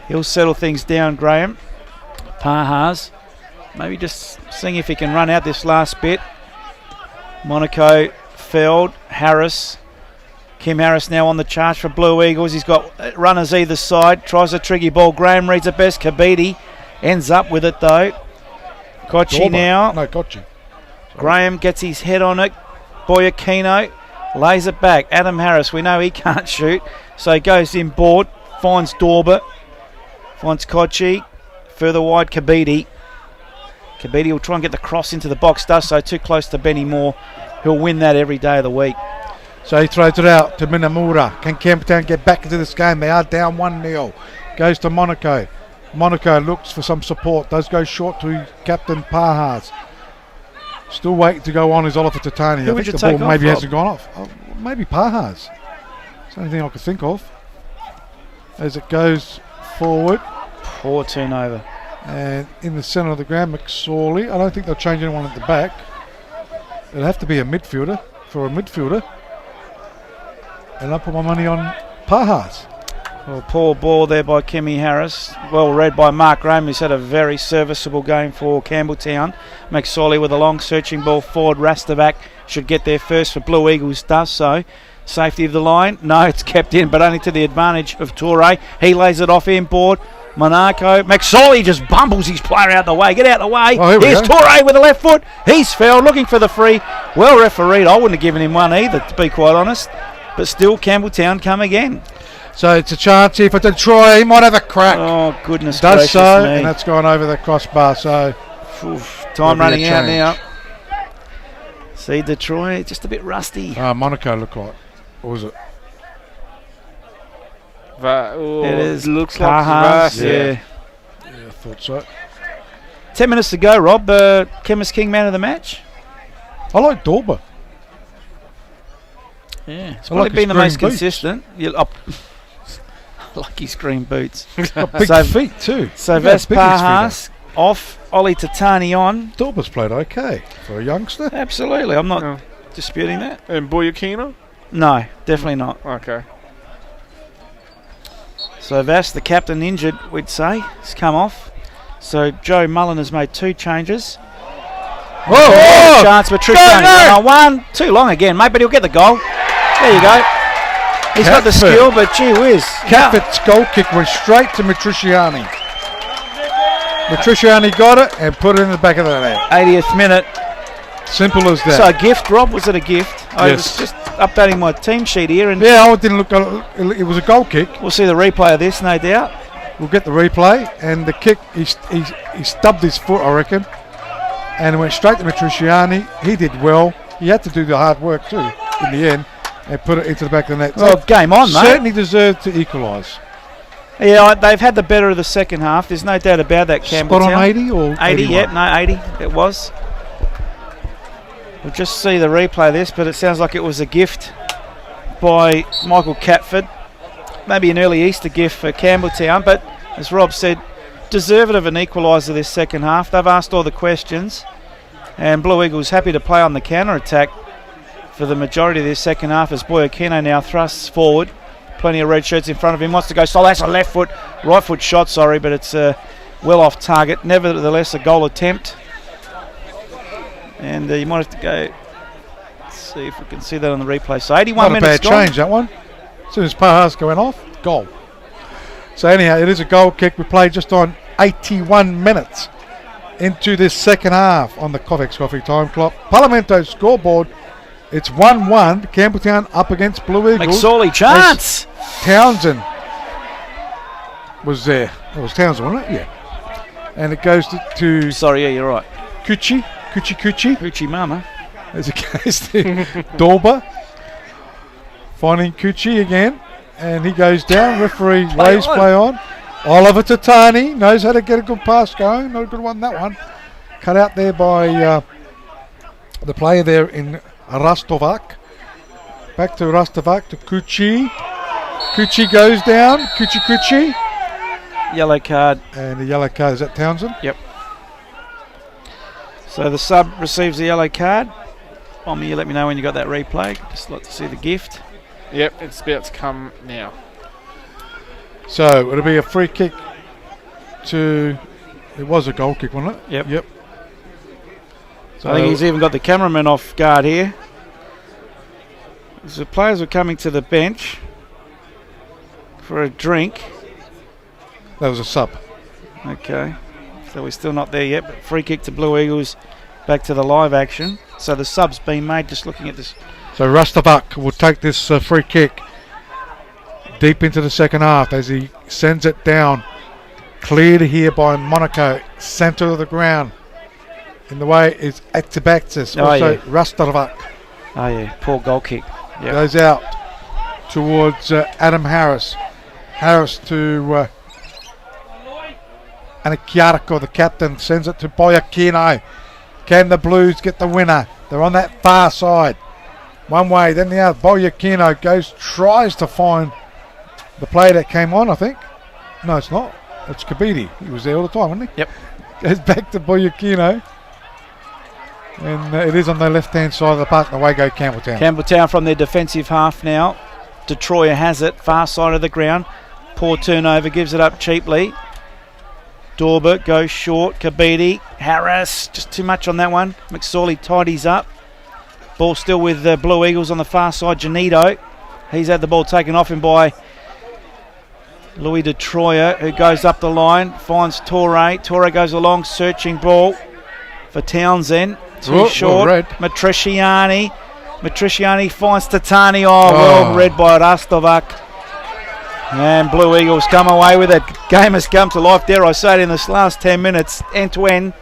He'll settle things down, Graham. Pahars. Maybe just seeing if he can run out this last bit. Monaco, Feld, Harris. Kim Harris now on the charge for Blue Eagles. He's got runners either side. Tries a tricky ball. Graham reads it best. Kabiti ends up with it though. Kochi now. No, Kochi. Graham gets his head on it. Boyakino lays it back. Adam Harris, we know he can't shoot. So he goes in board. Finds Dorber. Finds Kochi. Further wide, Kabiti. Kabiti will try and get the cross into the box. Does so too close to Benny Moore. He'll win that every day of the week. So he throws it out to Minamura. Can Campbelltown get back into this game? They are down 1-0. Goes to Monaco. Monaco looks for some support. Does go short to captain Pahars. Still waiting to go on is Oliver Tatani. I think the ball maybe hasn't gone off. Oh, maybe Pahars. It's the only thing I could think of. As it goes forward. Poor turnover. And in the centre of the ground, McSorley. I don't think they'll change anyone at the back. It'll have to be a midfielder for a midfielder. And I'll put my money on Pahars. Well, poor ball there by Kimmy Harris. Well read by Mark Graham, who's had a very serviceable game for Campbelltown. McSorley with a long searching ball forward. Rasterback should get there first for Blue Eagles. Does so. Safety of the line. No, it's kept in, but only to the advantage of Torre. He lays it off inboard. Monaco. McSorley just bumbles his player out the way. Get out the way. Oh, here we Here's go. Torre with the left foot. He's fouled, looking for the free. Well refereed. I wouldn't have given him one either, to be quite honest. But still, Campbelltown come again. So it's a chance here for Detroit. He might have a crack. Oh, goodness Does gracious so, me. and that's gone over the crossbar. So Oof, There'll time be a running out now. change. See, Detroit, just a bit rusty. Monaco look like. Or was it? It is. Looks like Kahas, Vas, yeah. Yeah, I thought so. 10 minutes to go, Rob. Chemist King man of the match. I like Dorber. Yeah, it's I probably like his been the most green boots. consistent. I like his green boots. Got big So- feet too. So Look how big his feet Vespahas off, Ollie Tatani on. Dorber's played okay for a youngster. Absolutely, I'm not Oh. disputing that. And Boyakina? No, definitely not. Okay. So Vas, the captain, injured, we'd say, has come off. So Joe Mullen has made 2 changes. Oh! Chance, but Go, Tristan no! 1. Too long again, mate, but he'll get the goal. There you go. He's got the Catford. skill, but gee whiz. Catford's goal kick went straight to Matriciani. Matriciani got it and put it in the back of the net. 80th minute. Simple as that. So a gift, Rob? Was it a gift? I was Yes. just updating my team sheet here, and Yeah, I didn't look. It was a goal kick. we'll see the replay of this, no doubt. We'll get the replay, and the kick. He stubbed his foot, I reckon, and it went straight to Matriciani. He did well. He had to do the hard work too in the end, and put it into the back of the net. Well, game on, mate. Certainly deserved to equalise. Yeah, they've had the better of the second half. There's no doubt about that, Campbelltown. Spot on 80 or 80, 81? yep, no, 80, it was. We'll just see the replay of this, but it sounds like it was a gift by Michael Catford. Maybe an early Easter gift for Campbelltown, but as Rob said, deserved of an equaliser this second half. They've asked all the questions, and Blue Eagles happy to play on the counter-attack for the majority of this second half as Boyakino now thrusts forward. Plenty of red shirts in front of him, wants to go solo. That's a right foot shot, sorry, but it's well off target. Nevertheless, a goal attempt. And you might have to go see if we can see that on the replay. So 81 Not a minutes bad gone. change, that one. As soon as Pahaska went off, goal. So anyhow, it is a goal kick. We played just on 81 minutes into this second half on the Covex Coffee time clock. Parlamento scoreboard. It's 1-1. Campbelltown up against Blue Eagles. McSorley, chance. Townsend was there. It was Townsend, wasn't it? Yeah. And it goes to Sorry, yeah, you're right. Kuchi. Hoochie Mama. As against Dorber. Finding Kuchi again. And he goes down. Referee waves play on. Oliver Tatani knows how to get a good pass going. Not a good one, that one. Cut out there by the player there in Rastovac. Back to Rastovac to Kuchi. Kuchi goes down. Kuchi. Yellow card. And the yellow card. Is that Townsend? Yep. So the sub receives the yellow card. Bomber, you let me know when you got that replay. Just like to see the gift. Yep, it's about to come now. So it'll be a free kick to. It was a goal kick, wasn't it? Yep. So I think he's even got the cameraman off guard here. As the players were coming to the bench for a drink. that was a sub. Okay. So we're still not there yet, but free kick to Blue Eagles. Back to the live action. So the sub's been made, just looking at this. So Rastovac will take this free kick deep into the second half as he sends it down. Cleared here by Monaco, centre of the ground. In the way is Atibaxis. Oh, Also yeah. Rastovac Oh yeah, poor goal kick. Yep. goes out towards Adam Harris. Harris to Anakiarko, the captain, sends it to Boyakino. Can the Blues get the winner? They're on that far side. One way, then the other. Boyakino tries to find the player that came on, I think. No, it's not. It's Kabidi. He was there all the time, wasn't he? Yep. Goes back to Boyakino. And it is on the left-hand side of the park. And away go Campbelltown. Campbelltown from their defensive half now. Detroit has it, far side of the ground. Poor turnover, gives it up cheaply. Dorber goes short. Kabidi, Harris, just too much on that one. McSorley tidies up. Ball still with the Blue Eagles on the far side. Janito, he's had the ball taken off him by Louis Detroyer, who goes up the line, finds Torre. Torre goes along, searching ball for Townsend. Too short. Matriciani finds Tatani. Well read by Rastovac. And Blue Eagles come away with it. Game has come to life, dare I say it, in this last 10 minutes, end to end.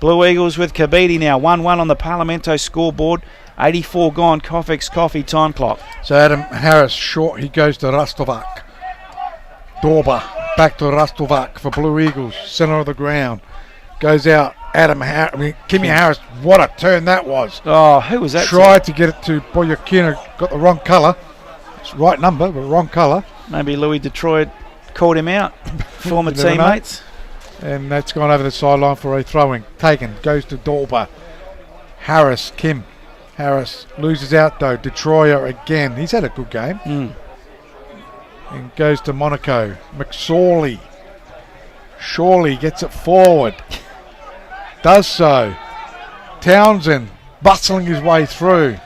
Blue Eagles with Kabidi now. 1-1 on the Parlamento scoreboard. 84 gone, Coffex Coffee time clock. So Adam Harris short, he goes to Rastovac. Dorba back to Rastovac for Blue Eagles, centre of the ground. Goes out, Kimmy Harris, what a turn that was. Oh, who was that? Tried to get it to Boyakina, got the wrong colour. It's the right number, but wrong colour. Maybe Louis Detroit called him out, former teammates. And that's gone over the sideline for a throwing. Taken, goes to Dorba. Kim Harris loses out though. Detroyer again. He's had a good game. And goes to Monaco. McSorley. Shorley gets it forward. Does so. Townsend bustling his way through.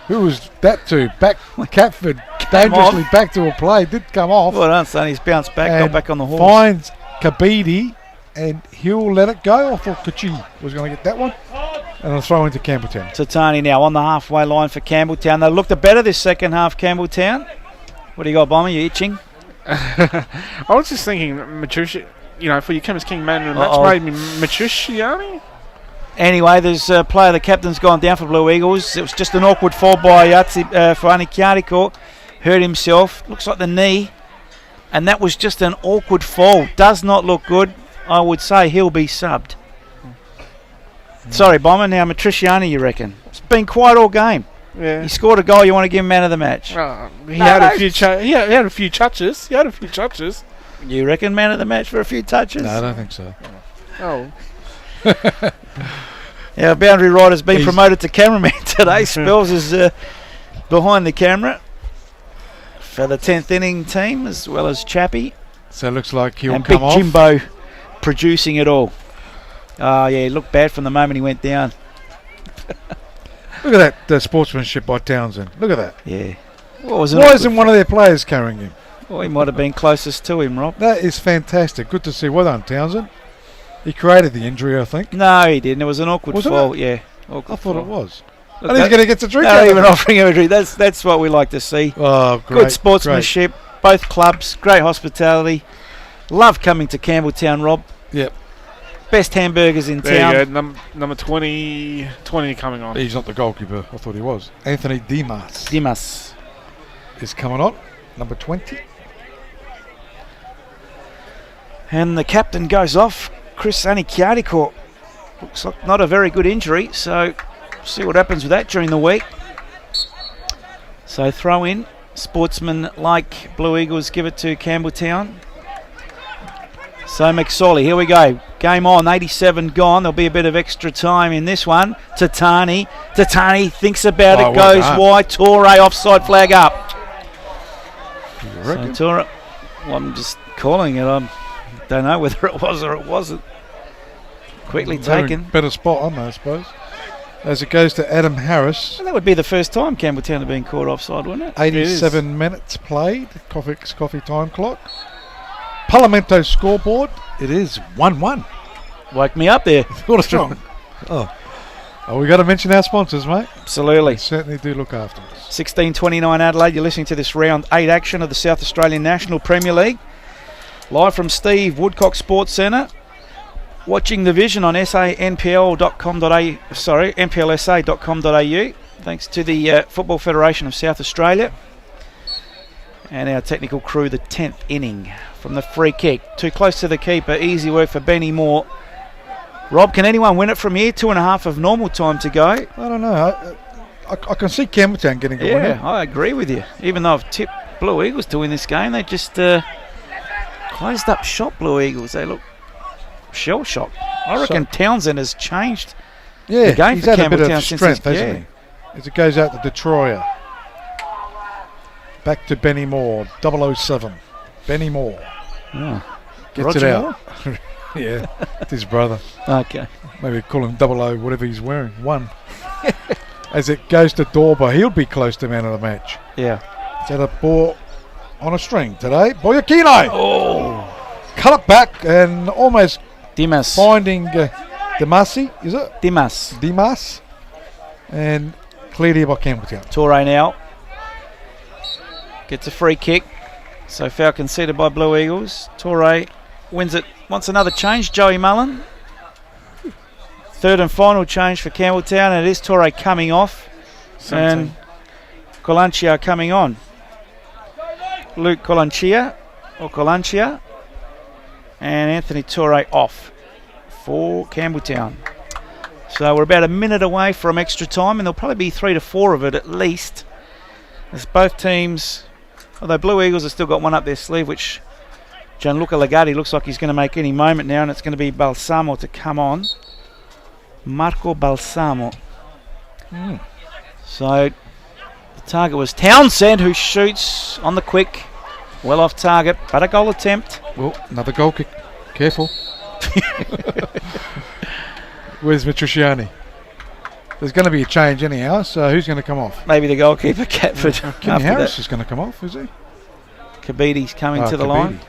Who was that to? Back Catford. Dangerously back to a play. Did come off. Well done, son. He's bounced back. Got back on the horse. Finds Kabidi. And he'll let it go. I thought Kachi was going to get that one. And I'll throw into Campbelltown. Tatani now on the halfway line for Campbelltown. They looked better this second half, Campbelltown. What do you got, Bomber? You itching? I was just thinking, Matrici, for your Chemist King man of the match, maybe Matriciani? Anyway, there's a player, the captain's gone down for Blue Eagles. It was just an awkward fall by for Anikiatiko. Hurt himself. Looks like the knee. And that was just an awkward fall. Does not look good. I would say he'll be subbed. Sorry, Bomber. Now, Matriciani, you reckon? It's been quiet all game. Yeah. He scored a goal. You want to give him man of the match? He had a few touches. You reckon man of the match for a few touches? No, I don't think so. Oh. Our boundary rider's been promoted to cameraman today. Spells is behind the camera for the 10th inning team, as well as Chappie. So it looks like he'll and come Big off. Jimbo producing it all. Oh, yeah, he looked bad from the moment he went down. Look at that, the sportsmanship by Townsend. Look at that. Yeah. Why isn't one of their players carrying him? Well, he might have been closest to him, Rob. That is fantastic. Good to see. Well done, Townsend. He created the injury, I think. No, he didn't. It was an awkward fall. It? Yeah. I thought it was. Look, and he's going to get the drink out of even offering him a drink. That's what we like to see. Oh, great. Good sportsmanship. Great. Both clubs. Great hospitality. Love coming to Campbelltown, Rob. Yep. Best hamburgers in there town. You go. Number 20 coming on. He's not the goalkeeper. I thought he was. Anthony Dimas is coming on. Number 20. And the captain goes off. Chris Anikiatiko. Looks like not a very good injury, so see what happens with that during the week. So throw in. Sportsmen like Blue Eagles give it to Campbelltown. So McSorley, here we go. Game on, 87 gone. There'll be a bit of extra time in this one. Tatani thinks about it, goes wide. Torre offside flag up. So Torre, well, I'm just calling it. I don't know whether it was or it wasn't. Quickly taken. Better spot on there, I suppose. As it goes to Adam Harris. Well, that would be the first time Campbelltown have been caught offside, wouldn't it? 87 minutes played. Coffee time clock. Parlamento scoreboard. It is 1-1. Woke me up there. What a wrong? Oh, we got to mention our sponsors, mate. Absolutely. They certainly do look after us. 16:29 Adelaide. You're listening to this round 8 action of the South Australian National Premier League. Live from Steve Woodcock Sports Centre. Watching the vision on nplsa.com.au. Thanks to the Football Federation of South Australia. And our technical crew, the 10th inning from the free kick. Too close to the keeper. Easy work for Benny Moore. Rob, can anyone win it from here? 2.5 of normal time to go. I don't know. I can see Campbelltown getting a win. Yeah, I agree with you. Even though I've tipped Blue Eagles to win this game, they just closed up shop, Blue Eagles. They look shell-shocked. I reckon Townsend has changed the game he's for had a bit of Campbelltown strength, hasn't he? As it goes out to Detroyer. Back to Benny Moore, 007. Benny Moore. Oh. Gets Roger it out. Yeah, it's his brother. Okay. Maybe call him 00, whatever he's wearing. 1. As it goes to Dorba, he'll be close to man of the match. Yeah. Is that a ball on a string today. Boyakino. Oh. Cut it back and almost Dimas. finding Dimasi, is it? Dimas. And cleared here by Campbelltown. Torre now. Gets a free kick. So foul conceded by Blue Eagles. Torre wins it. Wants another change. Joey Mullen. Third and final change for Campbelltown. And it is Torre coming off. 17. And Colancia coming on. Luke Colancia. And Anthony Torre off for Campbelltown. So we're about a minute away from extra time, and there'll probably be 3 to 4 of it at least. As both teams, although Blue Eagles have still got one up their sleeve, which Gianluca Legatti looks like he's going to make any moment now, and it's going to be Balsamo to come on. Marco Balsamo. So the target was Townsend, who shoots on the quick. Well off target, but a goal attempt. Well, another goal kick. Careful. Where's Matriciani? There's going to be a change anyhow, so who's going to come off? Maybe the goalkeeper, Catford. Kim Harris is going to come off, is he? Kabiti's coming to the Kabiti. line.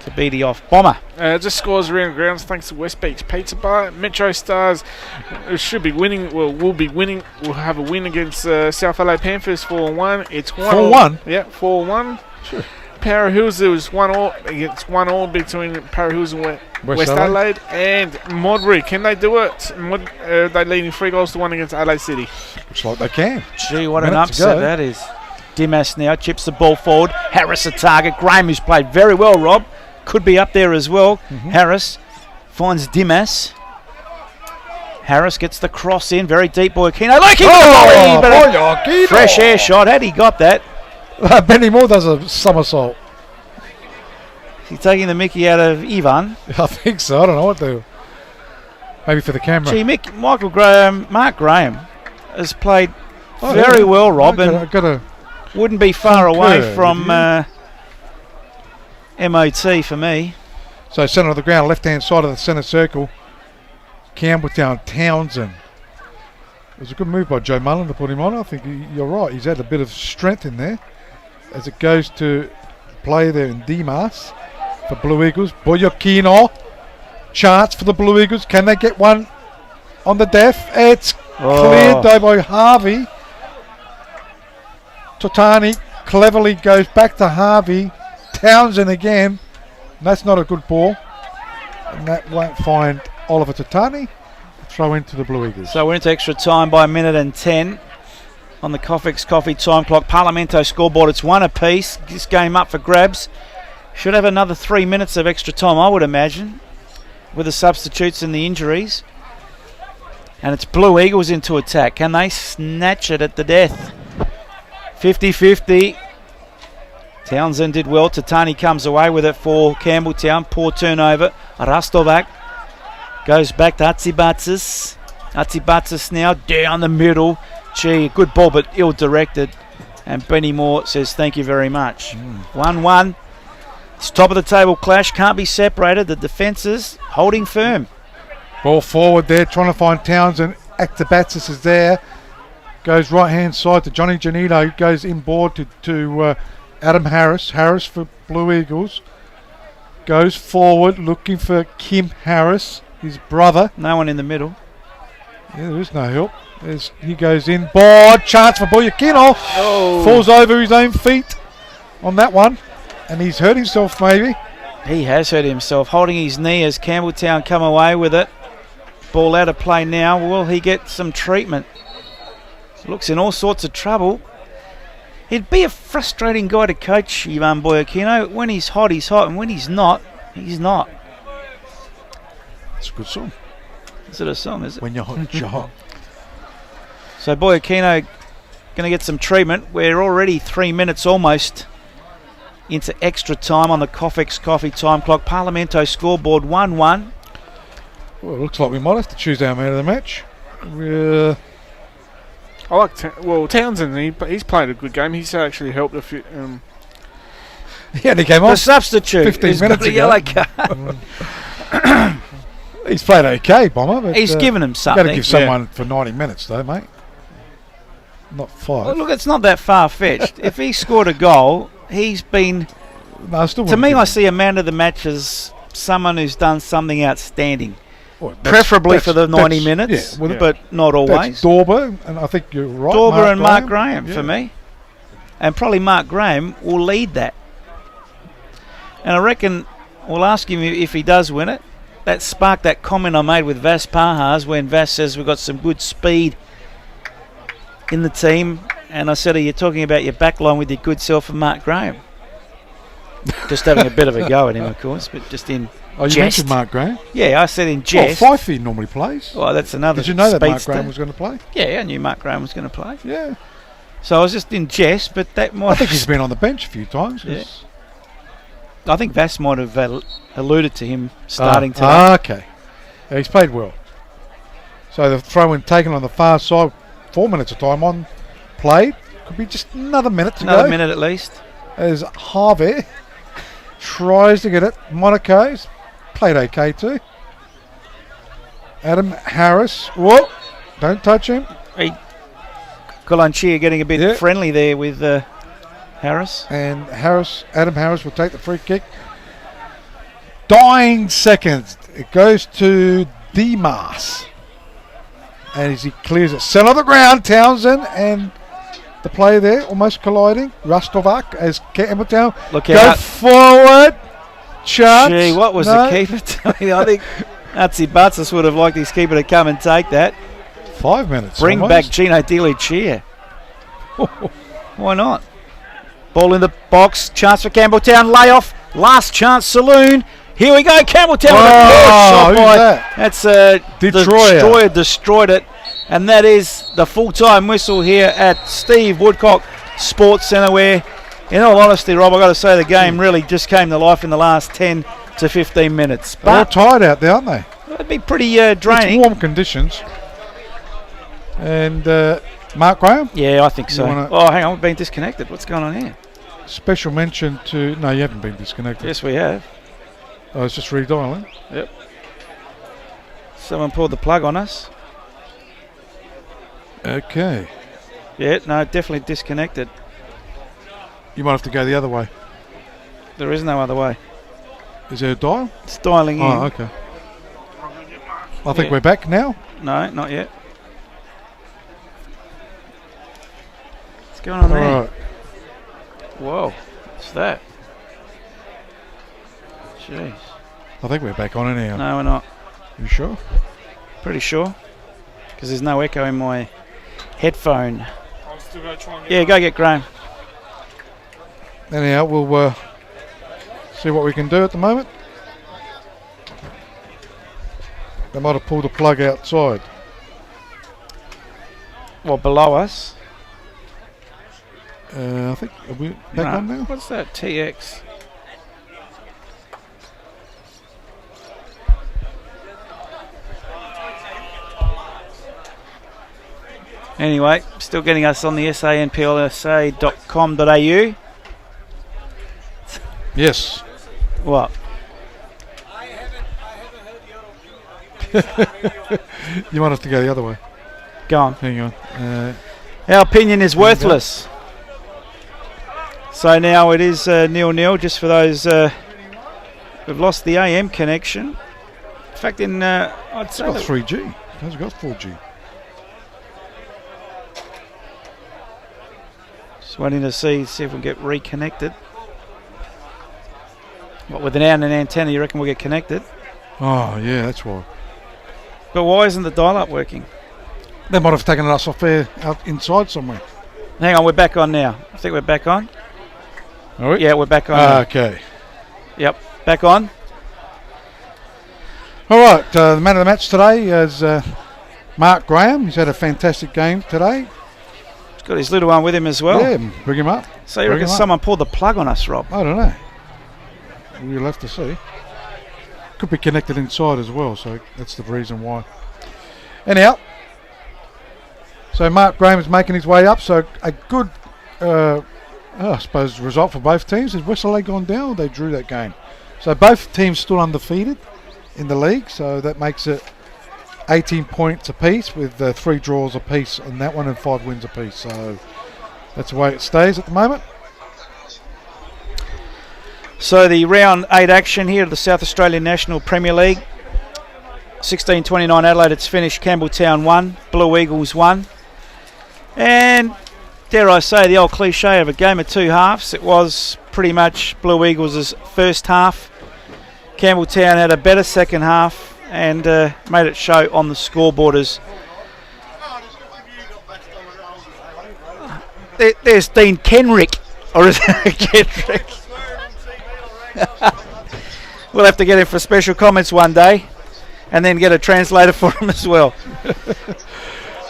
Kabiti off. Bomber. Just scores around the grounds thanks to West Beach Pizza Bar. Metro Stars should be winning. Well, will be winning. We'll have a win against South LA Panthers 4-1. It's 4-1? Yeah, 4-1. Sure. Para Hills, there was 1-1. It's 1-1 between Para Hills and West Adelaide and Modbury. Can they do it? They're leading 3-1 against Adelaide City. Looks like they can. Gee, what an Minutes to upset go. that is. Dimas now chips the ball forward. Harris a target. Graham, who's played very well, Rob, could be up there as well. Harris finds Dimas. Harris gets the cross in. Very deep, Boyakino. Boyakino. Fresh air shot. Had he got that? Benny Moore does a somersault. He's taking the mickey out of Ivan. I think so. I don't know what they do. Maybe for the camera. Gee, Mark Graham has played very well, Rob, and wouldn't be far away from MOT for me. So centre of the ground, left-hand side of the centre circle. Campbelltown, Townsend. It was a good move by Joe Mullen to put him on. I think you're right. He's had a bit of strength in there. As it goes to play there in Dimas for Blue Eagles. Boyakino. Chance for the Blue Eagles. Can they get one on the def? It's cleared though by Harvey. Totani cleverly goes back to Harvey. Townsend again. And that's not a good ball. And that won't find Oliver Totani. Throw into the Blue Eagles. So we're into extra time by 1:10 on the Coffex Coffee time clock. Parlamento scoreboard, it's 1 apiece. This game up for grabs. Should have another 3 minutes of extra time, I would imagine, with the substitutes and the injuries. And it's Blue Eagles into attack. Can they snatch it at the death? 50-50. Townsend did well. Tatani comes away with it for Campbelltown. Poor turnover. Rastovac goes back to Atsibatsis. Atsibatsis now down the middle. Gee, a good ball but ill-directed. And Benny Moore says thank you very much. 1-1. It's top of the table clash. Can't be separated. The defences holding firm. Ball forward there, trying to find Townsend. Atsibatsis is there. Goes right-hand side to Johnny Janito. Goes inboard to Adam Harris. Harris for Blue Eagles. Goes forward looking for Kim Harris, his brother. No one in the middle. Yeah, there is no help. He goes in. Board. Chance for Boyakino. Falls over his own feet on that one. And he's hurt himself maybe. He has hurt himself. Holding his knee as Campbelltown come away with it. Ball out of play now. Will he get some treatment? Looks in all sorts of trouble. He'd be a frustrating guy to coach, Ivan Boyakino. When he's hot, and when he's not, he's not. It's a good song. Is it a song, is it? When you're hot, you're hot. So Boyakino going to get some treatment. We're already 3 minutes almost into extra time on the Coffex Coffee time clock. Parlamento scoreboard 1-1. Well, it looks like we might have to choose our man of the match. I like Townsend. He's played a good game. He's actually helped a few. He only came The on substitute 15 has minutes got a ago. yellow card. He's played okay, Bomber. But He's given him got something. to give someone for 90 minutes, though, mate. not 5. Well, look, it's not that far-fetched. If he scored a goal, he's been... No, I still To wouldn't me, give I him- see a man of the match as someone who's done something outstanding. Well, that's- Preferably for the 90 that's- minutes, yeah, well, but not always. That's Dorber, and I think you're right. Dorber and Mark Graham Yeah. for me. And probably Mark Graham will lead that. And I reckon we'll ask him if he does win it. That sparked that comment I made with Vas Pahars when Vas says we've got some good speed in the team. And I said, are you talking about your backline with your good self and Mark Graham? Just having a bit of a go at him, of course, but just in Oh, you jest. mentioned Mark Graham. Yeah, I said in Well, jest. Fifey normally plays. Well, that's another Did you know that Mark speedster. Graham was going to play? Yeah, I knew Mark Graham was going to play. Yeah. So I was just in jest, but that might I think he's been on the bench a few times. Yeah. I think Vass might have alluded to him starting today. Okay. Yeah, he's played well. So the throw-in taken on the far side, 4 minutes of time on, played. Could be just another minute to Another go. minute at least. As Harvey tries to get it. Monaco's played okay too. Adam Harris. Whoa. Don't touch him. Colanchia getting a bit Yeah. friendly there with Harris. And Adam Harris will take the free kick. Dying seconds. It goes to Dimas. And as he clears it. Sent on the ground, Townsend and the player there almost colliding. Rustovac as Campbelltown Look go out. forward. Chance. Gee, what was No. the keeper doing? I think Atsi Butsis would have liked his keeper to come and take that. 5 minutes. Bring almost. back Gino Di Why not? Ball in the box. Chance for Campbelltown. Layoff. Last chance, Saloon. Here we go. Campbelltown with a good shot who's by. that? That's Destroyer. Destroyer destroyed it. And that is the full-time whistle here at Steve Woodcock Sports Centre, where, in all honesty, Rob, I've got to say the game really just came to life in the last 10 to 15 minutes. They're all But tired out there, aren't they? it'd be pretty draining. It's warm conditions. And Mark Graham, Yeah, I think so. wanna- Oh, hang on, we've been disconnected. What's going on here? special mention to... No, you haven't been disconnected. Yes, we have. I was just redialing. Someone pulled the plug on us. Okay. Yeah, no, definitely disconnected. You might have to go the other way. There is no other way. Is there a dial? It's dialing in. Oh, okay. I think Yeah. we're back now. No, not yet. What's going on All there? right. Whoa, what's that? Jeez. I think we're back on anyhow. No, we're not. You sure? Pretty sure. Because there's no echo in my headphone. I'll still go try and get Yeah, go get Graham. Anyhow, we'll see what we can do at the moment. They might have pulled the plug outside. Well, below us. I think, are we back No. on now? What's that? TX. Anyway, still getting us on the sanplsa.com.au. Yes. What? You might have to go the other way. Go on. Hang on. Our opinion is worthless. So now it is 0-0, just for those who've lost the AM connection. In fact, I'd It's say got that 3G. It hasn't got 4G. just waiting to see if we can get reconnected. What, without an antenna, you reckon we'll get connected? Oh, yeah, that's why. But why isn't the dial-up working? They might have taken us off there out inside somewhere. Hang on, we're back on now. I think we're back on. All right. Yeah, we're back on. now. Okay. Yep, back on. All right. The man of the match today is Mark Graham. He's had a fantastic game today. He's got his little one with him as well. Yeah, bring him up. So you Bring reckon him up. someone pulled the plug on us, Rob? I don't know. We'll have to see. Could be connected inside as well, so that's the reason why. Anyhow, so Mark Graham is making his way up. So a good, I suppose, result for both teams. Has Westlake gone down or they drew that game? So both teams still undefeated in the league, so that makes it 18 points apiece with 3 draws apiece on that one and 5 wins apiece. So that's the way it stays at the moment. So the round 8 action here at the South Australian National Premier League. 16:29 Adelaide, it's finished. Campbelltown 1, Blue Eagles 1. And dare I say, the old cliche of a game of two halves. It was pretty much Blue Eagles' first half. Campbelltown had a better second half and made it show on the scoreboard as there's Dean Kenrick, or is it Kenrick? We'll have to get him for special comments one day and then get a translator for him as well.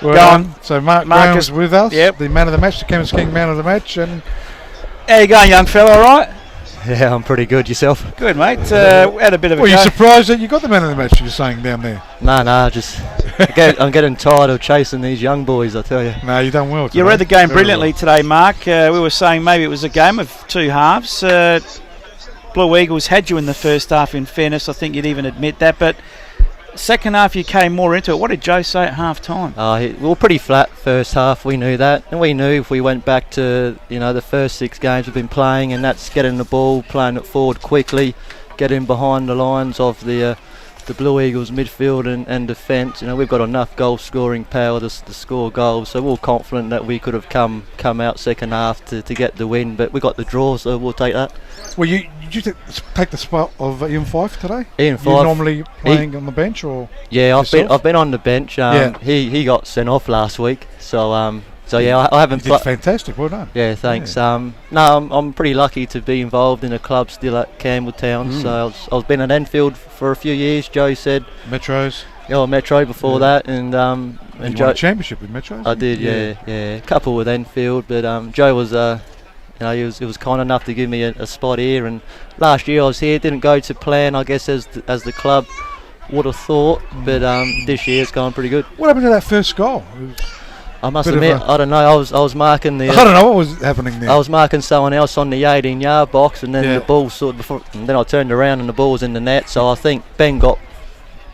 Well, so Mark is with us, the man of the match, the Campbell's King man of the match. And how you going, young fella, all right? Yeah, I'm pretty good. Yourself? Good, mate. Had a bit of a Were go. you surprised that you got the man of the match, you're saying down there? No, just I'm getting tired of chasing these young boys, I tell you. No, you've done well today. You read the game brilliantly today, Mark. We were saying maybe it was a game of two halves. Blue Eagles had you in the first half, in fairness. I think you'd even admit that. But second half, you came more into it. What did Joe say at half time? We were pretty flat first half. We knew that. And we knew if we went back to the first 6 games we've been playing, and that's getting the ball, playing it forward quickly, getting behind the lines of the Blue Eagles midfield and defence. We've got enough goal scoring power to score goals, so we're confident that we could have come out second half to get the win, but we got the draw, so we'll take that. Well, did you take the spot of Ian Fife today? Ian Fife. You normally playing on the bench, or? Yeah, I've been on the bench. He got sent off last week, so yeah, I haven't. You did fantastic. Well done. Yeah, thanks. Yeah. I'm pretty lucky to be involved in a club still at Campbelltown. So I was been at Enfield for a few years. Joe said Metros. Yeah, Metro before that, and you won a championship with Metros. I did, yeah, a couple with Enfield, but Joe was he was kind enough to give me a spot here. And last year I was here, didn't go to plan, I guess, as the club would have thought, but this year it's going pretty good. What happened to that first goal? I must admit, I don't know. I was marking the. I don't know what was happening there. I was marking someone else on the 18-yard box, and then the ball and then I turned around and the ball was in the net. So I think Ben got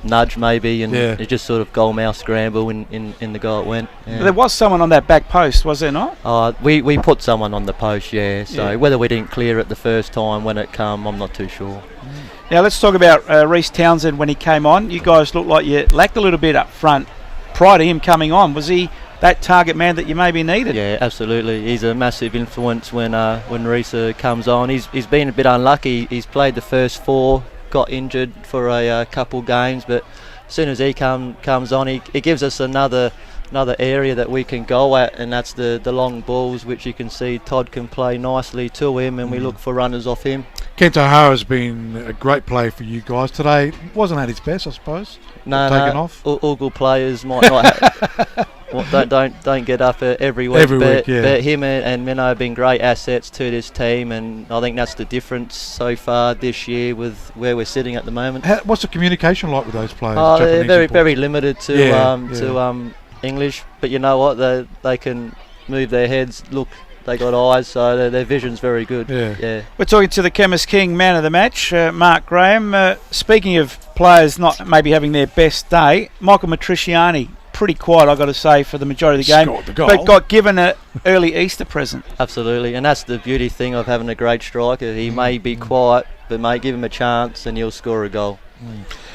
nudged maybe, and it just sort of goal mouth scramble in the goal it went. Yeah. There was someone on that back post, was there not? We put someone on the post, So whether we didn't clear it the first time when it come, I'm not too sure. Now let's talk about Reece Townsend when he came on. You guys looked like you lacked a little bit up front prior to him coming on. Was he that target man that you maybe needed? Yeah, absolutely. He's a massive influence when Reece comes on. He's been a bit unlucky. He's played the first 4, got injured for a couple games, but as soon as he comes on, he gives us another area that we can go at, and that's the long balls, which you can see Todd can play nicely to him, and we look for runners off him. Kent O'Hara's been a great play for you guys today. Wasn't at his best, I suppose. Taken off. All good players might not don't get up every week, but him and Minnow have been great assets to this team, and I think that's the difference so far this year with where we're sitting at the moment. What's the communication like with those players? They're very limited to English, but you know what, they can move their heads, look. They got eyes, so their vision's very good. Yeah. We're talking to the Chemist King man of the match, Mark Graham. Speaking of players not maybe having their best day, Michael Matriciani, pretty quiet, I've got to say, for the majority of the game, scored the goal, but got given an early Easter present. Absolutely, and that's the beauty thing of having a great striker. He may be quiet, but mate, give him a chance and he'll score a goal.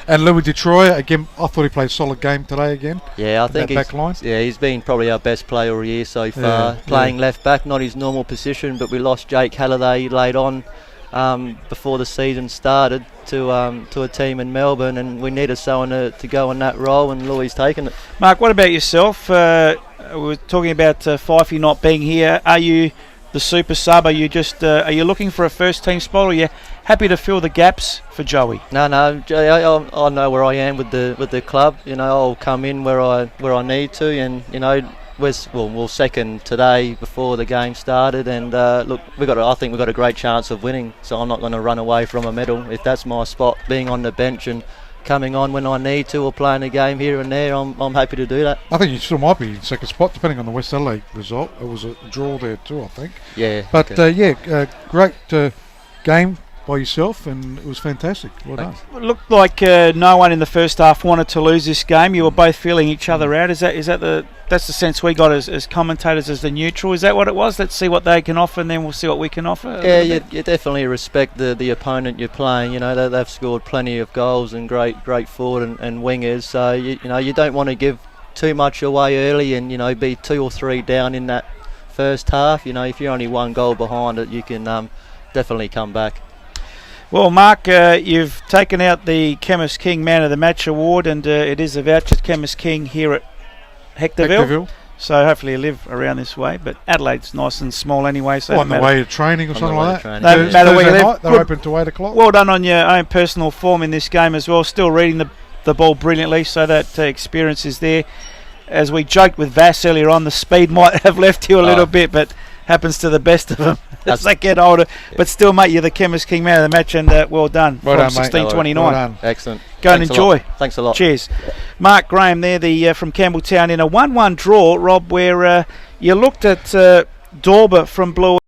And Louis Detroit, again, I thought he played a solid game today again. Yeah, I think he's been probably our best player all year so far. Playing left back, not his normal position, but we lost Jake Halliday late on before the season started to a team in Melbourne, and we needed someone to go in that role, and Louis taken it. Mark, what about yourself? We were talking about Fifey not being here. Are you the super sub? Are you just are you looking for a first team spot, or are you happy to fill the gaps for Joey? No, I know where I am with the club. I'll come in where I need to, and we're second today before the game started, and look, I think we've got a great chance of winning. So I'm not going to run away from a medal if that's my spot. Being on the bench and coming on when I need to, or playing a game here and there, I'm happy to do that. I think you still might be in second spot depending on the West Adelaide result. It was a draw there too, I think. Yeah. But great game. by yourself, and it was fantastic. Well done. It looked like no one in the first half wanted to lose this game. You were both feeling each other out. That's the sense we got as commentators, as the neutral? Is that what it was? Let's see what they can offer, and then we'll see what we can offer? Yeah, you definitely respect the opponent you're playing. You know, they've scored plenty of goals and great forward and wingers. So you don't want to give too much away early, and be 2 or 3 down in that first half. If you're only 1 goal behind it, you can definitely come back. Well, Mark, you've taken out the Chemist King Man of the Match award, and it is a voucher to Chemist King here at Hectorville. So hopefully you live around this way. But Adelaide's nice and small anyway. So on the way to training or something like that. No matter where you live. They're open to 8 o'clock. Well done on your own personal form in this game as well. Still reading the ball brilliantly, so that experience is there. As we joked with Vass earlier on, the speed might have left you a little bit, but happens to the best of them as they get older. But still, mate, you're the Chemist King Man of the Match, and well done. Well done, 16:29. Well done. Excellent. Go and enjoy. Thanks a lot. Cheers. Mark Graham there, from Campbelltown, in a 1-1 draw, Rob, where you looked at Dorber from Blue